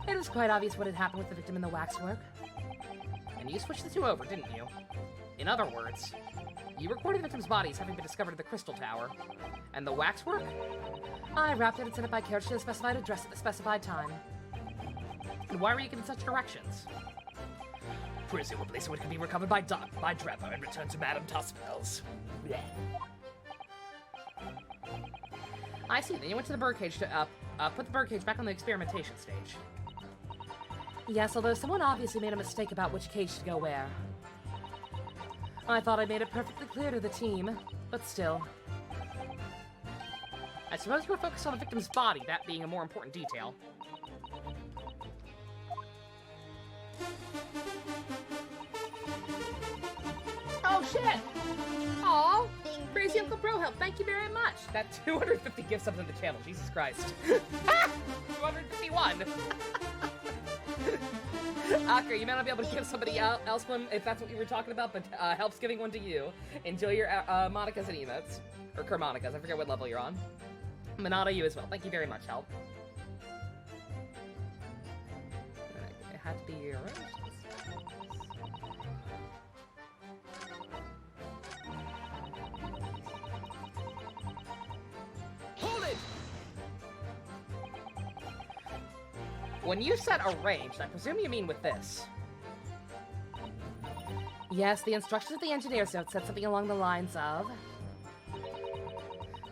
[SPEAKER 8] It was quite obvious what had happened with the victim in the waxwork.
[SPEAKER 1] And you switched the two over, didn't you? In other words, you recorded the victim's bodies having been discovered at the Crystal Tower. And the waxwork?
[SPEAKER 8] I wrapped it and sent it by carriage to the specified address at the specified time.
[SPEAKER 1] And why were you given such directions?
[SPEAKER 2] Presumably so it can be recovered by Drebber and returned to Madame Tussville's. Blech.
[SPEAKER 1] I see, then you went to the birdcage to put the birdcage back on the experimentation stage.
[SPEAKER 8] Yes, although someone obviously made a mistake about which cage to go where. I thought I made it perfectly clear to the team, but still.
[SPEAKER 1] I suppose you were focused on the victim's body, that being a more important detail. Oh shit! Aw! Crazy Uncle Bro help, thank you very much! That 250 gift subs in the channel, Jesus Christ. 251! Akira, you may not be able to give somebody else one if that's what you were talking about, but helps giving one to you. Enjoy your Monikas and emotes. Or Kermonikas, I forget what level you're on. Manata, you as well. Thank you very much, help. It had to be arranged.
[SPEAKER 2] Hold it!
[SPEAKER 1] When you said arranged, I presume you mean with this.
[SPEAKER 8] Yes, the instructions of the engineer's note said something along the lines of...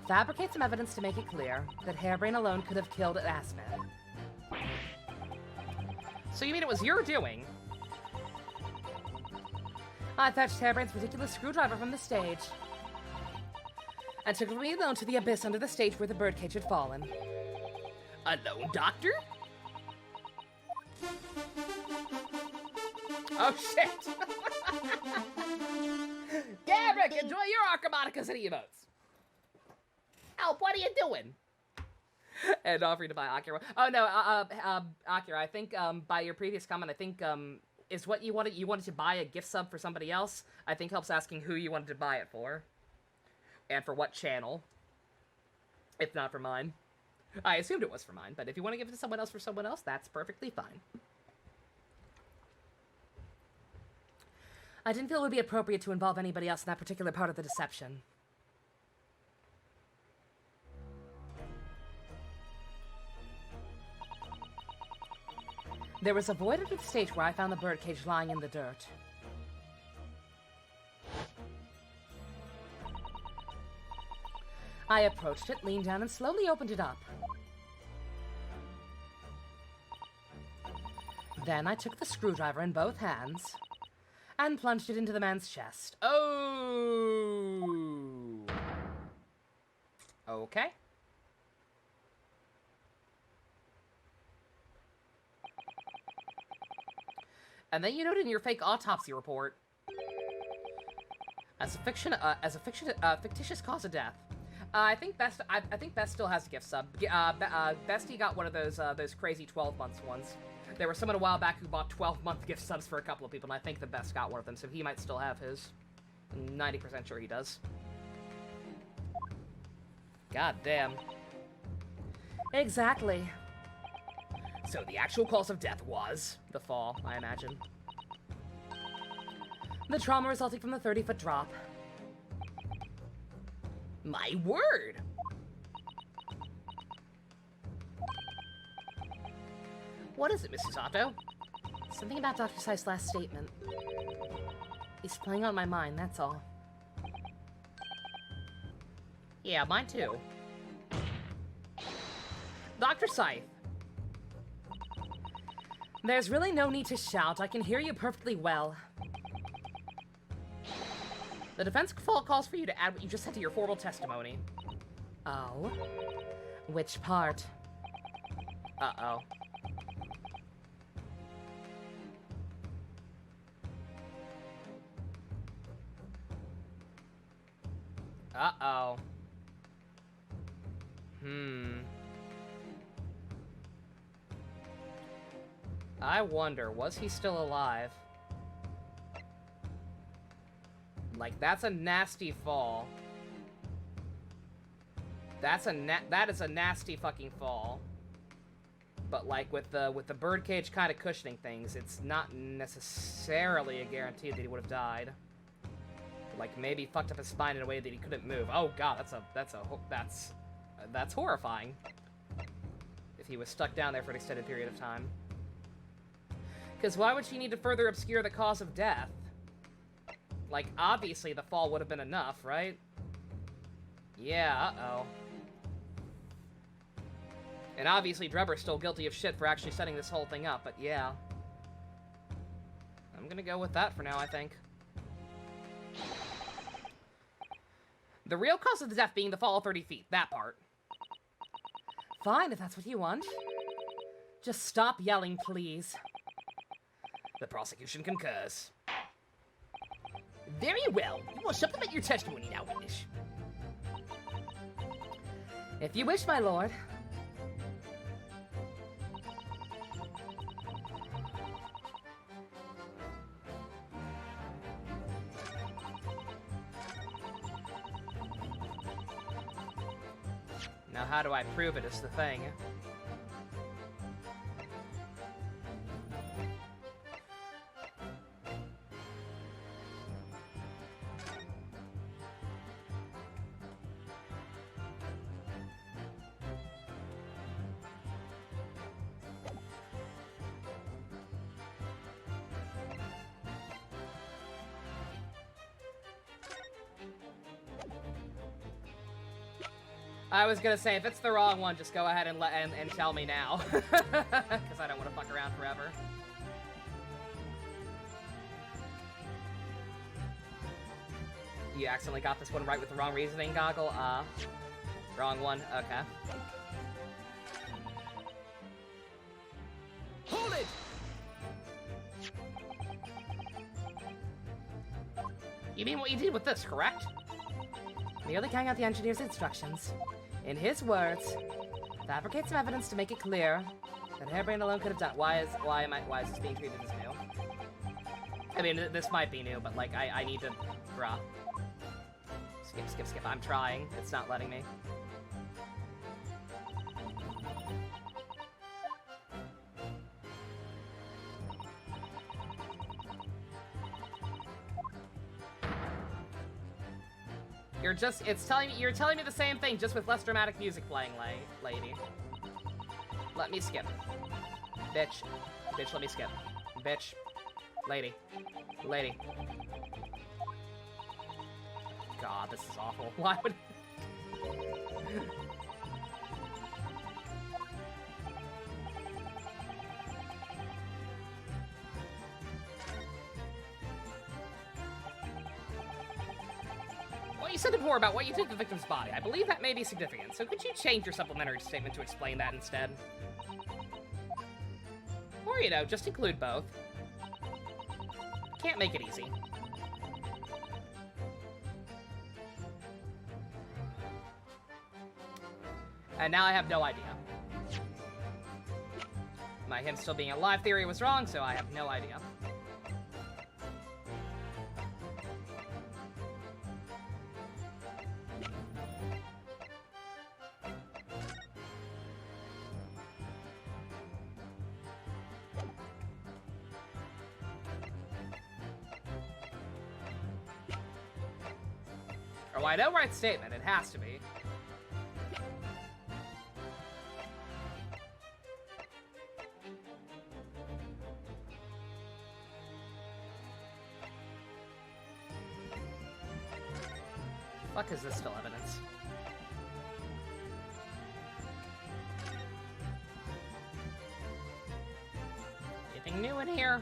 [SPEAKER 8] Fabricate some evidence to make it clear that Hairbrain alone could have killed Aspen.
[SPEAKER 1] So you mean it was your doing?
[SPEAKER 8] I fetched Hairbrain's ridiculous screwdriver from the stage and took it with me alone to the abyss under the stage where the birdcage had fallen.
[SPEAKER 2] Alone, Doctor?
[SPEAKER 1] Oh shit! Gabrick, enjoy your Archimonikas and emotes! Help, what are you doing? And offering to buy Akira. Oh no, Akira, I think by your previous comment, I think is what you wanted to buy a gift sub for somebody else. I think helps asking who you wanted to buy it for. And for what channel. If not for mine. I assumed it was for mine, but if you want to give it to someone else for someone else, that's perfectly fine.
[SPEAKER 8] I didn't feel it would be appropriate to involve anybody else in that particular part of the deception. There was a void under the stage where I found the birdcage lying in the dirt. I approached it, leaned down, and slowly opened it up. Then I took the screwdriver in both hands and plunged it into the man's chest.
[SPEAKER 1] Oh. Okay. And then you noted in your fake autopsy report, as a fictitious cause of death. I think Best still has a gift sub. Bestie got one of those crazy 12-month ones. There was someone a while back who bought 12-month gift subs for a couple of people, and I think the Best got one of them, so he might still have his. I'm 90% sure he does. God damn.
[SPEAKER 8] Exactly.
[SPEAKER 1] So the actual cause of death was the fall, I imagine.
[SPEAKER 8] The trauma resulting from the 30-foot drop.
[SPEAKER 1] My word! What is it, Mrs. Otto?
[SPEAKER 8] Something about Dr. Scythe's last statement. He's playing on my mind, that's all.
[SPEAKER 1] Yeah, mine too. Dr. Scythe.
[SPEAKER 8] There's really no need to shout. I can hear you perfectly well.
[SPEAKER 1] The defense calls for you to add what you just said to your formal testimony.
[SPEAKER 8] Oh? Which part?
[SPEAKER 1] Uh-oh. Uh-oh. I wonder, was he still alive? Like, that's a nasty fall. That is a nasty fucking fall. But like with the birdcage kind of cushioning things, it's not necessarily a guarantee that he would have died. Like maybe fucked up his spine in a way that he couldn't move. Oh god, that's horrifying. If he was stuck down there for an extended period of time. Because why would she need to further obscure the cause of death? Like, obviously the fall would have been enough, right? Yeah, uh-oh. And obviously Drebber's still guilty of shit for actually setting this whole thing up, but yeah. I'm gonna go with that for now, I think. The real cause of the death being the fall of 30 feet, that part.
[SPEAKER 8] Fine, if that's what you want. Just stop yelling, please.
[SPEAKER 1] The prosecution concurs.
[SPEAKER 5] Very well. You will supplement your testimony now, witness.
[SPEAKER 8] If you wish, my lord.
[SPEAKER 1] Now how do I prove it is the thing. I was gonna say, if it's the wrong one, just go ahead and tell me now. Because I don't want to fuck around forever. You accidentally got this one right with the wrong reasoning, Goggle? Wrong one, okay.
[SPEAKER 3] Hold it!
[SPEAKER 1] You mean what you did with this, correct?
[SPEAKER 8] Merely carrying out the engineer's instructions. In his words, fabricate some evidence to make it clear that Hairbrain alone could have done. Why is this being treated as new? I mean, this might be new, but like, I need to, bruh. Skip. I'm trying. It's not letting me.
[SPEAKER 1] you're telling me the same thing, just with less dramatic music playing, lady. Let me skip. Bitch. Bitch, let me skip. Bitch. Lady. Lady. God, this is awful. Why would... Well, you said before about what you think of the victim's body. I believe that may be significant, so could you change your supplementary statement to explain that instead? Or, you know, just include both. Can't make it easy. And now I have no idea. My him still being alive theory was wrong, so I have no idea. Oh, I know right statement. It has to be. Fuck is this still evidence? Anything new in here?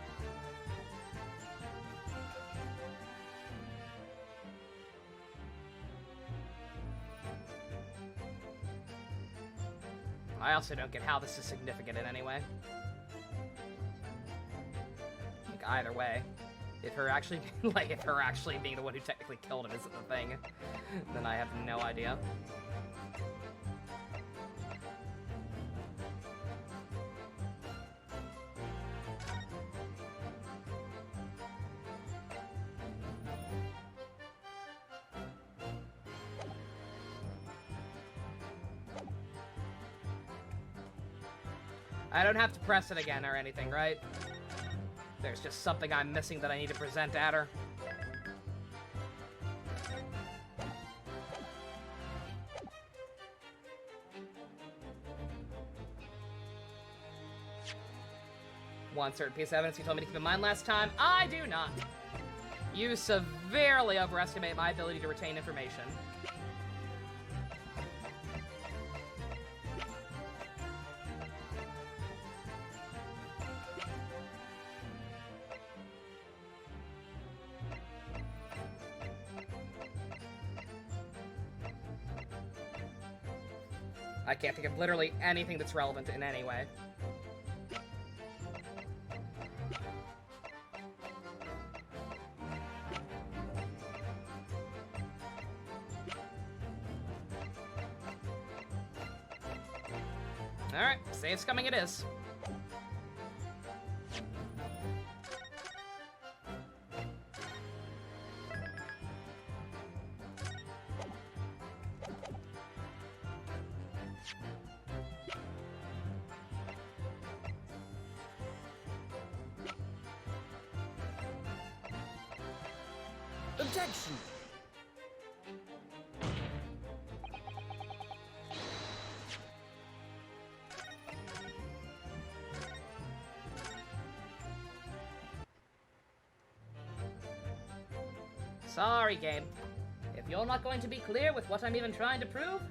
[SPEAKER 1] I also don't get how this is significant in any way. Like, either way. If her actually, if her actually being the one who technically killed him isn't the thing, then I have no idea. I don't have to press it again or anything, right? There's just something I'm missing that I need to present at her. One certain piece of evidence you told me to keep in mind last time. I do not. You severely overestimate my ability to retain information. I can't think of literally anything that's relevant in any way. Alright, save's coming it is.
[SPEAKER 3] Objection!
[SPEAKER 1] Sorry, game. If you're not going to be clear with what I'm even trying to prove,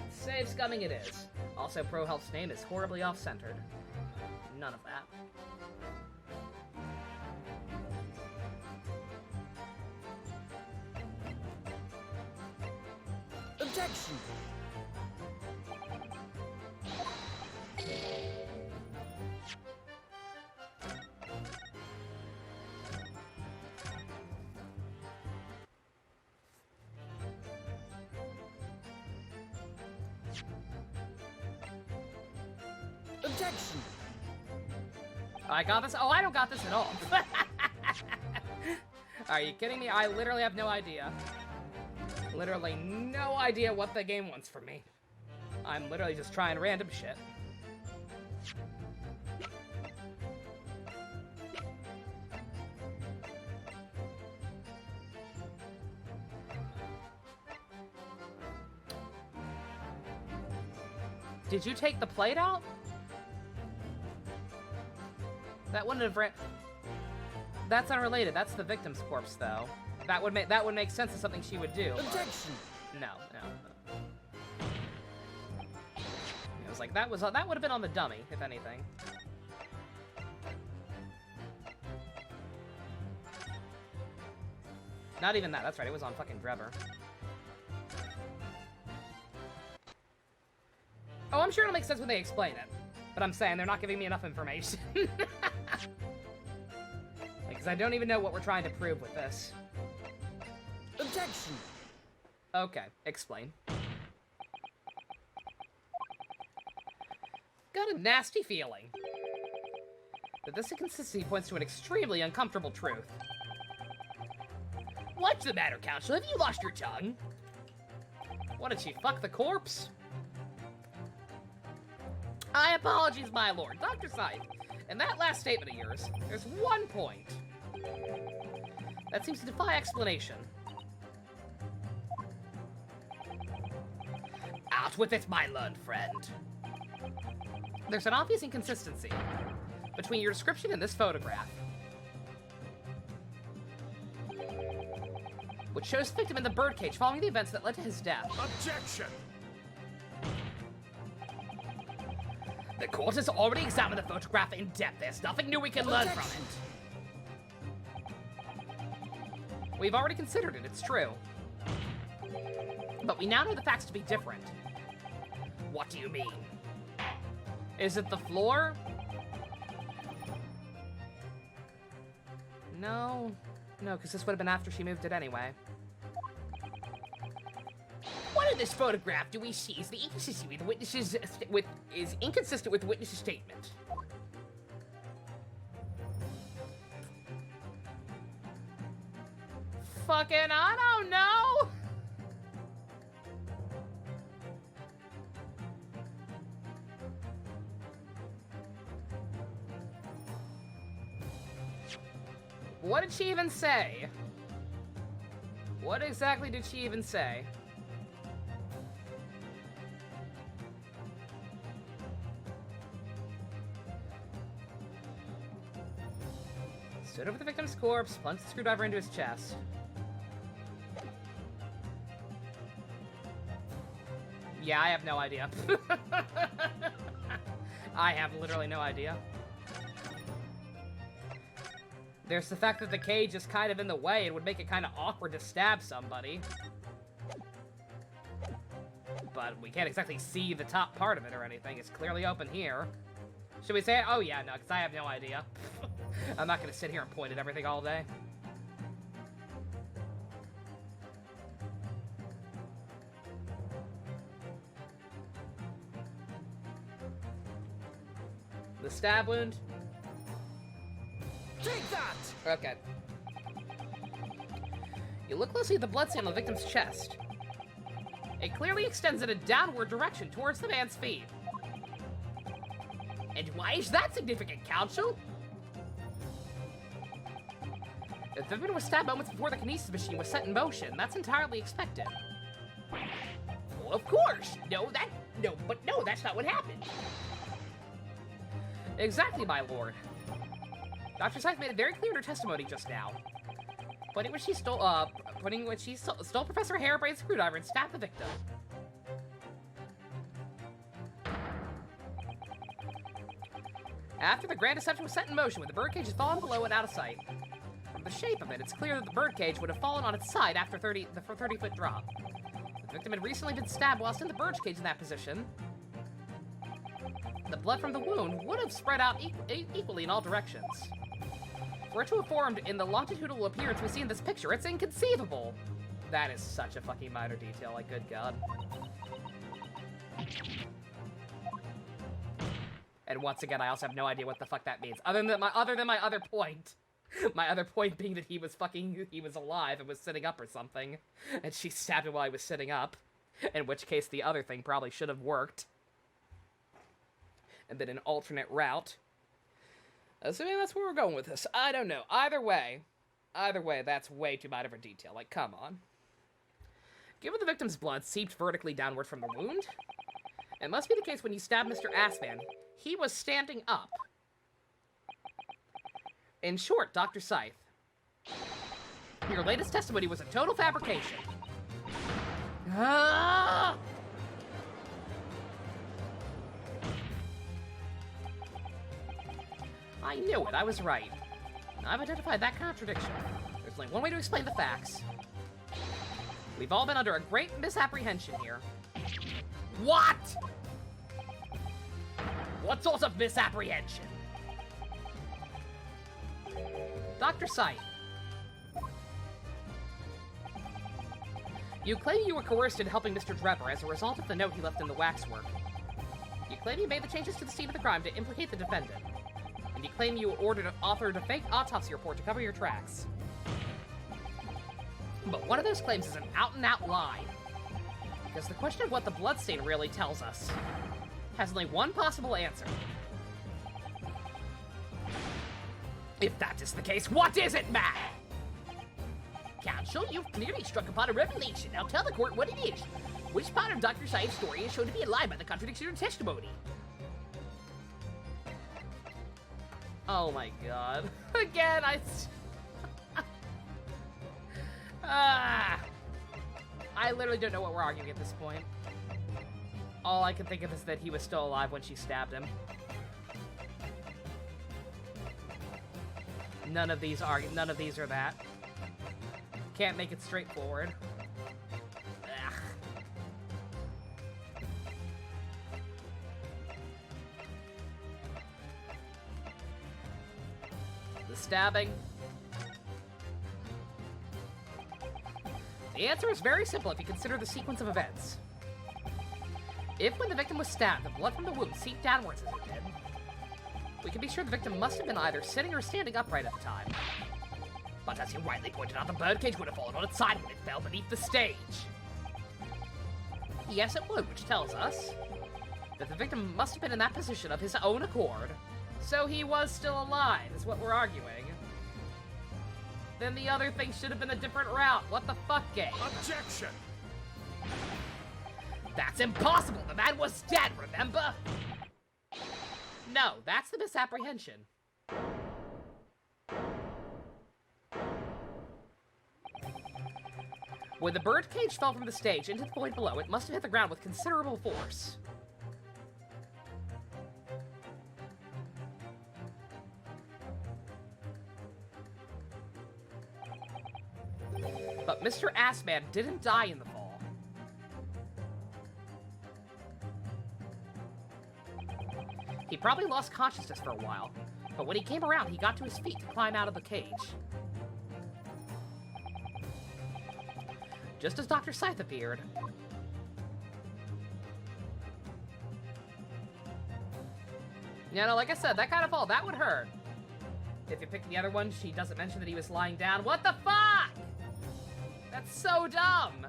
[SPEAKER 1] save scumming it is. Also, Pro Health's name is horribly off-centered. None of that.
[SPEAKER 3] Objection! Objection!
[SPEAKER 1] I got this? Oh, I don't got this at all. Are you kidding me? I literally have no idea. Literally no idea what the game wants from me. I'm literally just trying random shit. Did you take the plate out? That wouldn't have That's unrelated. That's the victim's corpse, though. That would make sense as something she would do.
[SPEAKER 3] Objection.
[SPEAKER 1] No. It was like that would have been on the dummy, if anything. Not even that. That's right. It was on fucking Drebber. Oh, I'm sure it'll make sense when they explain it. But I'm saying they're not giving me enough information. Because I don't even know what we're trying to prove with this.
[SPEAKER 3] Objection.
[SPEAKER 1] Okay, explain. Got a nasty feeling that this inconsistency points to an extremely uncomfortable truth.
[SPEAKER 5] What's the matter, Counsel? Have you lost your tongue?
[SPEAKER 1] What, did she fuck the corpse?
[SPEAKER 5] I apologize, my lord.
[SPEAKER 1] Dr. Scythe, in that last statement of yours, there's one point that seems to defy explanation.
[SPEAKER 5] Out with it, my learned friend.
[SPEAKER 1] There's an obvious inconsistency between your description and this photograph, which shows the victim in the birdcage following the events that led to his death.
[SPEAKER 7] Objection!
[SPEAKER 5] The court has already examined the photograph in depth. There's nothing new we can learn from it.
[SPEAKER 1] We've already considered it, it's true. But we now know the facts to be different.
[SPEAKER 5] What do you mean?
[SPEAKER 1] Is it the floor? No, because this would have been after she moved it anyway.
[SPEAKER 5] What in this photograph do we see is the inconsistency with the witnesses is inconsistent with the witness's statement.
[SPEAKER 1] Fucking, I don't know. What did she even say? What exactly did she even say? Stood over the victim's corpse, plunged the screwdriver into his chest. Yeah, I have no idea. I have literally no idea. There's the fact that the cage is kind of in the way. It would make it kind of awkward to stab somebody. But we can't exactly see the top part of it or anything. It's clearly open here. Should we say it? Oh yeah, no, because I have no idea. I'm not going to sit here and point at everything all day. The stab wound.
[SPEAKER 3] Take that!
[SPEAKER 1] Okay. You look closely at the bloodstain on the victim's chest. It clearly extends in a downward direction towards the man's feet.
[SPEAKER 5] And why is that significant, Counsel?
[SPEAKER 1] If the victim was stabbed moments before the kinesis machine was set in motion, that's entirely expected.
[SPEAKER 5] Well, of course. No, that's not what happened.
[SPEAKER 1] Exactly, my lord. Dr. Scythe made it very clear in her testimony just now. Putting when she stole Professor Hairbrain's screwdriver and stabbed the victim. After the grand deception was set in motion, when the birdcage had fallen below and out of sight. From the shape of it, it's clear that the birdcage would have fallen on its side after the 30-foot drop. The victim had recently been stabbed whilst in the birdcage in that position. The blood from the wound would have spread out equally in all directions. For it to have formed in the longitudinal appearance we see in this picture, it's inconceivable. That is such a fucking minor detail, like, good god. And once again, I also have no idea what the fuck that means. Other than my other point. My other point being that he was alive and was sitting up or something. And she stabbed him while he was sitting up. In which case, the other thing probably should have worked. And been an alternate route. Assuming that's where we're going with this. I don't know. Either way, that's way too much of a detail. Like, come on. Given the victim's blood seeped vertically downward from the wound, It must be the case when you stabbed Mr. Assman. He was standing up. In short, Dr. Scythe, your latest testimony was a total fabrication. Ah! I knew it. I was right. I've identified that contradiction. There's only one way to explain the facts. We've all been under a great misapprehension here.
[SPEAKER 2] What? What sort of misapprehension?
[SPEAKER 1] Dr. Scythe, you claim you were coerced into helping Mr. Drebber as a result of the note he left in the waxwork. You claim you made the changes to the scene of the crime to implicate the defendant. And you claim you authored a fake autopsy report to cover your tracks. But one of those claims is an out-and-out lie. Because the question of what the bloodstain really tells us has only one possible answer.
[SPEAKER 2] If that is the case, what is it, man? Counsel, you've clearly struck upon a revelation. Now tell the court what it is. Which part of Dr. Scythe's story is shown to be a lie by the contradiction in testimony?
[SPEAKER 1] Oh my god. Again, I literally don't know what we're arguing at this point. All I can think of is that he was still alive when she stabbed him. None of these are that. Can't make it straightforward. Ugh. The stabbing. The answer is very simple if you consider the sequence of events. If when the victim was stabbed, the blood from the wound seeped downwards as it did, we can be sure the victim must have been either sitting or standing upright at the time.
[SPEAKER 2] But as you rightly pointed out, the birdcage would have fallen on its side when it fell beneath the stage.
[SPEAKER 1] Yes, it would, which tells us that the victim must have been in that position of his own accord. So he was still alive, is what we're arguing. Then the other thing should have been a different route. What the fuck, game?
[SPEAKER 7] Objection!
[SPEAKER 2] That's impossible! The man was dead, remember?
[SPEAKER 1] No, that's the misapprehension. When the birdcage fell from the stage into the void below, it must have hit the ground with considerable force. But Mr. Assman didn't die in the fall. He probably lost consciousness for a while, but when he came around, he got to his feet to climb out of the cage. Just as Dr. Scythe appeared. You know, like I said, that kind of fall, that would hurt. If you pick the other one, she doesn't mention that he was lying down. What the fuck? That's so dumb.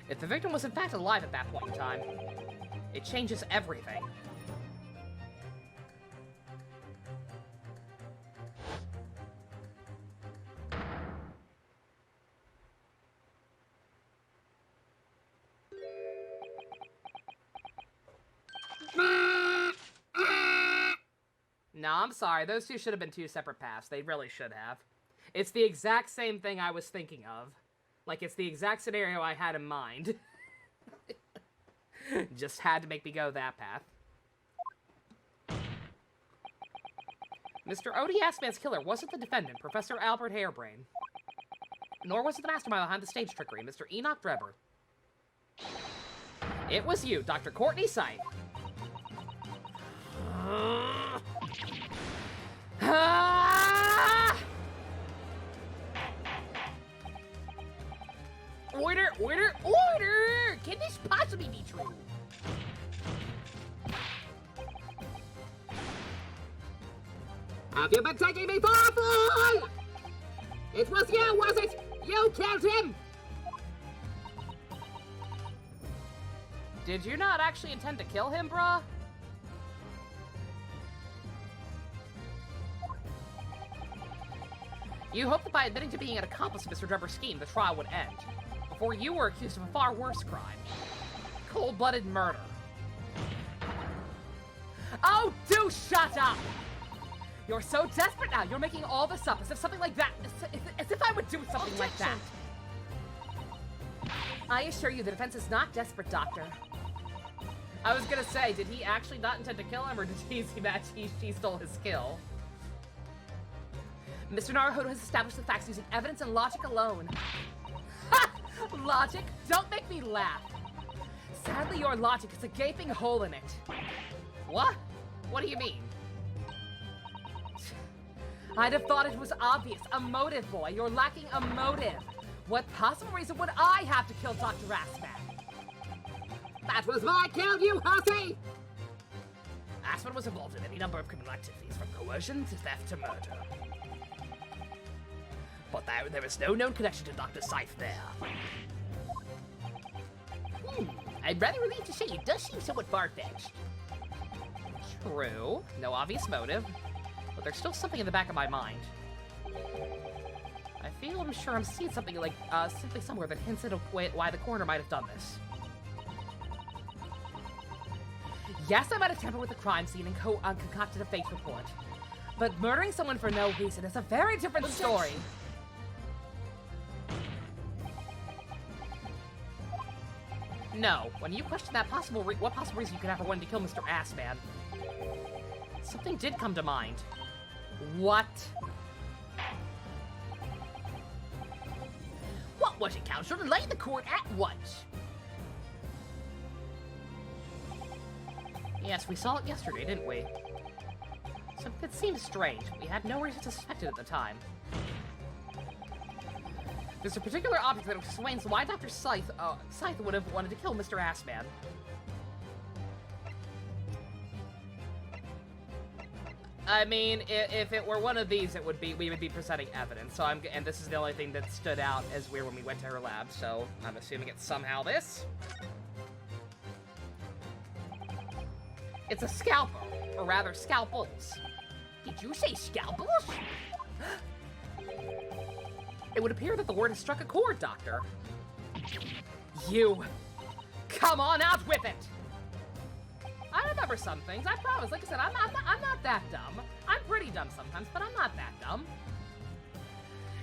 [SPEAKER 1] If the victim was in fact alive at that point in time, it changes everything. No, I'm sorry. Those two should have been two separate paths. They really should have. It's the exact same thing I was thinking of. Like, it's the exact scenario I had in mind. Just had to make me go that path. Mr. Odie Assman's killer wasn't the defendant, Professor Albert Harebrain. Nor was it the mastermind behind the stage trickery, Mr. Enoch Drebber. It was you, Dr. Courtney Scythe.
[SPEAKER 2] Order, order, order! Can this possibly be true?
[SPEAKER 6] Have you been taking me for a fool? It was you, was it? You killed him!
[SPEAKER 1] Did you not actually intend to kill him, bruh? You hoped that by admitting to being an accomplice of Mr. Drebber's scheme, the trial would end, before you were accused of a far worse crime. Cold-blooded murder. Oh, do shut up! You're so desperate now, you're making all this up as if something like that, as if I would do something like that. I assure you the defense is not desperate, Doctor. I was gonna say, did he actually not intend to kill him, or did he see that she stole his kill? Mr. Naruhodo has established the facts using evidence and logic alone. Ha! Logic? Don't make me laugh. Sadly, your logic is a gaping hole in it. What? What do you mean? I'd have thought it was obvious. A motive, boy. You're lacking a motive. What possible reason would I have to kill Dr. Asman?
[SPEAKER 6] That was why I killed you, hussy!
[SPEAKER 5] Aspen was involved in any number of criminal activities, from coercion to theft to murder. But there is no known connection to Dr. Scythe there. I'm rather relieved to say it does seem somewhat far-fetched.
[SPEAKER 1] True. No obvious motive. But there's still something in the back of my mind. I'm sure I'm seeing something like, simply somewhere that hints at why the coroner might have done this. Yes, I might have tampered with the crime scene and concocted a fake report. But murdering someone for no reason is a very different story. No, when you question that what possible reason you could have for wanting to kill Mr. Assman, something did come to mind. What?
[SPEAKER 5] What was it, Counselor? Lay the court at once.
[SPEAKER 1] Yes, we saw it yesterday, didn't we? Something that seems strange. We had no reason to suspect it at the time. There's a particular object that explains why Dr. Scythe would have wanted to kill Mr. Assman. I mean, if it were one of these, we would be presenting evidence. So and this is the only thing that stood out as weird when we went to her lab. So I'm assuming it's somehow this. It's a scalpel, or rather, scalpels.
[SPEAKER 5] Did you say scalpels?
[SPEAKER 1] It would appear that the word has struck a chord, Doctor. You, come on out with it. I remember some things, I promise. Like I said, I'm not that dumb. I'm pretty dumb sometimes, but I'm not that dumb.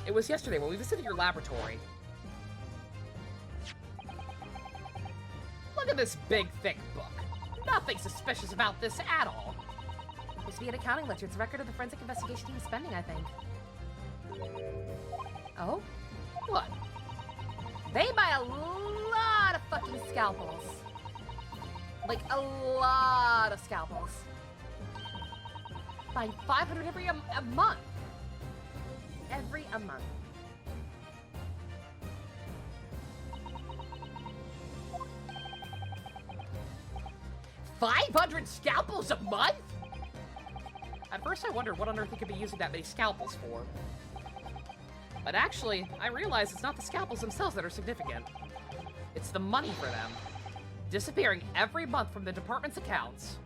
[SPEAKER 1] It was yesterday when we visited your laboratory. Look at this big, thick book. Nothing suspicious about this at all.
[SPEAKER 4] Used to be an accounting lecture. It's a record of the forensic investigation team spending, I think.
[SPEAKER 1] Oh? What?
[SPEAKER 4] They buy a lot of fucking scalpels. Like, a lot of scalpels.
[SPEAKER 1] Buying 500 every a month.
[SPEAKER 4] Every a month.
[SPEAKER 5] $500 scalpels a month?
[SPEAKER 1] At first I wondered what on earth he could be using that many scalpels for. But actually, I realized it's not the scalpels themselves that are significant. It's the money for them. Disappearing every month from the department's accounts.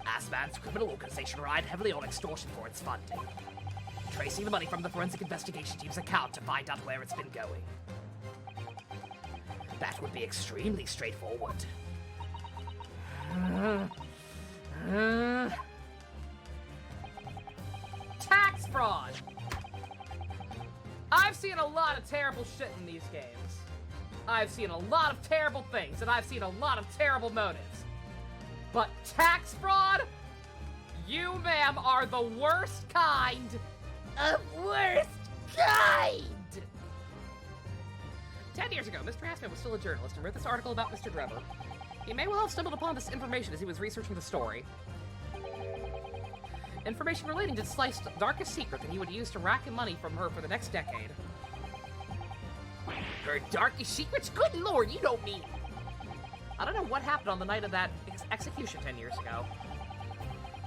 [SPEAKER 5] Assman's criminal organization relied heavily on extortion for its funding. Tracing the money from the forensic investigation team's account to find out where it's been going. That would be extremely straightforward.
[SPEAKER 1] Tax fraud! I've seen a lot of terrible shit in these games. I've seen a lot of terrible things, and I've seen a lot of terrible motives. But tax fraud? You, ma'am, are the worst kind of worst kind! 10 years ago, Mr. Asman was still a journalist and wrote this article about Mr. Drebber. He may well have stumbled upon this information as he was researching the story. Information relating to Scythe's darkest secret that he would use to rack in money from her for the next decade.
[SPEAKER 5] Her darkest secrets? Good lord, you don't mean...
[SPEAKER 1] I don't know what happened on the night of that execution 10 years ago.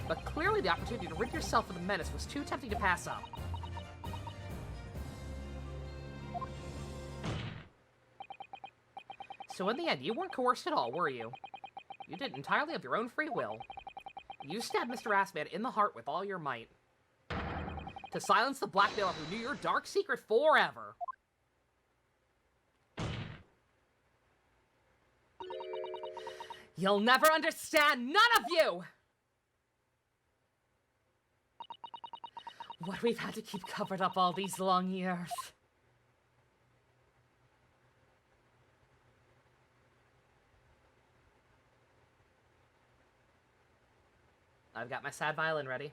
[SPEAKER 1] But clearly the opportunity to rid yourself of the menace was too tempting to pass up. So in the end, you weren't coerced at all, were you? You did it entirely of your own free will. You stabbed Mr. Assman in the heart with all your might.
[SPEAKER 2] To silence the blackmailer who knew your dark secret forever. You'll never understand, none of you! What we've had to keep covered up all these long years. I've got my sad violin ready.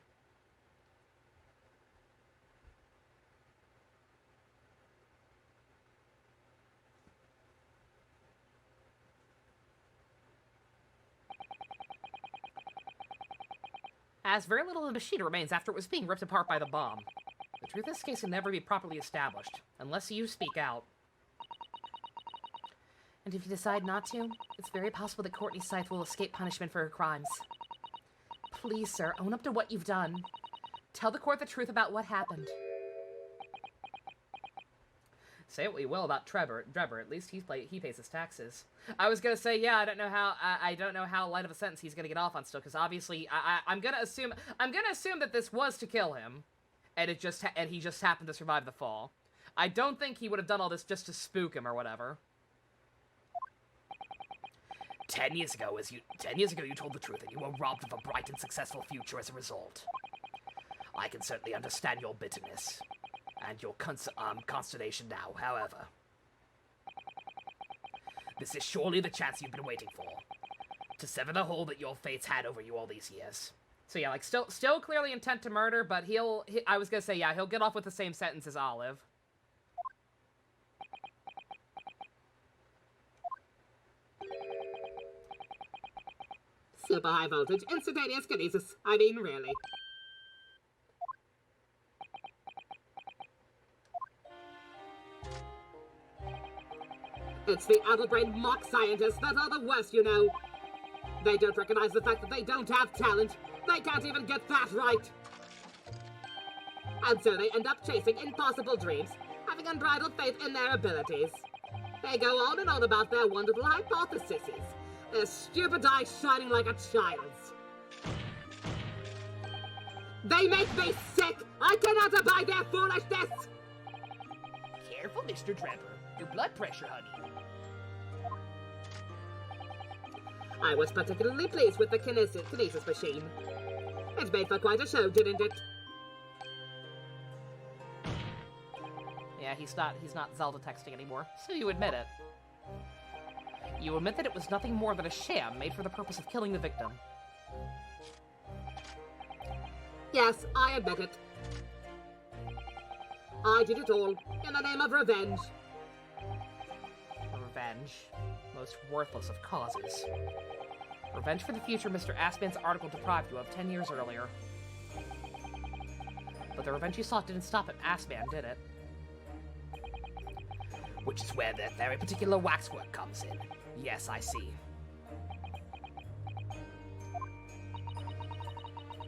[SPEAKER 2] As very little of the machine remains after it was being ripped apart by the bomb. The truth of this case can never be properly established, unless you speak out.
[SPEAKER 8] And if you decide not to, it's very possible that Courtney Scythe will escape punishment for her crimes. Please, sir, own up to what you've done. Tell the court the truth about what happened.
[SPEAKER 2] Say what you will about Drebber, at least he pays his taxes. I was gonna say, yeah, I don't know how light of a sentence he's gonna get off on still, because obviously, I'm gonna assume that this was to kill him, and he just happened to survive the fall. I don't think he would have done all this just to spook him or whatever.
[SPEAKER 5] 10 years ago, you told the truth, and you were robbed of a bright and successful future as a result. I can certainly understand your bitterness and your consternation now, however. This is surely the chance you've been waiting for, to sever the hold that your fates had over you all these years.
[SPEAKER 2] So yeah, like, still clearly intent to murder, but I was gonna say, yeah, he'll get off with the same sentence as Olive.
[SPEAKER 6] Super high voltage, instantaneous kinesis. I mean, really. It's the addle-brained mock scientists that are the worst, you know. They don't recognize the fact that they don't have talent. They can't even get that right. And so they end up chasing impossible dreams, having unbridled faith in their abilities. They go on and on about their wonderful hypotheses, their stupid eyes shining like a child's. They make me sick! I cannot abide their foolishness!
[SPEAKER 5] Careful, Mr. Drebber. Your blood pressure, honey.
[SPEAKER 6] I was particularly pleased with the kinesis machine. It made for quite a show, didn't it?
[SPEAKER 2] Yeah, he's not Zelda texting anymore, so you admit it. You admit that it was nothing more than a sham made for the purpose of killing the victim.
[SPEAKER 6] Yes, I admit it. I did it all in the name of revenge.
[SPEAKER 2] Revenge. Most worthless of causes. Revenge for the future Mr. Aspan's article deprived you of 10 years earlier. But the revenge you sought didn't stop at Aspan, did it?
[SPEAKER 5] Which is where that very particular waxwork comes in. Yes, I see.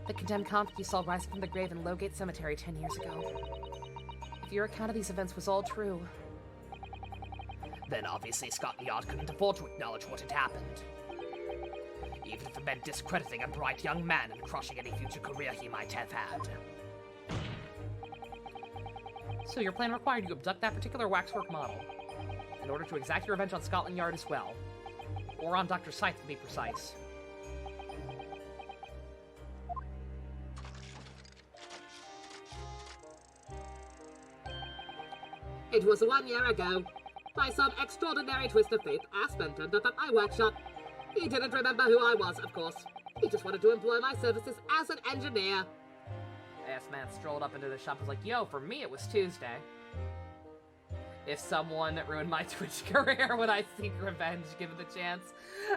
[SPEAKER 8] The condemned convict you saw rising from the grave in Lowgate Cemetery 10 years ago. If your account of these events was all true...
[SPEAKER 5] Then obviously Scott Yard couldn't afford to acknowledge what had happened. Even if it meant discrediting a bright young man and crushing any future career he might have had.
[SPEAKER 2] So your plan required you abduct that particular waxwork model, in order to exact your revenge on Scotland Yard as well. Or on Dr. Scythe, to be precise.
[SPEAKER 6] It was 1 year ago. By some extraordinary twist of fate, Aspen turned up at my workshop. He didn't remember who I was, of course. He just wanted to employ my services as an engineer.
[SPEAKER 2] Assman strolled up into the shop and was like, yo, for me it was Tuesday. If someone ruined my Twitch career, would I seek revenge given the chance?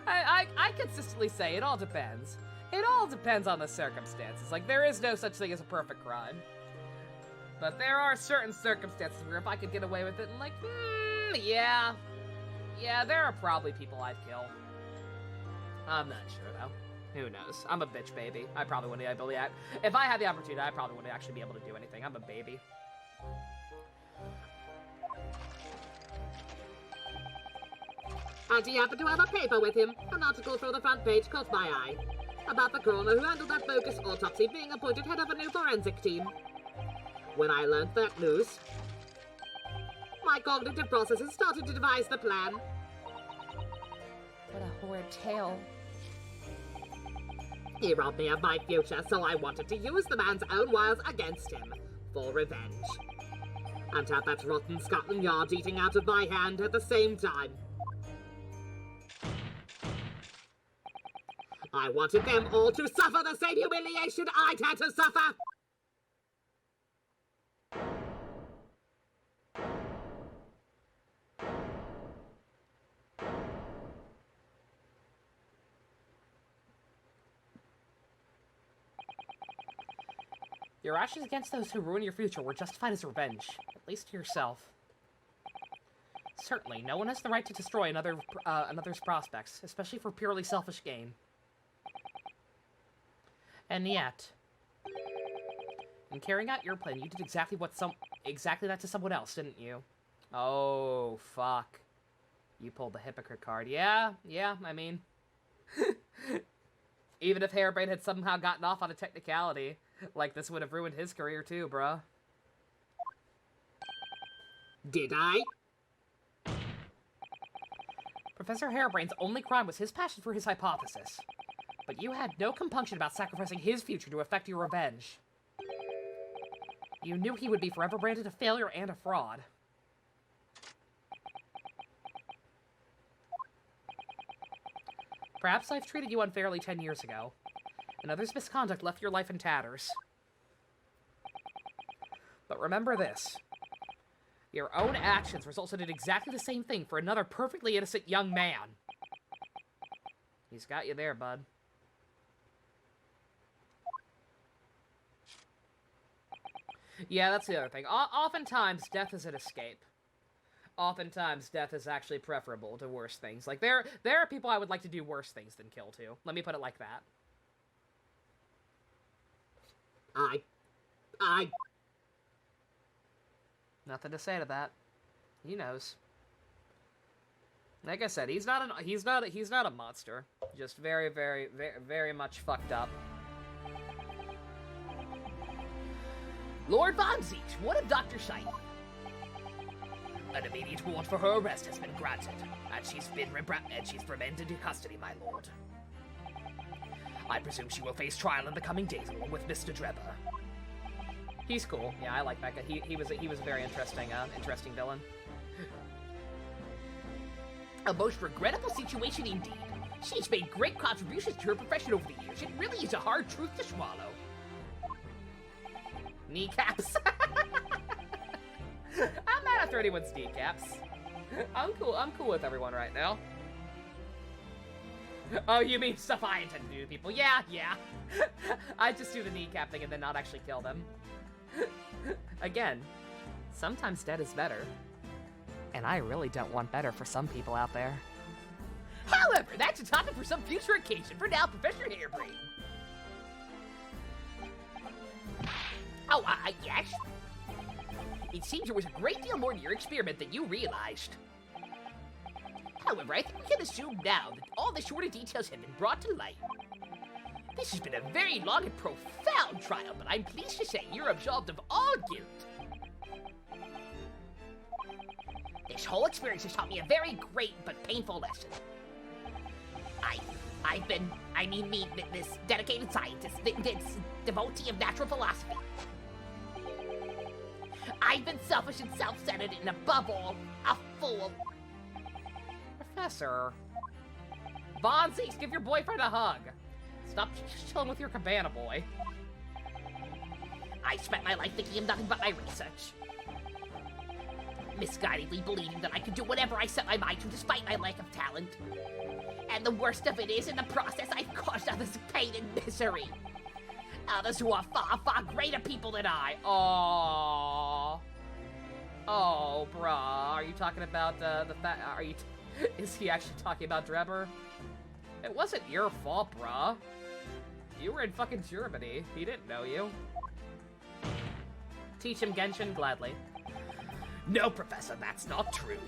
[SPEAKER 2] I consistently say it all depends. It all depends on the circumstances. Like, there is no such thing as a perfect crime. But there are certain circumstances where if I could get away with it, and like, yeah, there are probably people I'd kill. I'm not sure, though. Who knows? I'm a bitch baby. I probably wouldn't be able to act. If I had the opportunity, I probably wouldn't actually be able to do anything. I'm a baby.
[SPEAKER 6] And he happened to have a paper with him. An article from the front page caught my eye. About the coroner who handled that bogus autopsy being appointed head of a new forensic team. When I learned that news, my cognitive processes started to devise the plan.
[SPEAKER 4] What a horrid tale.
[SPEAKER 6] He robbed me of my future, so I wanted to use the man's own wiles against him, for revenge. And have that rotten Scotland Yard eating out of my hand at the same time. I wanted them all to suffer the same humiliation I'd had to suffer!
[SPEAKER 1] Your actions against those who ruin your future were justified as revenge, at least to yourself. Certainly, no one has the right to destroy another's prospects, especially for purely selfish gain. And yet, in carrying out your plan, you did exactly that to someone else, didn't you? Oh, fuck. You pulled the hypocrite card. Yeah, I mean... Even if Harebrain had somehow gotten off on a technicality, like, this would have ruined his career too, bruh.
[SPEAKER 6] Did I?
[SPEAKER 1] Professor Harebrain's only crime was his passion for his hypothesis. But you had no compunction about sacrificing his future to effect your revenge. You knew he would be forever branded a failure and a fraud. Perhaps life treated you unfairly 10 years ago, and others' misconduct left your life in tatters. But remember this. Your own actions resulted in exactly the same thing for another perfectly innocent young man. He's got you there, bud. Yeah, that's the other thing. Oftentimes, death is an escape. Oftentimes, death is actually preferable to worse things. Like, there are people I would like to do worse things than kill to. Let me put it like that. Nothing to say to that. He knows. Like I said, he's not a monster. Just very, very, very, very much fucked up.
[SPEAKER 5] Lord Von Zeech, what of Dr. Scythe? An immediate warrant for her arrest has been granted, and she's remanded to custody, my lord. I presume she will face trial in the coming days along with Mr. Drebber.
[SPEAKER 1] He's cool. Yeah, I like that guy. He was a very interesting villain.
[SPEAKER 5] A most regrettable situation indeed. She's made great contributions to her profession over the years. It really is a hard truth to swallow.
[SPEAKER 1] Kneecaps. I'm not after anyone's kneecaps. I'm cool with everyone right now. Oh, you mean stuff I intend to do to people? Yeah. I just do the kneecap thing and then not actually kill them. Again, sometimes dead is better. And I really don't want better for some people out there.
[SPEAKER 5] However, that's a topic for some future occasion. For now, Professor Harebrain. Oh, yes? It seems there was a great deal more to your experiment than you realized. However, I think we can assume now that all the shorter details have been brought to light. This has been a very long and profound trial, but I'm pleased to say you're absolved of all guilt. This whole experience has taught me a very great but painful lesson. This dedicated scientist, this devotee of natural philosophy. I've been selfish and self-centered and above all, a fool.
[SPEAKER 1] Professor. Von Zeech, give your boyfriend a hug. Stop chilling with your cabana boy.
[SPEAKER 5] I spent my life thinking of nothing but my research. Misguidedly believing that I could do whatever I set my mind to despite my lack of talent. And the worst of it is, in the process, I've caused others pain and misery. Others who are far, far greater people than I.
[SPEAKER 1] Aww. Oh, bruh. Are you talking about the fact? Is he actually talking about Drebber? It wasn't your fault, bruh. You were in fucking Germany. He didn't know you. Teach him Genshin gladly.
[SPEAKER 5] No, Professor, that's not true.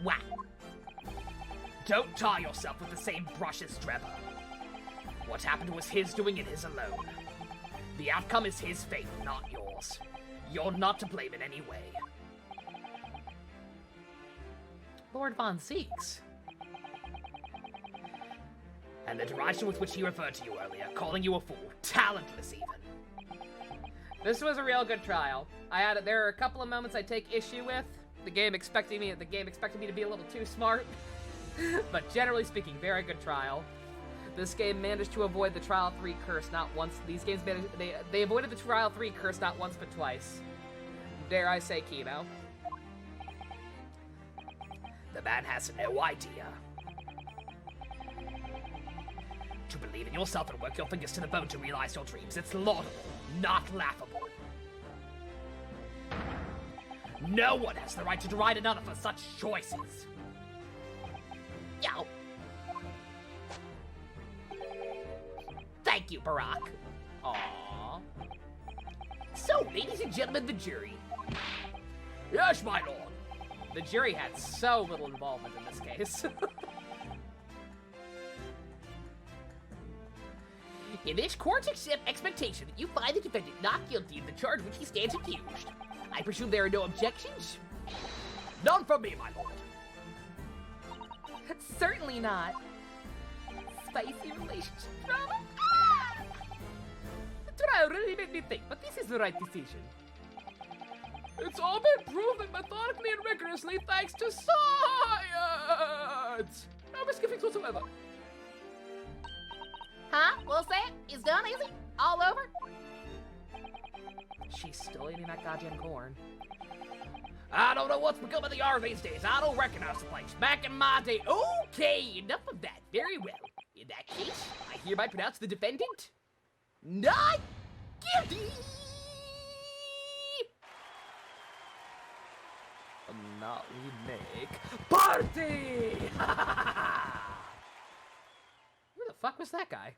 [SPEAKER 5] Whack. Don't tar yourself with the same brush as Drebber. What happened was his doing and his alone. The outcome is his fate, not yours. You're not to blame in any way.
[SPEAKER 1] Lord Von Seeks.
[SPEAKER 5] And the derision with which he referred to you earlier, calling you a fool, talentless even.
[SPEAKER 1] This was a real good trial. There are a couple of moments I take issue with. The game expected me to be a little too smart. But generally speaking, very good trial. This game managed to avoid the Trial 3 curse not once. These games they avoided the Trial 3 curse not once but twice. Dare I say chemo.
[SPEAKER 5] The man has no idea. To believe in yourself and work your fingers to the bone to realize your dreams, it's laudable, not laughable. No one has the right to deride another for such choices. Yo. Thank you, Barack.
[SPEAKER 1] Aww.
[SPEAKER 5] So, ladies and gentlemen, the jury. Yes, my lord.
[SPEAKER 1] The jury had so little involvement in this case.
[SPEAKER 5] In this court's expectation that you find the defendant not guilty of the charge which he stands accused, I presume there are no objections? None from me, my lord.
[SPEAKER 8] Certainly not. Spicy relationship drama?
[SPEAKER 1] The trial really made me think, but this is the right decision.
[SPEAKER 2] It's all been proven methodically and rigorously thanks to science! No misgivings whatsoever.
[SPEAKER 6] Huh? What's that? It's done, is it? All over?
[SPEAKER 1] She's still eating that goddamn corn.
[SPEAKER 5] I don't know what's become of the R these days. I don't recognize the place. Back in my day. Okay, enough of that. Very well. In that case, I hereby pronounce the defendant not guilty.
[SPEAKER 1] Not we make party! Who the fuck was that guy?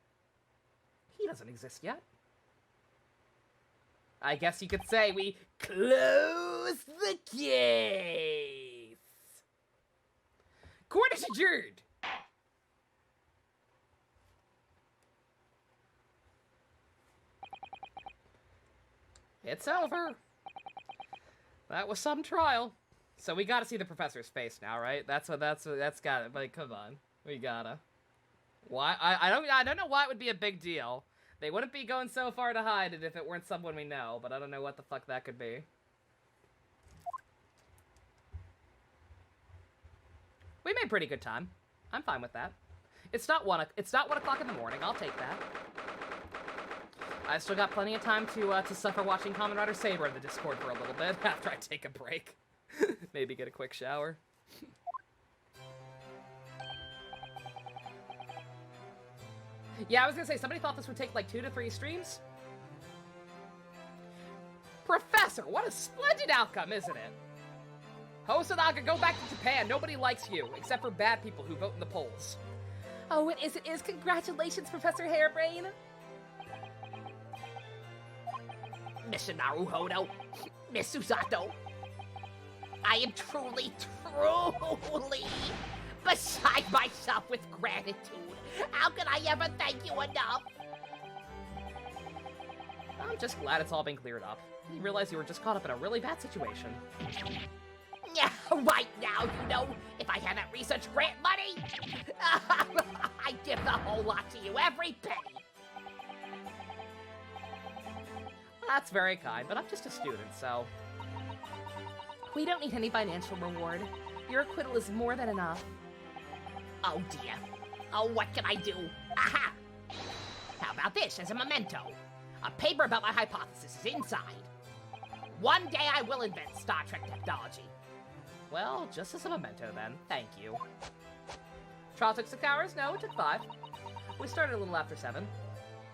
[SPEAKER 1] He doesn't exist yet. I guess you could say we close the case. Court is adjourned. It's over. That was some trial. So we gotta see the professor's face now, right? That's gotta, like, come on. We gotta. Why? I don't know why it would be a big deal. They wouldn't be going so far to hide it if it weren't someone we know, but I don't know what the fuck that could be. We made pretty good time. I'm fine with that. It's not 1 o'clock in the morning. I'll take that. I still got plenty of time to suffer watching Kamen Rider Saber in the Discord for a little bit after I take a break. Maybe get a quick shower. Yeah, I was gonna say, somebody thought this would take like 2 to 3 streams? Professor, what a splendid outcome, isn't it? Hosonaga, go back to Japan. Nobody likes you, except for bad people who vote in the polls.
[SPEAKER 8] Oh, it is. Congratulations, Professor Hairbrain.
[SPEAKER 5] Miss Naruhodo, Miss Susato, I am truly beside myself with gratitude. How can I ever thank you enough?
[SPEAKER 1] I'm just glad it's all been cleared up. You realize you were just caught up in a really bad situation.
[SPEAKER 5] Yeah, right now, you know, if I had that research grant money, I'd give the whole lot to you, every penny.
[SPEAKER 1] That's very kind, but I'm just a student, so...
[SPEAKER 8] We don't need any financial reward. Your acquittal is more than enough.
[SPEAKER 5] Oh dear. Oh, what can I do? Aha! How about this as a memento? A paper about my hypothesis is inside. One day I will invent Star Trek technology.
[SPEAKER 1] Well, just as a memento then. Thank you. Trial took 6 hours? No, it took 5. We started a little after 7.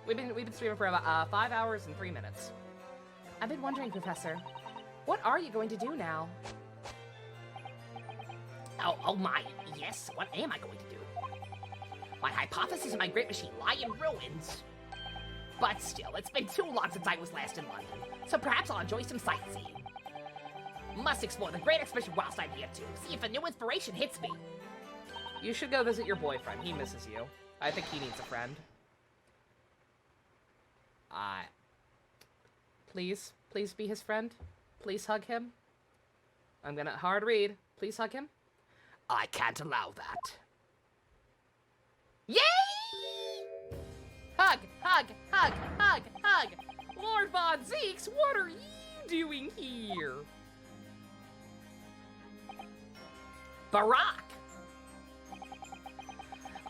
[SPEAKER 1] We've been streaming for about 5 hours and 3 minutes.
[SPEAKER 8] I've been wondering, Professor, what are you going to do now?
[SPEAKER 5] Oh my, yes, what am I going to do? My hypothesis and my great machine lie in ruins. But still, it's been too long since I was last in London, so perhaps I'll enjoy some sightseeing. Must explore the great exhibition whilst I'm here too, see if a new inspiration hits me.
[SPEAKER 1] You should go visit your boyfriend. He misses you. I think he needs a friend. Please, please be his friend. Please hug him. I'm gonna hard read. Please hug him.
[SPEAKER 2] I can't allow that.
[SPEAKER 1] Yay! Hug, hug, hug, hug, hug. Lord Von Zeeks, what are you doing here?
[SPEAKER 2] Barack!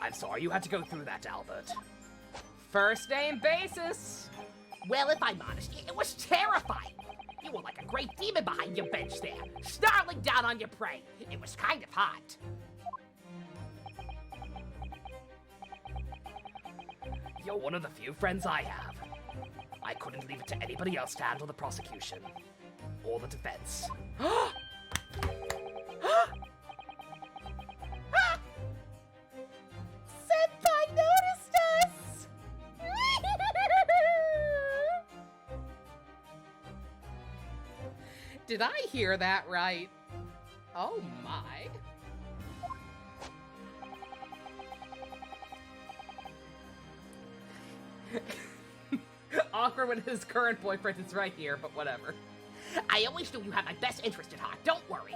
[SPEAKER 2] I'm sorry you had to go through that, Albert.
[SPEAKER 1] First name basis.
[SPEAKER 2] Well, if I'm honest, it was terrifying. You were like a great demon behind your bench there, snarling down on your prey. It was kind of hot. You're one of the few friends I have. I couldn't leave it to anybody else to handle the prosecution. Or the defense.
[SPEAKER 4] Senpai noticed us!
[SPEAKER 1] Did I hear that right? Oh my. Awkward when his current boyfriend is right here, but whatever.
[SPEAKER 2] I always knew you had my best interest at heart, don't worry.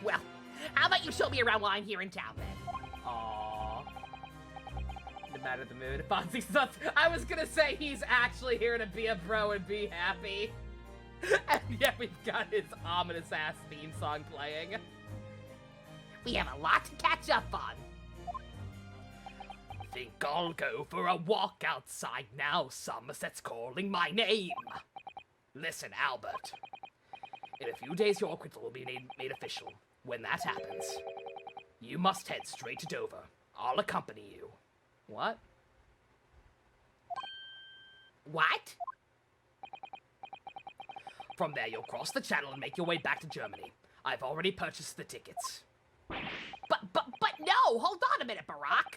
[SPEAKER 2] Well, how about you show me around while I'm here in town, then?
[SPEAKER 1] Aww. No matter the mood. Fonzie's not. I was gonna say he's actually here to be a bro and be happy. And yet we've got his ominous ass theme song playing.
[SPEAKER 2] We have a lot to catch up on. Think I'll go for a walk outside now. Somerset's calling my name. Listen, Albert. In a few days, your acquittal will be made official. When that happens, you must head straight to Dover. I'll accompany you.
[SPEAKER 1] What?
[SPEAKER 2] What? From there, you'll cross the channel and make your way back to Germany. I've already purchased the tickets. But no! Hold on a minute, Barack!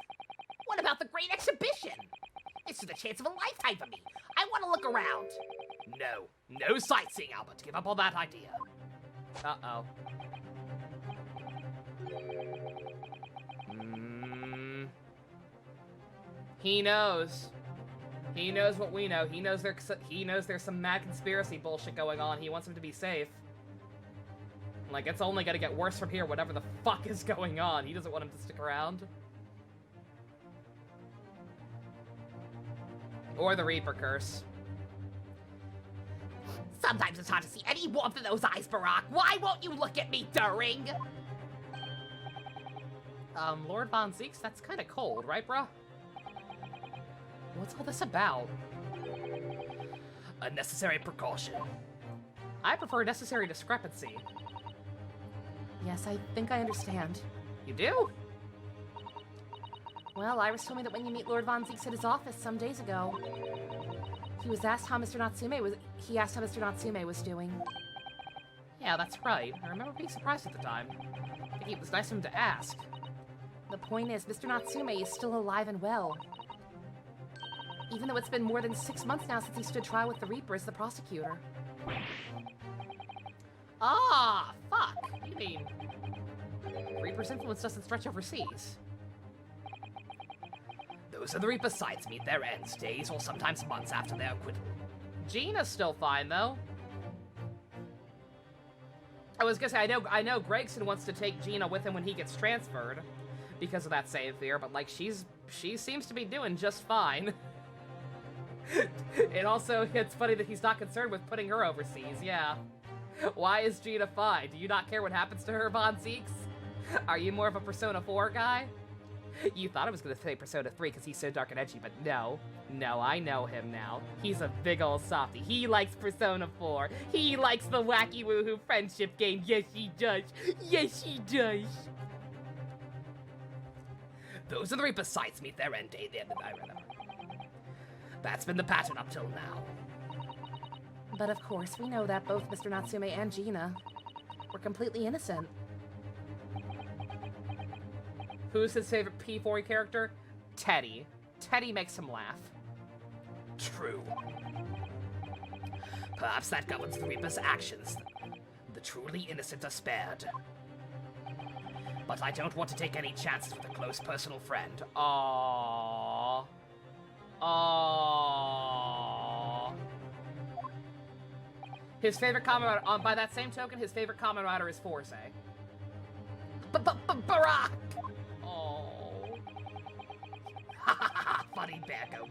[SPEAKER 2] What about the great exhibition? This is the chance of a lifetime for me. I want to look around. No sightseeing, Albert. Give up on that idea.
[SPEAKER 1] Uh-oh. He knows. He knows what we know. He knows there's some mad conspiracy bullshit going on. He wants him to be safe. Like, it's only gonna get worse from here, whatever the fuck is going on. He doesn't want him to stick around. Or the Reaper curse.
[SPEAKER 2] Sometimes it's hard to see any warmth in those eyes, Barack. Why won't you look at me during?
[SPEAKER 1] Lord Von Zeeks, that's kind of cold, right, bro? What's all this about?
[SPEAKER 2] A necessary precaution.
[SPEAKER 1] I prefer necessary discrepancy.
[SPEAKER 4] Yes, I think I understand.
[SPEAKER 1] You do?
[SPEAKER 4] Well, Iris told me that when you meet Lord Von Zeeks at his office some days ago, he asked how Mr. Natsume was doing.
[SPEAKER 1] Yeah, that's right. I remember being surprised at the time. I think it was nice of him to ask.
[SPEAKER 4] The point is, Mr. Natsume is still alive and well. Even though it's been more than 6 months now since he stood trial with the Reaper as the prosecutor.
[SPEAKER 1] Ah, fuck. You mean Reaper's influence doesn't stretch overseas?
[SPEAKER 2] Those are the Reaper's sights meet their ends days or sometimes months after their acquittal.
[SPEAKER 1] Gina's still fine, though. I was gonna say, I know Gregson wants to take Gina with him when he gets transferred because of that save fear, but like she seems to be doing just fine. It's funny that he's not concerned with putting her overseas, yeah. Why is Gina fine? Do you not care what happens to her, Von Zeeks? Are you more of a Persona 4 guy? You thought I was gonna say Persona 3 because he's so dark and edgy, but no, I know him now. He's a big ol' softy. He likes Persona 4. He likes the wacky woohoo friendship game. Yes, he does. Yes, he does.
[SPEAKER 2] Those are the Reaper's sights meet their end day. I remember. That's been the pattern up till now.
[SPEAKER 4] But of course, we know that both Mr. Natsume and Gina were completely innocent.
[SPEAKER 1] Who's his favorite P4 character? Teddy. Teddy makes him laugh.
[SPEAKER 2] True. Perhaps that governs the Reaper's actions. The truly innocent are spared. But I don't want to take any chances with a close personal friend.
[SPEAKER 1] Aww. Oh. His favorite common rider, by that same token, his favorite common rider is Forze.
[SPEAKER 5] Barack!
[SPEAKER 1] Oh.
[SPEAKER 5] Funny Becco.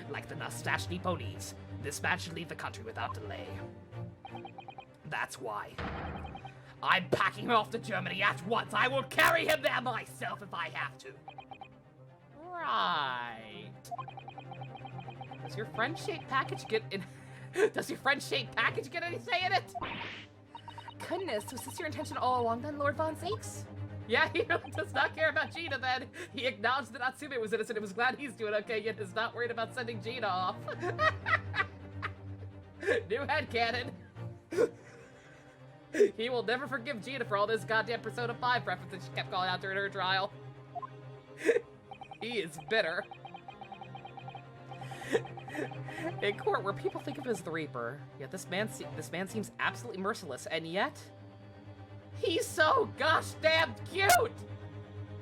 [SPEAKER 5] Like the Nastashny ponies, this man should leave the country without delay. That's why. I'm packing him off to Germany at once. I will carry him there myself if I have to.
[SPEAKER 1] Right. Does your friend-shaped package get in? Does your friend-shaped package get any say in it? Goodness, was this your intention all along then, Lord Von Zakes? Yeah, he really does not care about Gina then. He acknowledged that Natsume was innocent and was glad he's doing okay, yet is not worried about sending Gina off. New headcanon. He will never forgive Gina for all this goddamn Persona 5 references she kept calling out during her trial. He is bitter. In court, where people think of him as the Reaper, yet this man seems absolutely merciless, and yet he's so gosh damn cute.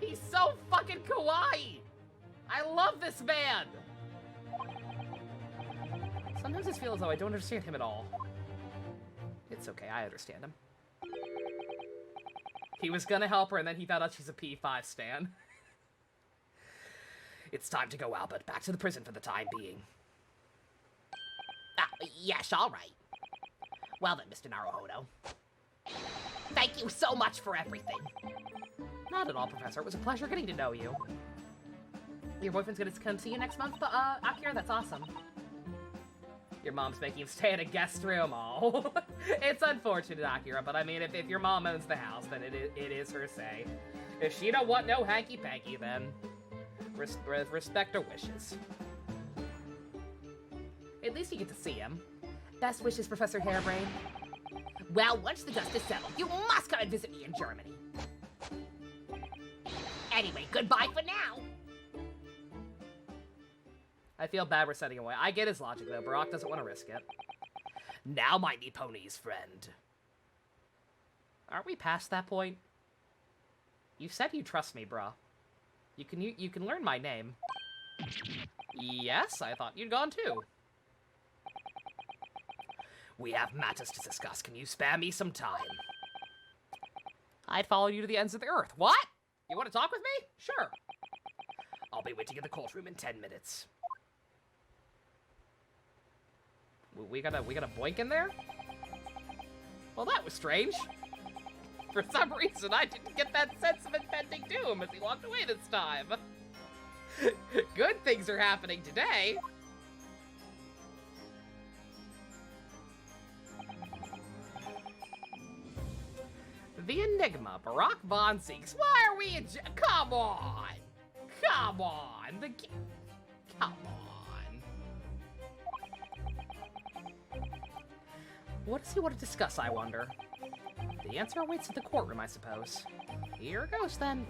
[SPEAKER 1] He's so fucking kawaii. I love this man. Sometimes I feel as though I don't understand him at all. It's okay, I understand him. He was gonna help her, and then he found out she's a P5 stan.
[SPEAKER 5] It's time to go, Albert. Back to the prison for the time being. Ah, yes, all right. Well then, Mr. Naruhodo. Thank you so much for everything.
[SPEAKER 1] Not at all, Professor. It was a pleasure getting to know you. Your boyfriend's gonna come see you next month, Akira? That's awesome. Your mom's making him stay in a guest room. Oh, it's unfortunate, Akira, but I mean, if your mom owns the house, then it is her say. If she don't want no hanky-panky, then respect her wishes. At least you get to see him. Best wishes, Professor Hairbrain.
[SPEAKER 5] Well, once the dust is settled, you must come and visit me in Germany. Anyway, goodbye for now.
[SPEAKER 1] I feel bad we're sending him away. I get his logic, though. Barack doesn't want to risk it.
[SPEAKER 5] Now, my pony's friend.
[SPEAKER 1] Aren't we past that point? You said you trust me, bruh. You can learn my name. Yes, I thought you'd gone too.
[SPEAKER 5] We have matters to discuss. Can you spare me some time?
[SPEAKER 1] I'd follow you to the ends of the earth. What? You want to talk with me? Sure.
[SPEAKER 5] I'll be waiting in the courtroom in 10 minutes.
[SPEAKER 1] We got a boink in there? Well, that was strange. For some reason, I didn't get that sense of impending doom as he walked away this time. Good things are happening today. The Enigma, Barack Von Zakes. Why are we in Come on! Come on! Come on. What does he want to discuss, I wonder? The answer awaits at the courtroom, I suppose. Here goes, then.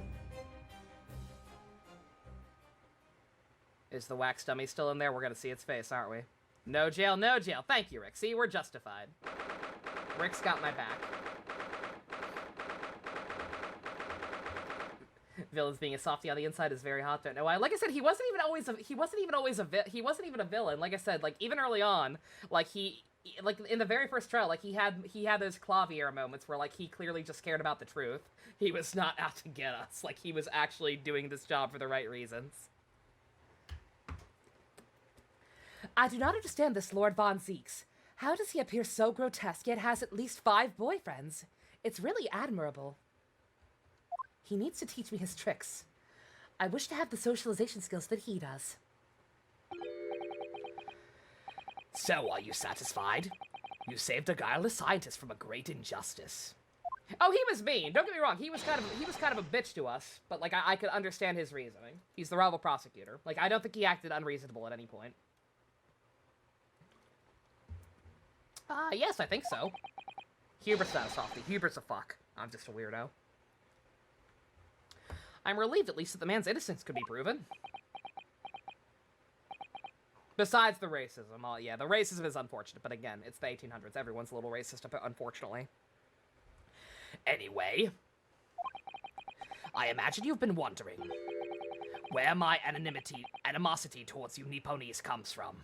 [SPEAKER 1] Is the wax dummy still in there? We're gonna see its face, aren't we? No jail, no jail. Thank you, Rick. See, we're justified. Rick's got my back. Villains being a softie on the inside is very hot. Don't know why. Like I said, he wasn't even always a villain. Like I said, like even early on, like like in the very first trial, like he had those Clavier moments where like he clearly just cared about the truth. He was not out to get us. Like he was actually doing this job for the right reasons.
[SPEAKER 8] I do not understand this Lord Von Zakes. How does he appear so grotesque yet has at least 5 boyfriends? It's really admirable. He needs to teach me his tricks. I wish to have the socialization skills that he does.
[SPEAKER 5] So, are you satisfied? You saved a guileless scientist from a great injustice.
[SPEAKER 1] Oh, he was mean. Don't get me wrong. He was kind of a bitch to us, but like I could understand his reasoning. He's the rival prosecutor. Like I don't think he acted unreasonable at any point. Yes, I think so. Hubert's not a softie. Hubert's a fuck. I'm just a weirdo. I'm relieved at least that the man's innocence could be proven. Besides the racism. Oh, yeah, the racism is unfortunate, but again, it's the 1800s. Everyone's a little racist, unfortunately.
[SPEAKER 5] Anyway, I imagine you've been wondering,
[SPEAKER 2] where my animosity towards you Nipponese comes from.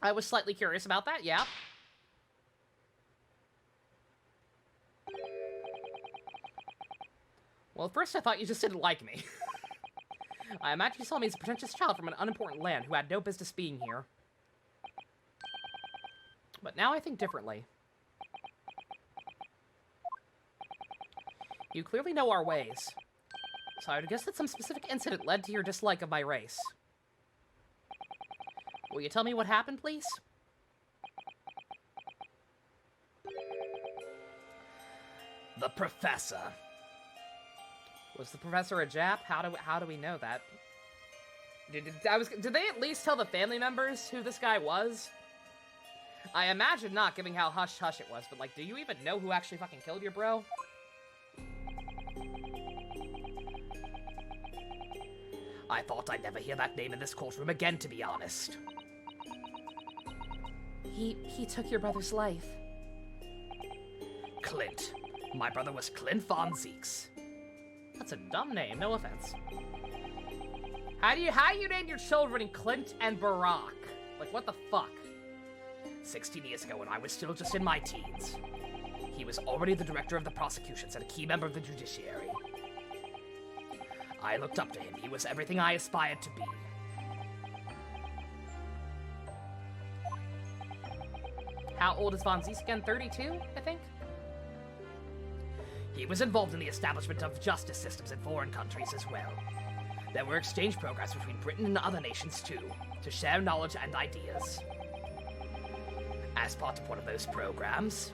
[SPEAKER 1] I was slightly curious about that, yeah. Well, at first I thought you just didn't like me. I imagine you saw me as a pretentious child from an unimportant land who had no business being here. But now I think differently. You clearly know our ways. So I would guess that some specific incident led to your dislike of my race. Will you tell me what happened, please?
[SPEAKER 2] The professor.
[SPEAKER 1] Was the professor a Jap? How do we know that? Did they at least tell the family members who this guy was? I imagine not, given how hush-hush it was, but, like, do you even know who actually fucking killed your bro?
[SPEAKER 2] I thought I'd never hear that name in this courtroom again, to be honest.
[SPEAKER 8] He took your brother's life.
[SPEAKER 2] Clint. My brother was Clint von Zeeks.
[SPEAKER 1] That's a dumb name, no offense. How you name your children Clint and Barack? Like, what the fuck?
[SPEAKER 2] 16 years ago when I was still just in my teens. He was already the director of the prosecutions and a key member of the judiciary. I looked up to him. He was everything I aspired to be.
[SPEAKER 1] How old is von Zeeks again? 32, I think?
[SPEAKER 2] He was involved in the establishment of justice systems in foreign countries as well. There were exchange programs between Britain and other nations too, to share knowledge and ideas. As part of one of those programs,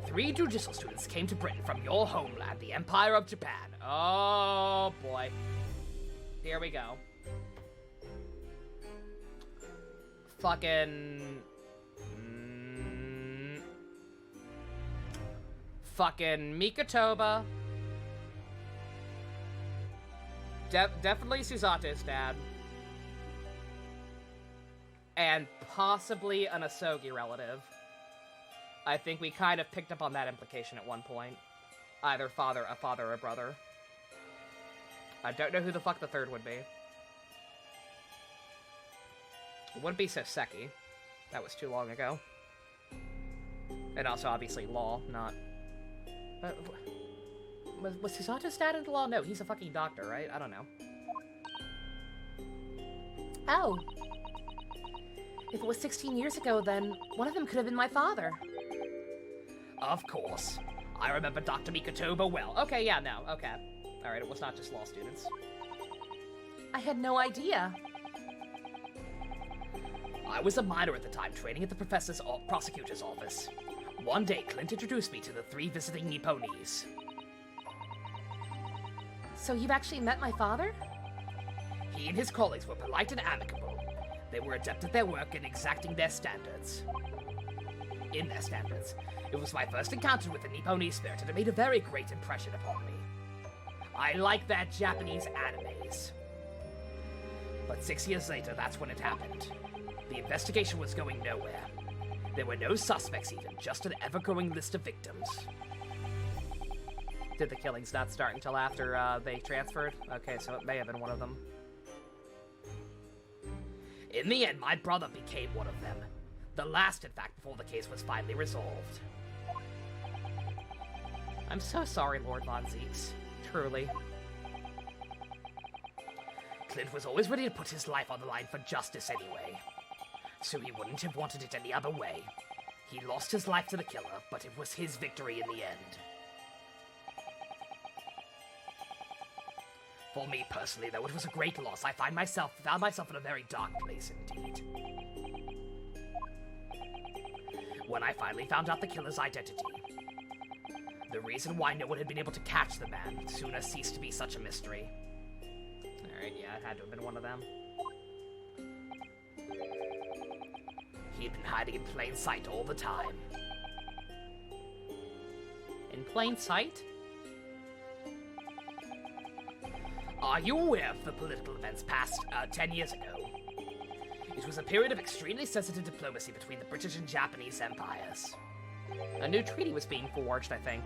[SPEAKER 2] 3 judicial students came to Britain from your homeland, the Empire of Japan.
[SPEAKER 1] Oh, boy. Here we go. Fucking... Fucking Mikatoba. Definitely Suzate's dad. And possibly an Asogi relative. I think we kind of picked up on that implication at one point. Either a father or brother. I don't know who the fuck the third would be. It wouldn't be Soseki. That was too long ago. And also, obviously, Law, not... was Suzate's dad into Law? No, he's a fucking doctor, right? I don't know.
[SPEAKER 8] Oh. If it was 16 years ago, then one of them could have been my father.
[SPEAKER 2] Of course. I remember Dr. Mikatoba well.
[SPEAKER 1] Okay, yeah, no, okay. Alright, it was not just law students.
[SPEAKER 8] I had no idea.
[SPEAKER 2] I was a minor at the time, training at the professor's prosecutor's office. One day, Clint introduced me to the 3 visiting Nipponese.
[SPEAKER 8] So you've actually met my father?
[SPEAKER 2] He and his colleagues were polite and amicable. They were adept at their work and exacting their standards. In their standards. It was my first encounter with the Nipponese spirit, and it made a very great impression upon me. I like their Japanese animes. But 6 years later, that's when it happened. The investigation was going nowhere. There were no suspects even, just an ever-growing list of victims.
[SPEAKER 1] Did the killings not start until after they transferred? Okay, so it may have been one of them.
[SPEAKER 2] In the end, my brother became one of them. The last, in fact, before the case was finally resolved.
[SPEAKER 1] I'm so sorry, Lord Von Zeeks. Truly.
[SPEAKER 2] Clint was always ready to put his life on the line for justice anyway. So he wouldn't have wanted it any other way. He lost his life to the killer, but it was his victory in the end. For me personally, though, it was a great loss. I found myself in a very dark place indeed. When I finally found out the killer's identity, the reason why no one had been able to catch the man sooner ceased to be such a mystery.
[SPEAKER 1] Alright, yeah, it had to have been one of them.
[SPEAKER 2] He'd been hiding in plain sight all the time.
[SPEAKER 1] In plain sight?
[SPEAKER 2] Are you aware of the political events past 10 years ago? It was a period of extremely sensitive diplomacy between the British and Japanese empires.
[SPEAKER 1] A new treaty was being forged, I think.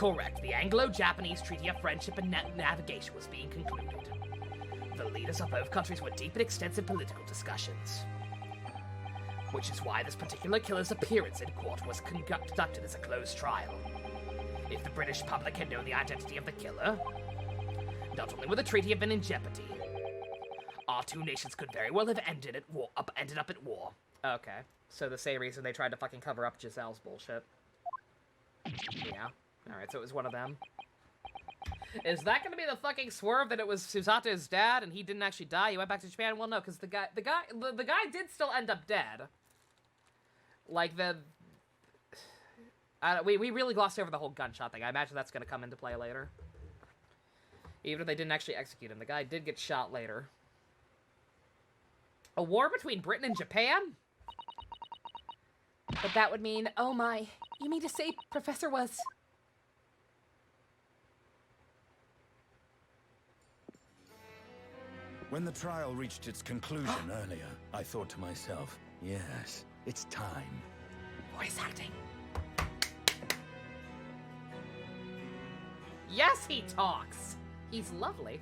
[SPEAKER 2] Correct. The Anglo-Japanese Treaty of Friendship and Navigation was being concluded. The leaders of both countries were deep in extensive political discussions. Which is why this particular killer's appearance in court was conducted as a closed trial. If the British public had known the identity of the killer, not only would the treaty have been in jeopardy, our two nations could very well have ended up at war.
[SPEAKER 1] Okay. So the same reason they tried to fucking cover up Giselle's bullshit. Yeah. Alright, so it was one of them. Is that gonna be the fucking swerve that it was Susate's dad and he didn't actually die? He went back to Japan? Well, no, because the guy did still end up dead. Like, we really glossed over the whole gunshot thing. I imagine that's gonna come into play later. Even if they didn't actually execute him, the guy did get shot later. A war between Britain and Japan?
[SPEAKER 8] But that would mean, oh my, you mean to say Professor was...
[SPEAKER 9] When the trial reached its conclusion earlier, I thought to myself, yes, it's time.
[SPEAKER 8] Voice acting.
[SPEAKER 1] Yes, he talks! He's lovely.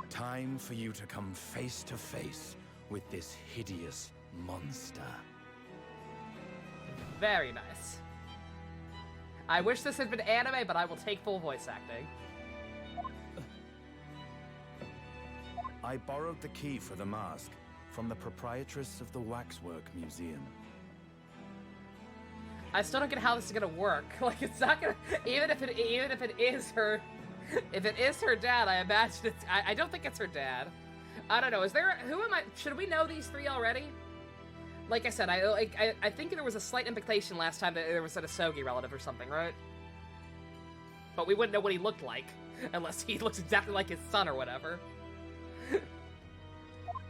[SPEAKER 9] Time for you to come face to face with this hideous monster.
[SPEAKER 1] Very nice. I wish this had been anime, but I will take full voice acting.
[SPEAKER 9] I borrowed the key for the mask from the proprietress of the Waxwork Museum.
[SPEAKER 1] I still don't get how this is gonna work. Like, it's not gonna... Even if it is her... If it is her dad, I imagine it's... I don't think it's her dad. I don't know. Is there... Who am I... Should we know these three already? Like I said, I think there was a slight implication last time that there was an Asogi relative or something, right? But we wouldn't know what he looked like. Unless he looks exactly like his son or whatever.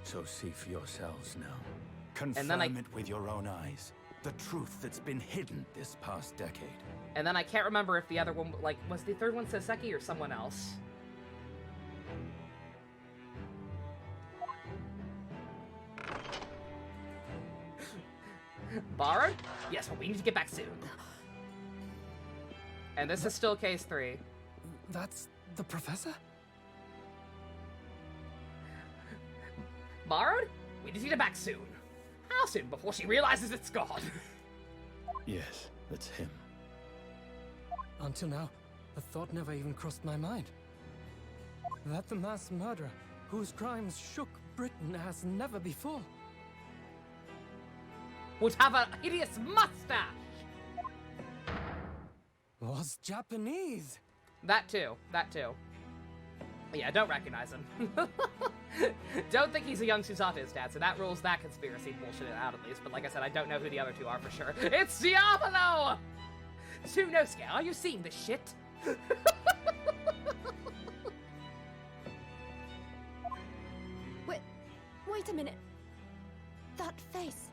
[SPEAKER 9] So see for yourselves now. Confirm it with your own eyes. The truth that's been hidden this past decade.
[SPEAKER 1] And then I can't remember if the other one, like, was the third one Soseki or someone else? Borrowed?
[SPEAKER 2] Yes, but we need to get back soon.
[SPEAKER 1] And this is still case 3.
[SPEAKER 3] That's the professor?
[SPEAKER 2] Borrowed? We just need her back soon. How soon before she realizes it's gone?
[SPEAKER 9] Yes, that's him.
[SPEAKER 3] Until now, the thought never even crossed my mind. That the mass murderer, whose crimes shook Britain as never before.
[SPEAKER 1] Would have a hideous mustache!
[SPEAKER 3] Was Japanese.
[SPEAKER 1] That too. Yeah, don't recognize him. Don't think he's a young Susate's dad, so that rules that conspiracy bullshit out at least. But like I said, I don't know who the other two are for sure. It's Diablo!
[SPEAKER 2] Tsunosuke, are you seeing this shit?
[SPEAKER 10] Wait a minute. That face.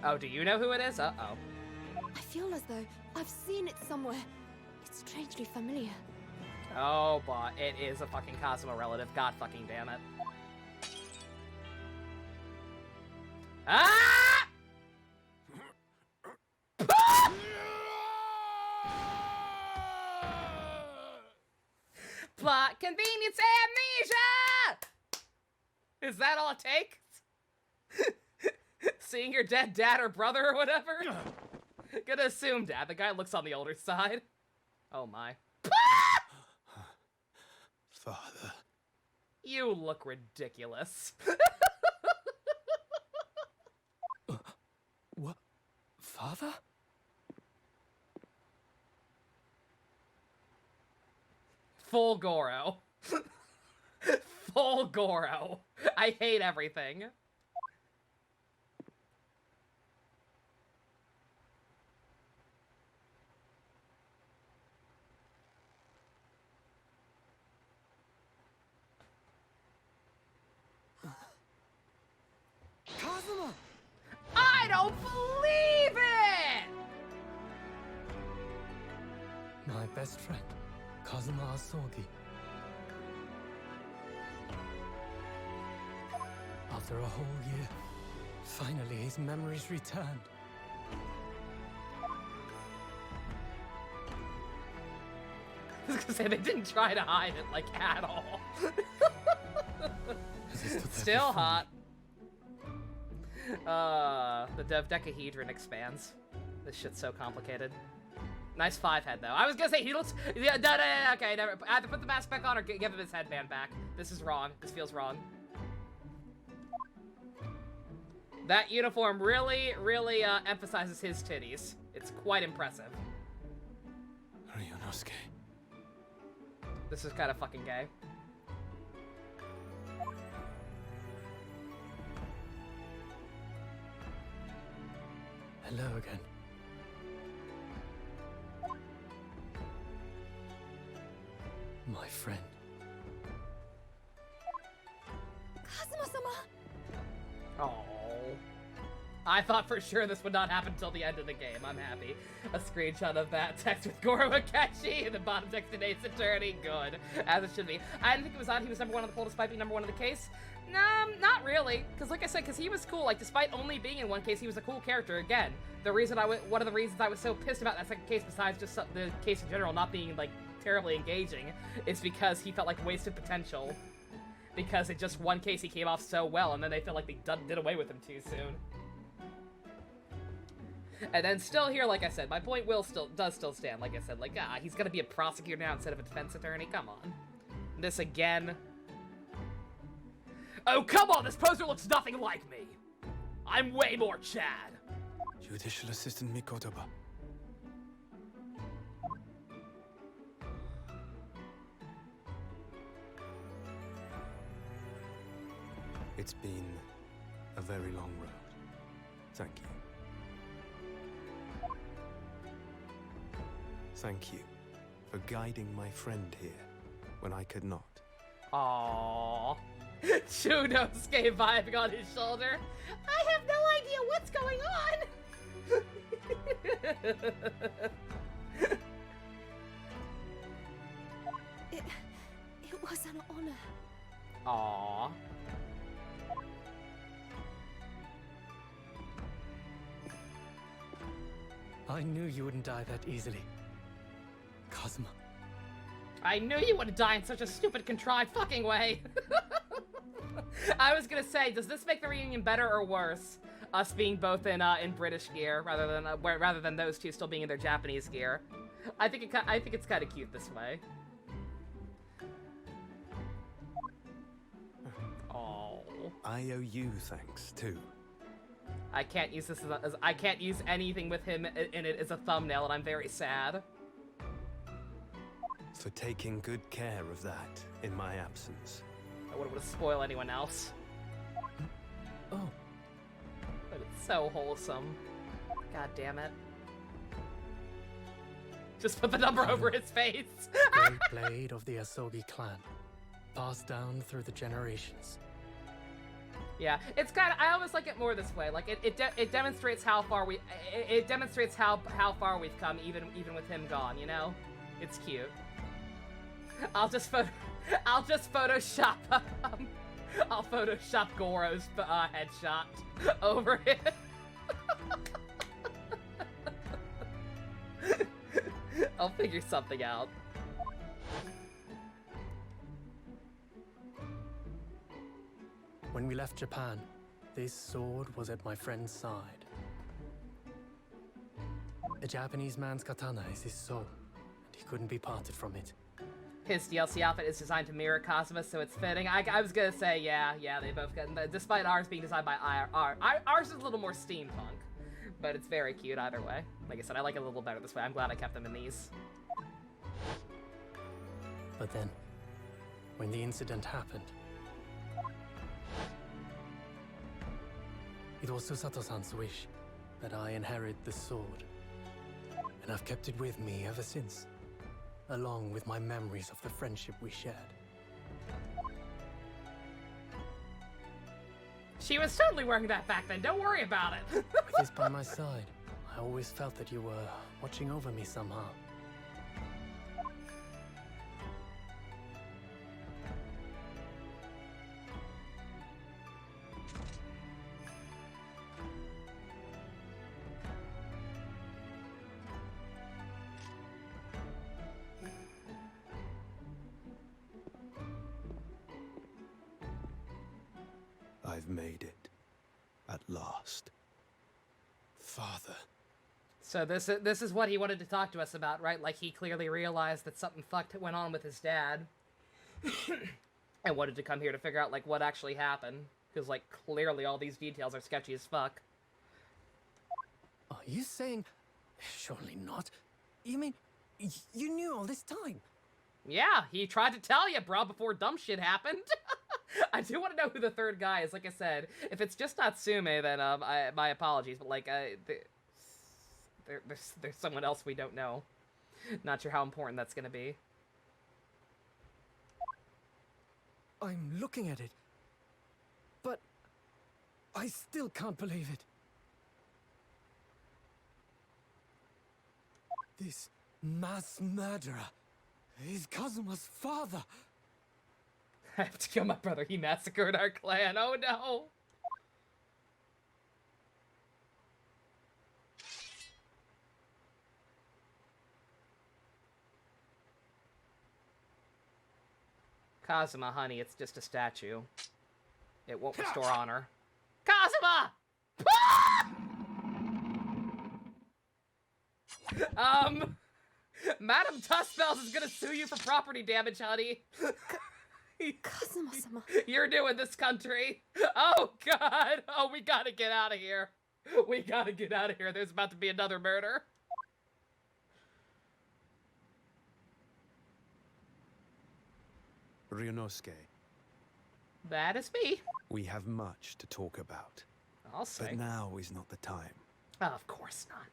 [SPEAKER 1] Oh, do you know who it is? Uh-oh.
[SPEAKER 10] I feel as though I've seen it somewhere. It's strangely familiar.
[SPEAKER 1] Oh, boy. It is a fucking Cosmo relative. God fucking damn it. Ah! Plot convenience amnesia! Is that all it takes? Seeing your dead dad or brother or whatever? Gonna assume dad. The guy looks on the older side. Oh my.
[SPEAKER 9] Father.
[SPEAKER 1] You look ridiculous.
[SPEAKER 3] What? Father?
[SPEAKER 1] Full Goro. Full Goro. I hate everything.
[SPEAKER 3] Kazuma!
[SPEAKER 1] I don't believe it!
[SPEAKER 3] My best friend, Kazuma Asogi. After a whole year, finally his memories returned.
[SPEAKER 1] was gonna say, they didn't try to hide it, like, at all. Still hot. The dodecahedron expands. This shit's so complicated. Nice 5-head, though. I was gonna say, he looks... Yeah, no, okay, never. I have to put the mask back on or give him his headband back. This is wrong. This feels wrong. That uniform really, really emphasizes his titties. It's quite impressive.
[SPEAKER 3] Ryunosuke.
[SPEAKER 1] This is kind of fucking gay.
[SPEAKER 3] Hello again. My friend.
[SPEAKER 10] Kazuma-sama!
[SPEAKER 1] Oh. I thought for sure this would not happen until the end of the game. I'm happy. A screenshot of that text with Goro Akechi and the bottom text to Ace Attorney. Good. As it should be. I didn't think it was odd he was number 1 on the poll despite being number 1 in the case. Not really. Because like I said, because he was cool. Like, despite only being in one case, he was a cool character. Again, one of the reasons I was so pissed about that second case, besides just the case in general not being, like, terribly engaging, is because he felt like wasted potential. Because in just one case he came off so well, and then they felt like they did away with him too soon. And then still here, like I said, my point does still stand. Like I said, like, he's gonna be a prosecutor now instead of a defense attorney. Come on. This again.
[SPEAKER 2] Oh, come on! This poser looks nothing like me! I'm way more Chad!
[SPEAKER 3] Judicial Assistant Mikotoba.
[SPEAKER 11] It's been a very long road. Thank you. Thank you for guiding my friend here when I could not.
[SPEAKER 1] Aww. Chunosuke vibing on his shoulder. I have no idea what's going on!
[SPEAKER 10] It was an honor.
[SPEAKER 1] Aww.
[SPEAKER 3] I knew you wouldn't die that easily. Kazuma.
[SPEAKER 1] I knew you wouldn't die in such a stupid, contrived fucking way. I was gonna say, does this make the reunion better or worse? Us being both in British gear rather than those two still being in their Japanese gear. I think it's kind of cute this way. Oh.
[SPEAKER 11] I owe you thanks too.
[SPEAKER 1] I can't use this I can't use anything with him in it as a thumbnail, and I'm very sad.
[SPEAKER 11] For taking good care of that in my absence.
[SPEAKER 1] I wouldn't want to spoil anyone else.
[SPEAKER 3] Oh.
[SPEAKER 1] But it's so wholesome. God damn it. Just put the number over his face.
[SPEAKER 3] Great blade of the Asogi clan. Passed down through the generations.
[SPEAKER 1] Yeah, it's kind of, I always like it more this way. Like it demonstrates how far it demonstrates how far we've come even with him gone, you know? It's cute. I'll just Photoshop I'll Photoshop Goro's headshot over it. I'll figure something out.
[SPEAKER 3] When we left Japan, this sword was at my friend's side. A Japanese man's katana is his soul, and he couldn't be parted from it.
[SPEAKER 1] His DLC outfit is designed to mirror Kazuma, so it's fitting. I was gonna say, yeah, they both got, despite ours being designed by ours is a little more steampunk, but it's very cute either way. Like I said, I like it a little better this way. I'm glad I kept them in these.
[SPEAKER 3] But then, when the incident happened, it was Susato-san's wish that I inherit the sword, and I've kept it with me ever since, along with my memories of the friendship we shared.
[SPEAKER 1] She was totally wearing that back then, don't worry about it.
[SPEAKER 3] With this by my side, I always felt that you were watching over me somehow.
[SPEAKER 11] I've made it. At last.
[SPEAKER 3] Father.
[SPEAKER 1] So this is what he wanted to talk to us about, right? Like, he clearly realized that something fucked went on with his dad. And wanted to come here to figure out, like, what actually happened. Because, like, clearly all these details are sketchy as fuck.
[SPEAKER 3] Are you saying... Surely not. You mean... You knew all this time?
[SPEAKER 1] Yeah, he tried to tell you, bro, before dumb shit happened. I do want to know who the third guy is. Like I said, if it's just Natsume, then my apologies. But like, there's someone else we don't know. Not sure how important that's gonna be.
[SPEAKER 3] I'm looking at it, but I still can't believe it. This mass murderer is Kazuma's father.
[SPEAKER 1] I have to kill my brother. He massacred our clan. Oh no. Kazuma, honey, it's just a statue. It won't restore honor. Kazuma! Madam Tussbells is gonna sue you for property damage, honey.
[SPEAKER 10] Kazuma-sama.
[SPEAKER 1] You're new in this country. Oh, God. Oh, we gotta get out of here. We gotta get out of here. There's about to be another murder.
[SPEAKER 11] Ryunosuke,
[SPEAKER 1] That is me.
[SPEAKER 11] we have much to talk about.
[SPEAKER 1] I'll say.
[SPEAKER 11] But now is not the time.
[SPEAKER 1] Of course not.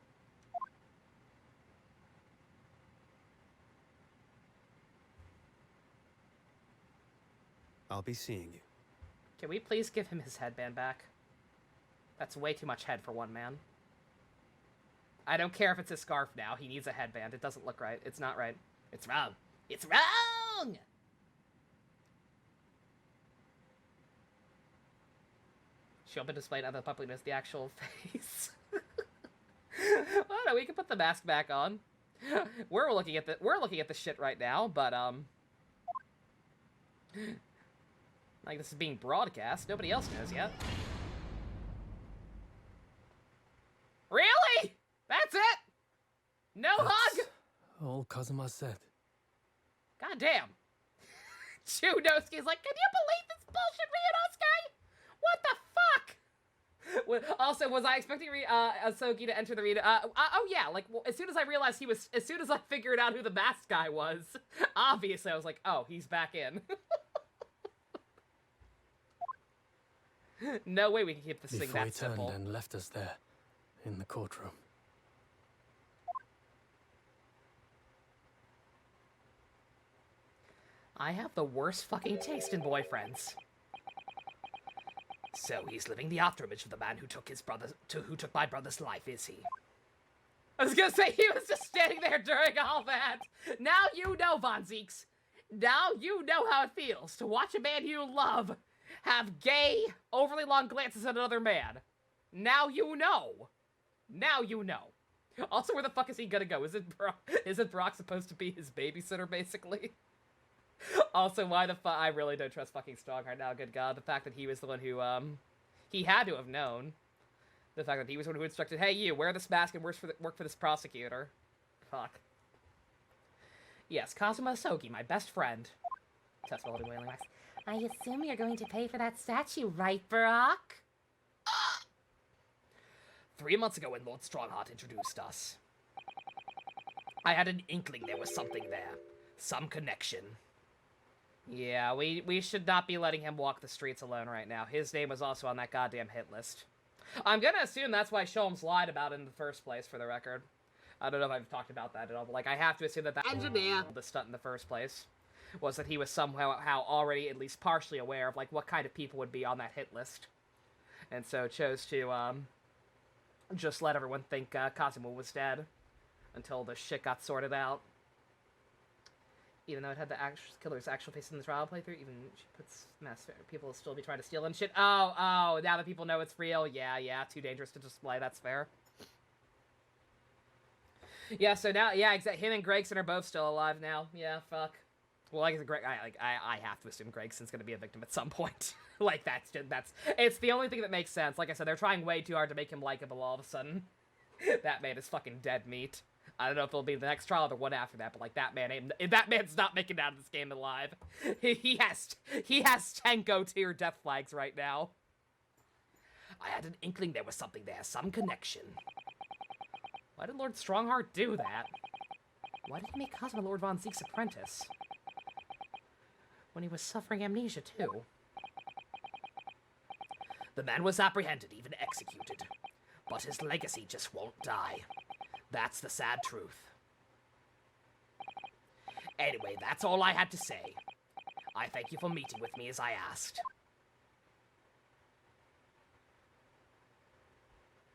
[SPEAKER 11] I'll be seeing you.
[SPEAKER 1] Can we please give him his headband back? That's way too much head for one man. I don't care if it's a scarf now. He needs a headband. It doesn't look right. It's not right. It's wrong. It's wrong! She'll be displayed on the public as the actual face. Well, no, we can put the mask back on. We're looking at the shit right now, but like, this is being broadcast. Nobody else knows yet. Really? That's it? No hug?
[SPEAKER 3] All Kazuma said.
[SPEAKER 1] God damn. Chunosuke's like, can you believe this bullshit, Ryunosuke? What the fuck? Also, was I expecting Asogi to enter the arena? Oh yeah, like, well, as soon as I figured out who the masked guy was, obviously I was like, oh, he's back in. No way we can keep this thing
[SPEAKER 3] Before he
[SPEAKER 1] that
[SPEAKER 3] turned
[SPEAKER 1] simple.
[SPEAKER 3] and left us there, in the courtroom.
[SPEAKER 1] I have the worst fucking taste in boyfriends.
[SPEAKER 2] So he's living the afterimage of the man who took my brother's life, is he?
[SPEAKER 1] I was gonna say, he was just standing there during all that. Now you know, Von Zeeks. Now you know how it feels to watch a man you love have gay, overly long glances at another man. Now you know. Now you know. Also, where the fuck is he gonna go? Isn't Brock supposed to be his babysitter, basically? Also, why the fuck? I really don't trust fucking Strong right now, good god. The fact that he was the one who, he had to have known. The fact that he was the one who instructed, hey, you, wear this mask and work for this prosecutor. Fuck. Yes, Kazuma Asogi, my best friend. Test while holding wailing wax.
[SPEAKER 4] I assume you're going to pay for that statue, right, Brock?
[SPEAKER 2] 3 months ago when Lord Strongheart introduced us, I had an inkling there was something there. Some connection.
[SPEAKER 1] Yeah, we should not be letting him walk the streets alone right now. His name was also on that goddamn hit list. I'm gonna assume that's why Sholmes lied about it in the first place, for the record. I don't know if I've talked about that at all, but, like, I have to assume that
[SPEAKER 6] Engineer.
[SPEAKER 1] the stunt in the first place was that he was somehow already at least partially aware of, like, what kind of people would be on that hit list. And so chose to, just let everyone think, Kazuma was dead until the shit got sorted out. Even though it had the killer's actual face in the trial playthrough, even she puts people will still be trying to steal and shit. Oh, now that people know it's real, yeah, too dangerous to display, that's fair. Yeah, so now, yeah, him and Gregson are both still alive now. Yeah, fuck. Well, like Greg, I have to assume Gregson's gonna be a victim at some point. Like it's the only thing that makes sense. Like I said, they're trying way too hard to make him likable all of a sudden. That man is fucking dead meat. I don't know if it'll be the next trial or the one after that, but like that man's not making it out of this game alive. He has Tenko tier death flags right now.
[SPEAKER 2] I had an inkling there was something there, some connection.
[SPEAKER 1] Why did Lord Strongheart do that? Why did he make Cosmo Lord Von Zeke's apprentice? When he was suffering amnesia, too.
[SPEAKER 2] The man was apprehended, even executed. But his legacy just won't die. That's the sad truth. Anyway, that's all I had to say. I thank you for meeting with me as I asked.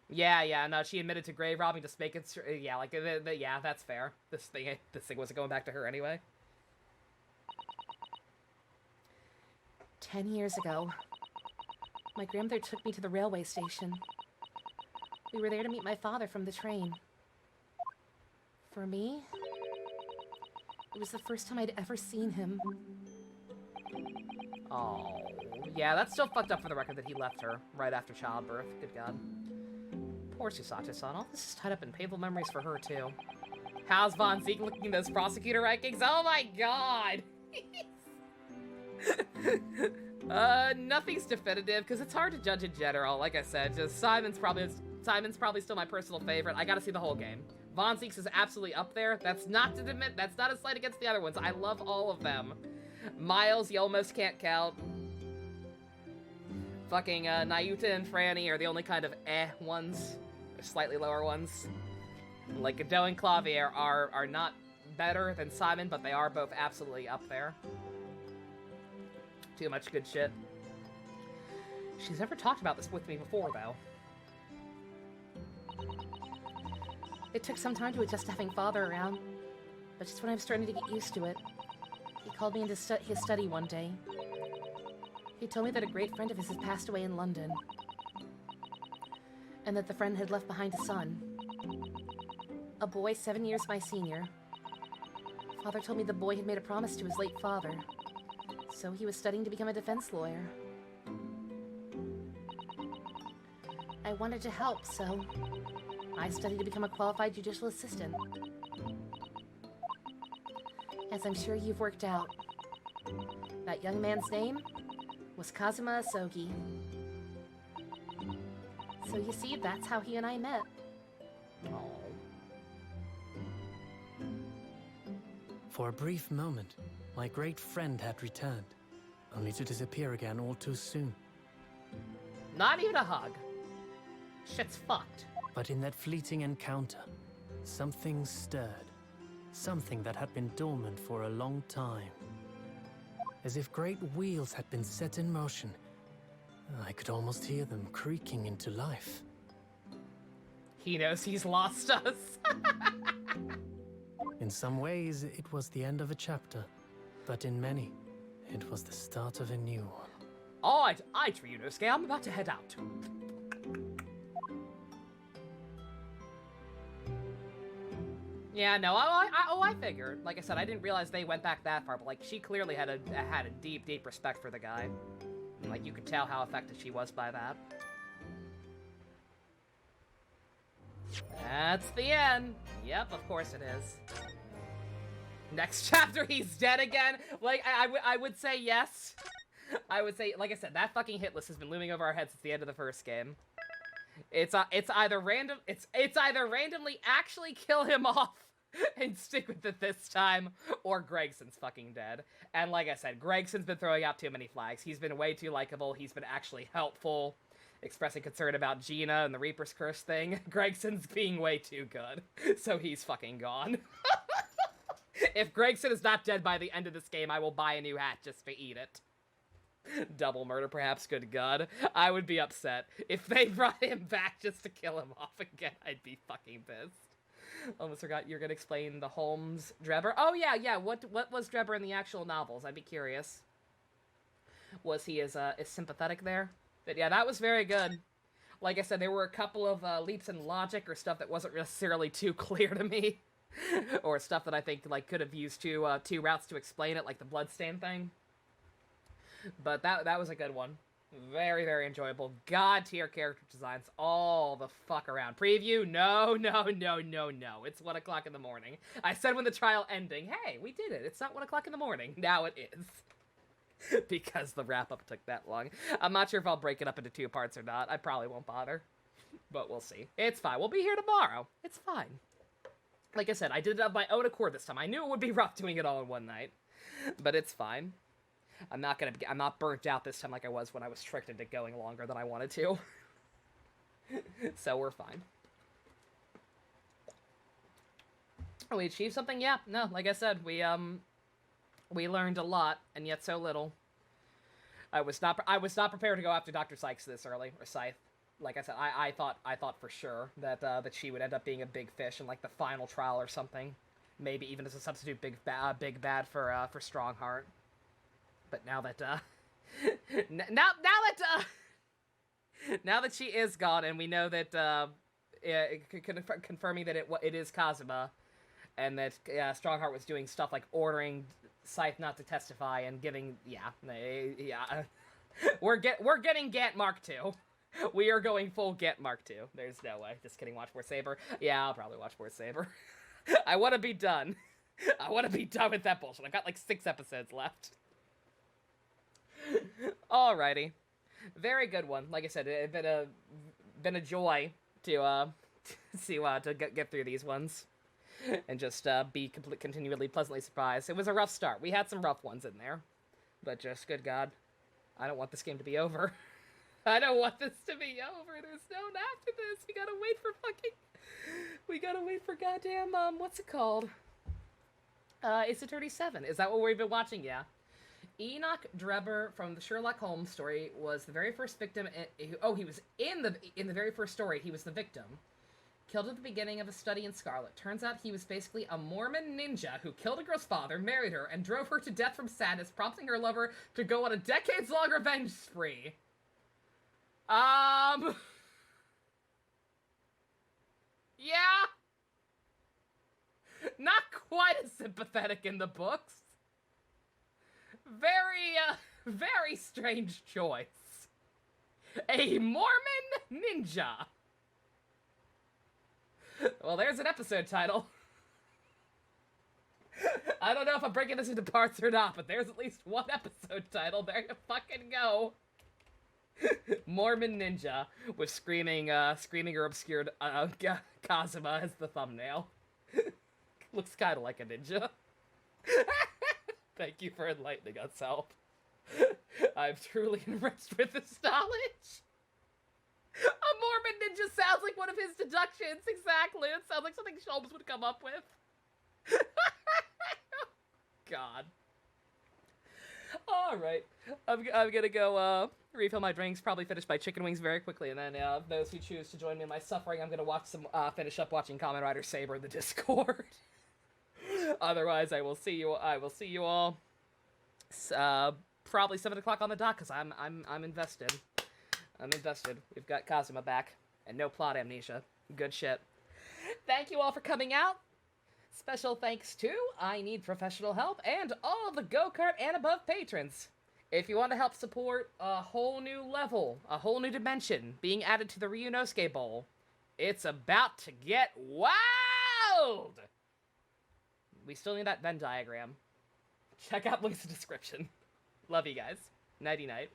[SPEAKER 1] Yeah, no, she admitted to grave robbing to make it. Yeah, like, yeah, that's fair. This thing wasn't going back to her anyway.
[SPEAKER 4] 10 years ago, my grandmother took me to the railway station. We were there to meet my father from the train. For me, it was the first time I'd ever seen him.
[SPEAKER 1] Oh, yeah, that's still fucked up for the record that he left her right after childbirth. Good God. Poor Susato-san. All this is tied up in painful memories for her, too. How's Von Zeke looking at those prosecutor rankings? Oh my God! Nothing's definitive, because it's hard to judge in general. Like I said, just Simon's probably still my personal favorite. I gotta see the whole game. Von Zeke's is absolutely up there. That's not a slight against the other ones. I love all of them. Miles, you almost can't count. Fucking Nayuta and Franny are the only kind of ones. They're slightly lower ones. Like Godot and Clavier are not better than Simon, but they are both absolutely up there. Too much good shit. She's never talked about this with me before, though.
[SPEAKER 4] It took some time to adjust to having father around, but just when I was starting to get used to it, he called me into his study one day. He told me that a great friend of his had passed away in London, and that the friend had left behind a son. A boy 7 years my senior. Father told me the boy had made a promise to his late father, so he was studying to become a defense lawyer. I wanted to help, so I studied to become a qualified judicial assistant. As I'm sure you've worked out, that young man's name was Kazuma Asogi. So you see, that's how he and I met.
[SPEAKER 1] Oh.
[SPEAKER 3] For a brief moment, my great friend had returned, only to disappear again all too soon.
[SPEAKER 1] Not even a hug. Shit's fucked.
[SPEAKER 3] But in that fleeting encounter, something stirred. Something that had been dormant for a long time. As if great wheels had been set in motion. I could almost hear them creaking into life.
[SPEAKER 1] He knows he's lost us.
[SPEAKER 3] In some ways, it was the end of a chapter. But in many, it was the start of a new one.
[SPEAKER 2] Alright, Ryunosuke, I'm about to head out.
[SPEAKER 1] Yeah, no, I figured. Like I said, I didn't realize they went back that far, but like she clearly had a deep respect for the guy. And, like you could tell how affected she was by that. That's the end. Yep, of course it is. Next chapter, he's dead again. Like I would say yes. I would say, like I said, that fucking hit list has been looming over our heads since the end of the first game. It's either randomly actually kill him off and stick with it this time, or Gregson's fucking dead. And like I said, Gregson's been throwing out too many flags. He's been way too likable. He's been actually helpful, expressing concern about Gina and the Reaper's Curse thing. Gregson's being way too good, so he's fucking gone. If Gregson is not dead by the end of this game, I will buy a new hat just to eat it. Double murder, perhaps. Good God. I would be upset. If they brought him back just to kill him off again, I'd be fucking pissed. Almost forgot you're gonna explain the Holmes Drebber. Oh, yeah. What was Drebber in the actual novels? I'd be curious. Was he as sympathetic there? But yeah, that was very good. Like I said, there were a couple of leaps in logic or stuff that wasn't necessarily too clear to me. or stuff that I think like could have used two routes to explain it, like the bloodstain thing. But that was a good one. Very, very enjoyable. God tier character designs all the fuck around. Preview? No. It's 1 o'clock in the morning. I said when the trial ending, hey, we did it. It's not 1 o'clock in the morning. Now it is. Because the wrap-up took that long. I'm not sure if I'll break it up into 2 parts or not. I probably won't bother. But we'll see. It's fine. We'll be here tomorrow. It's fine. Like I said, I did it of my own accord this time. I knew it would be rough doing it all in one night. But it's fine. I'm not burnt out this time like I was when I was tricked into going longer than I wanted to. So we're fine. We achieved something? Yeah. No, like I said, we learned a lot, and yet so little. I was not prepared to go after Dr. Sykes this early, or Scythe. Like I said, I thought for sure that that she would end up being a big fish in like the final trial or something. Maybe even as a substitute big bad for Strongheart. But now that now that she is gone, and we know that confirming that it is Kazuma, and that Strongheart was doing stuff like ordering Scythe not to testify and giving we're getting Gant Mark II. We are going full Gant Mark II. There's no way. Just kidding. Watch more Saber. Yeah, I'll probably watch more Saber. I want to be done. I want to be done with that bullshit. I've got like 6 episodes left. Alrighty, very good one. Like I said, it's been a joy to get through these ones, and just be continually pleasantly surprised. It was a rough start. We had some rough ones in there, but just good God, I don't want this game to be over. I don't want this to be over. There's no after this. We gotta wait for goddamn what's it called? It's a 37. Is that what we've been watching? Yeah. Enoch Drebber from the Sherlock Holmes story was the very first victim. He was in the very first story. He was the victim, killed at the beginning of a study in Scarlet. Turns out he was basically a Mormon ninja who killed a girl's father, married her, and drove her to death from sadness, prompting her lover to go on a decades-long revenge spree. Yeah. Not quite as sympathetic in the books. Very strange choice. A Mormon ninja. Well, there's an episode title. I don't know if I'm breaking this into parts or not, but there's at least one episode title. There you fucking go. Mormon ninja with screaming or obscured Kazuma as the thumbnail. Looks kind of like a ninja. Thank you for enlightening us, Help. I'm truly enriched with this knowledge. A Mormon ninja sounds like one of his deductions. Exactly. It sounds like something Sholmes would come up with. God. Alright. I'm gonna go refill my drinks, probably finish my chicken wings very quickly, and then those who choose to join me in my suffering, I'm gonna finish up watching Kamen Rider Saber in the Discord. Otherwise, I will see you all probably 7 o'clock on the dot, because I'm invested. I'm invested. We've got Kazuma back, and no plot amnesia. Good shit. Thank you all for coming out. Special thanks to I Need Professional Help and all the Go-Kart and above patrons. If you want to help support a whole new level, a whole new dimension being added to the Ryunosuke Bowl, it's about to get wild! We still need that Venn diagram. Check out links in the description. Love you guys. Nighty-night.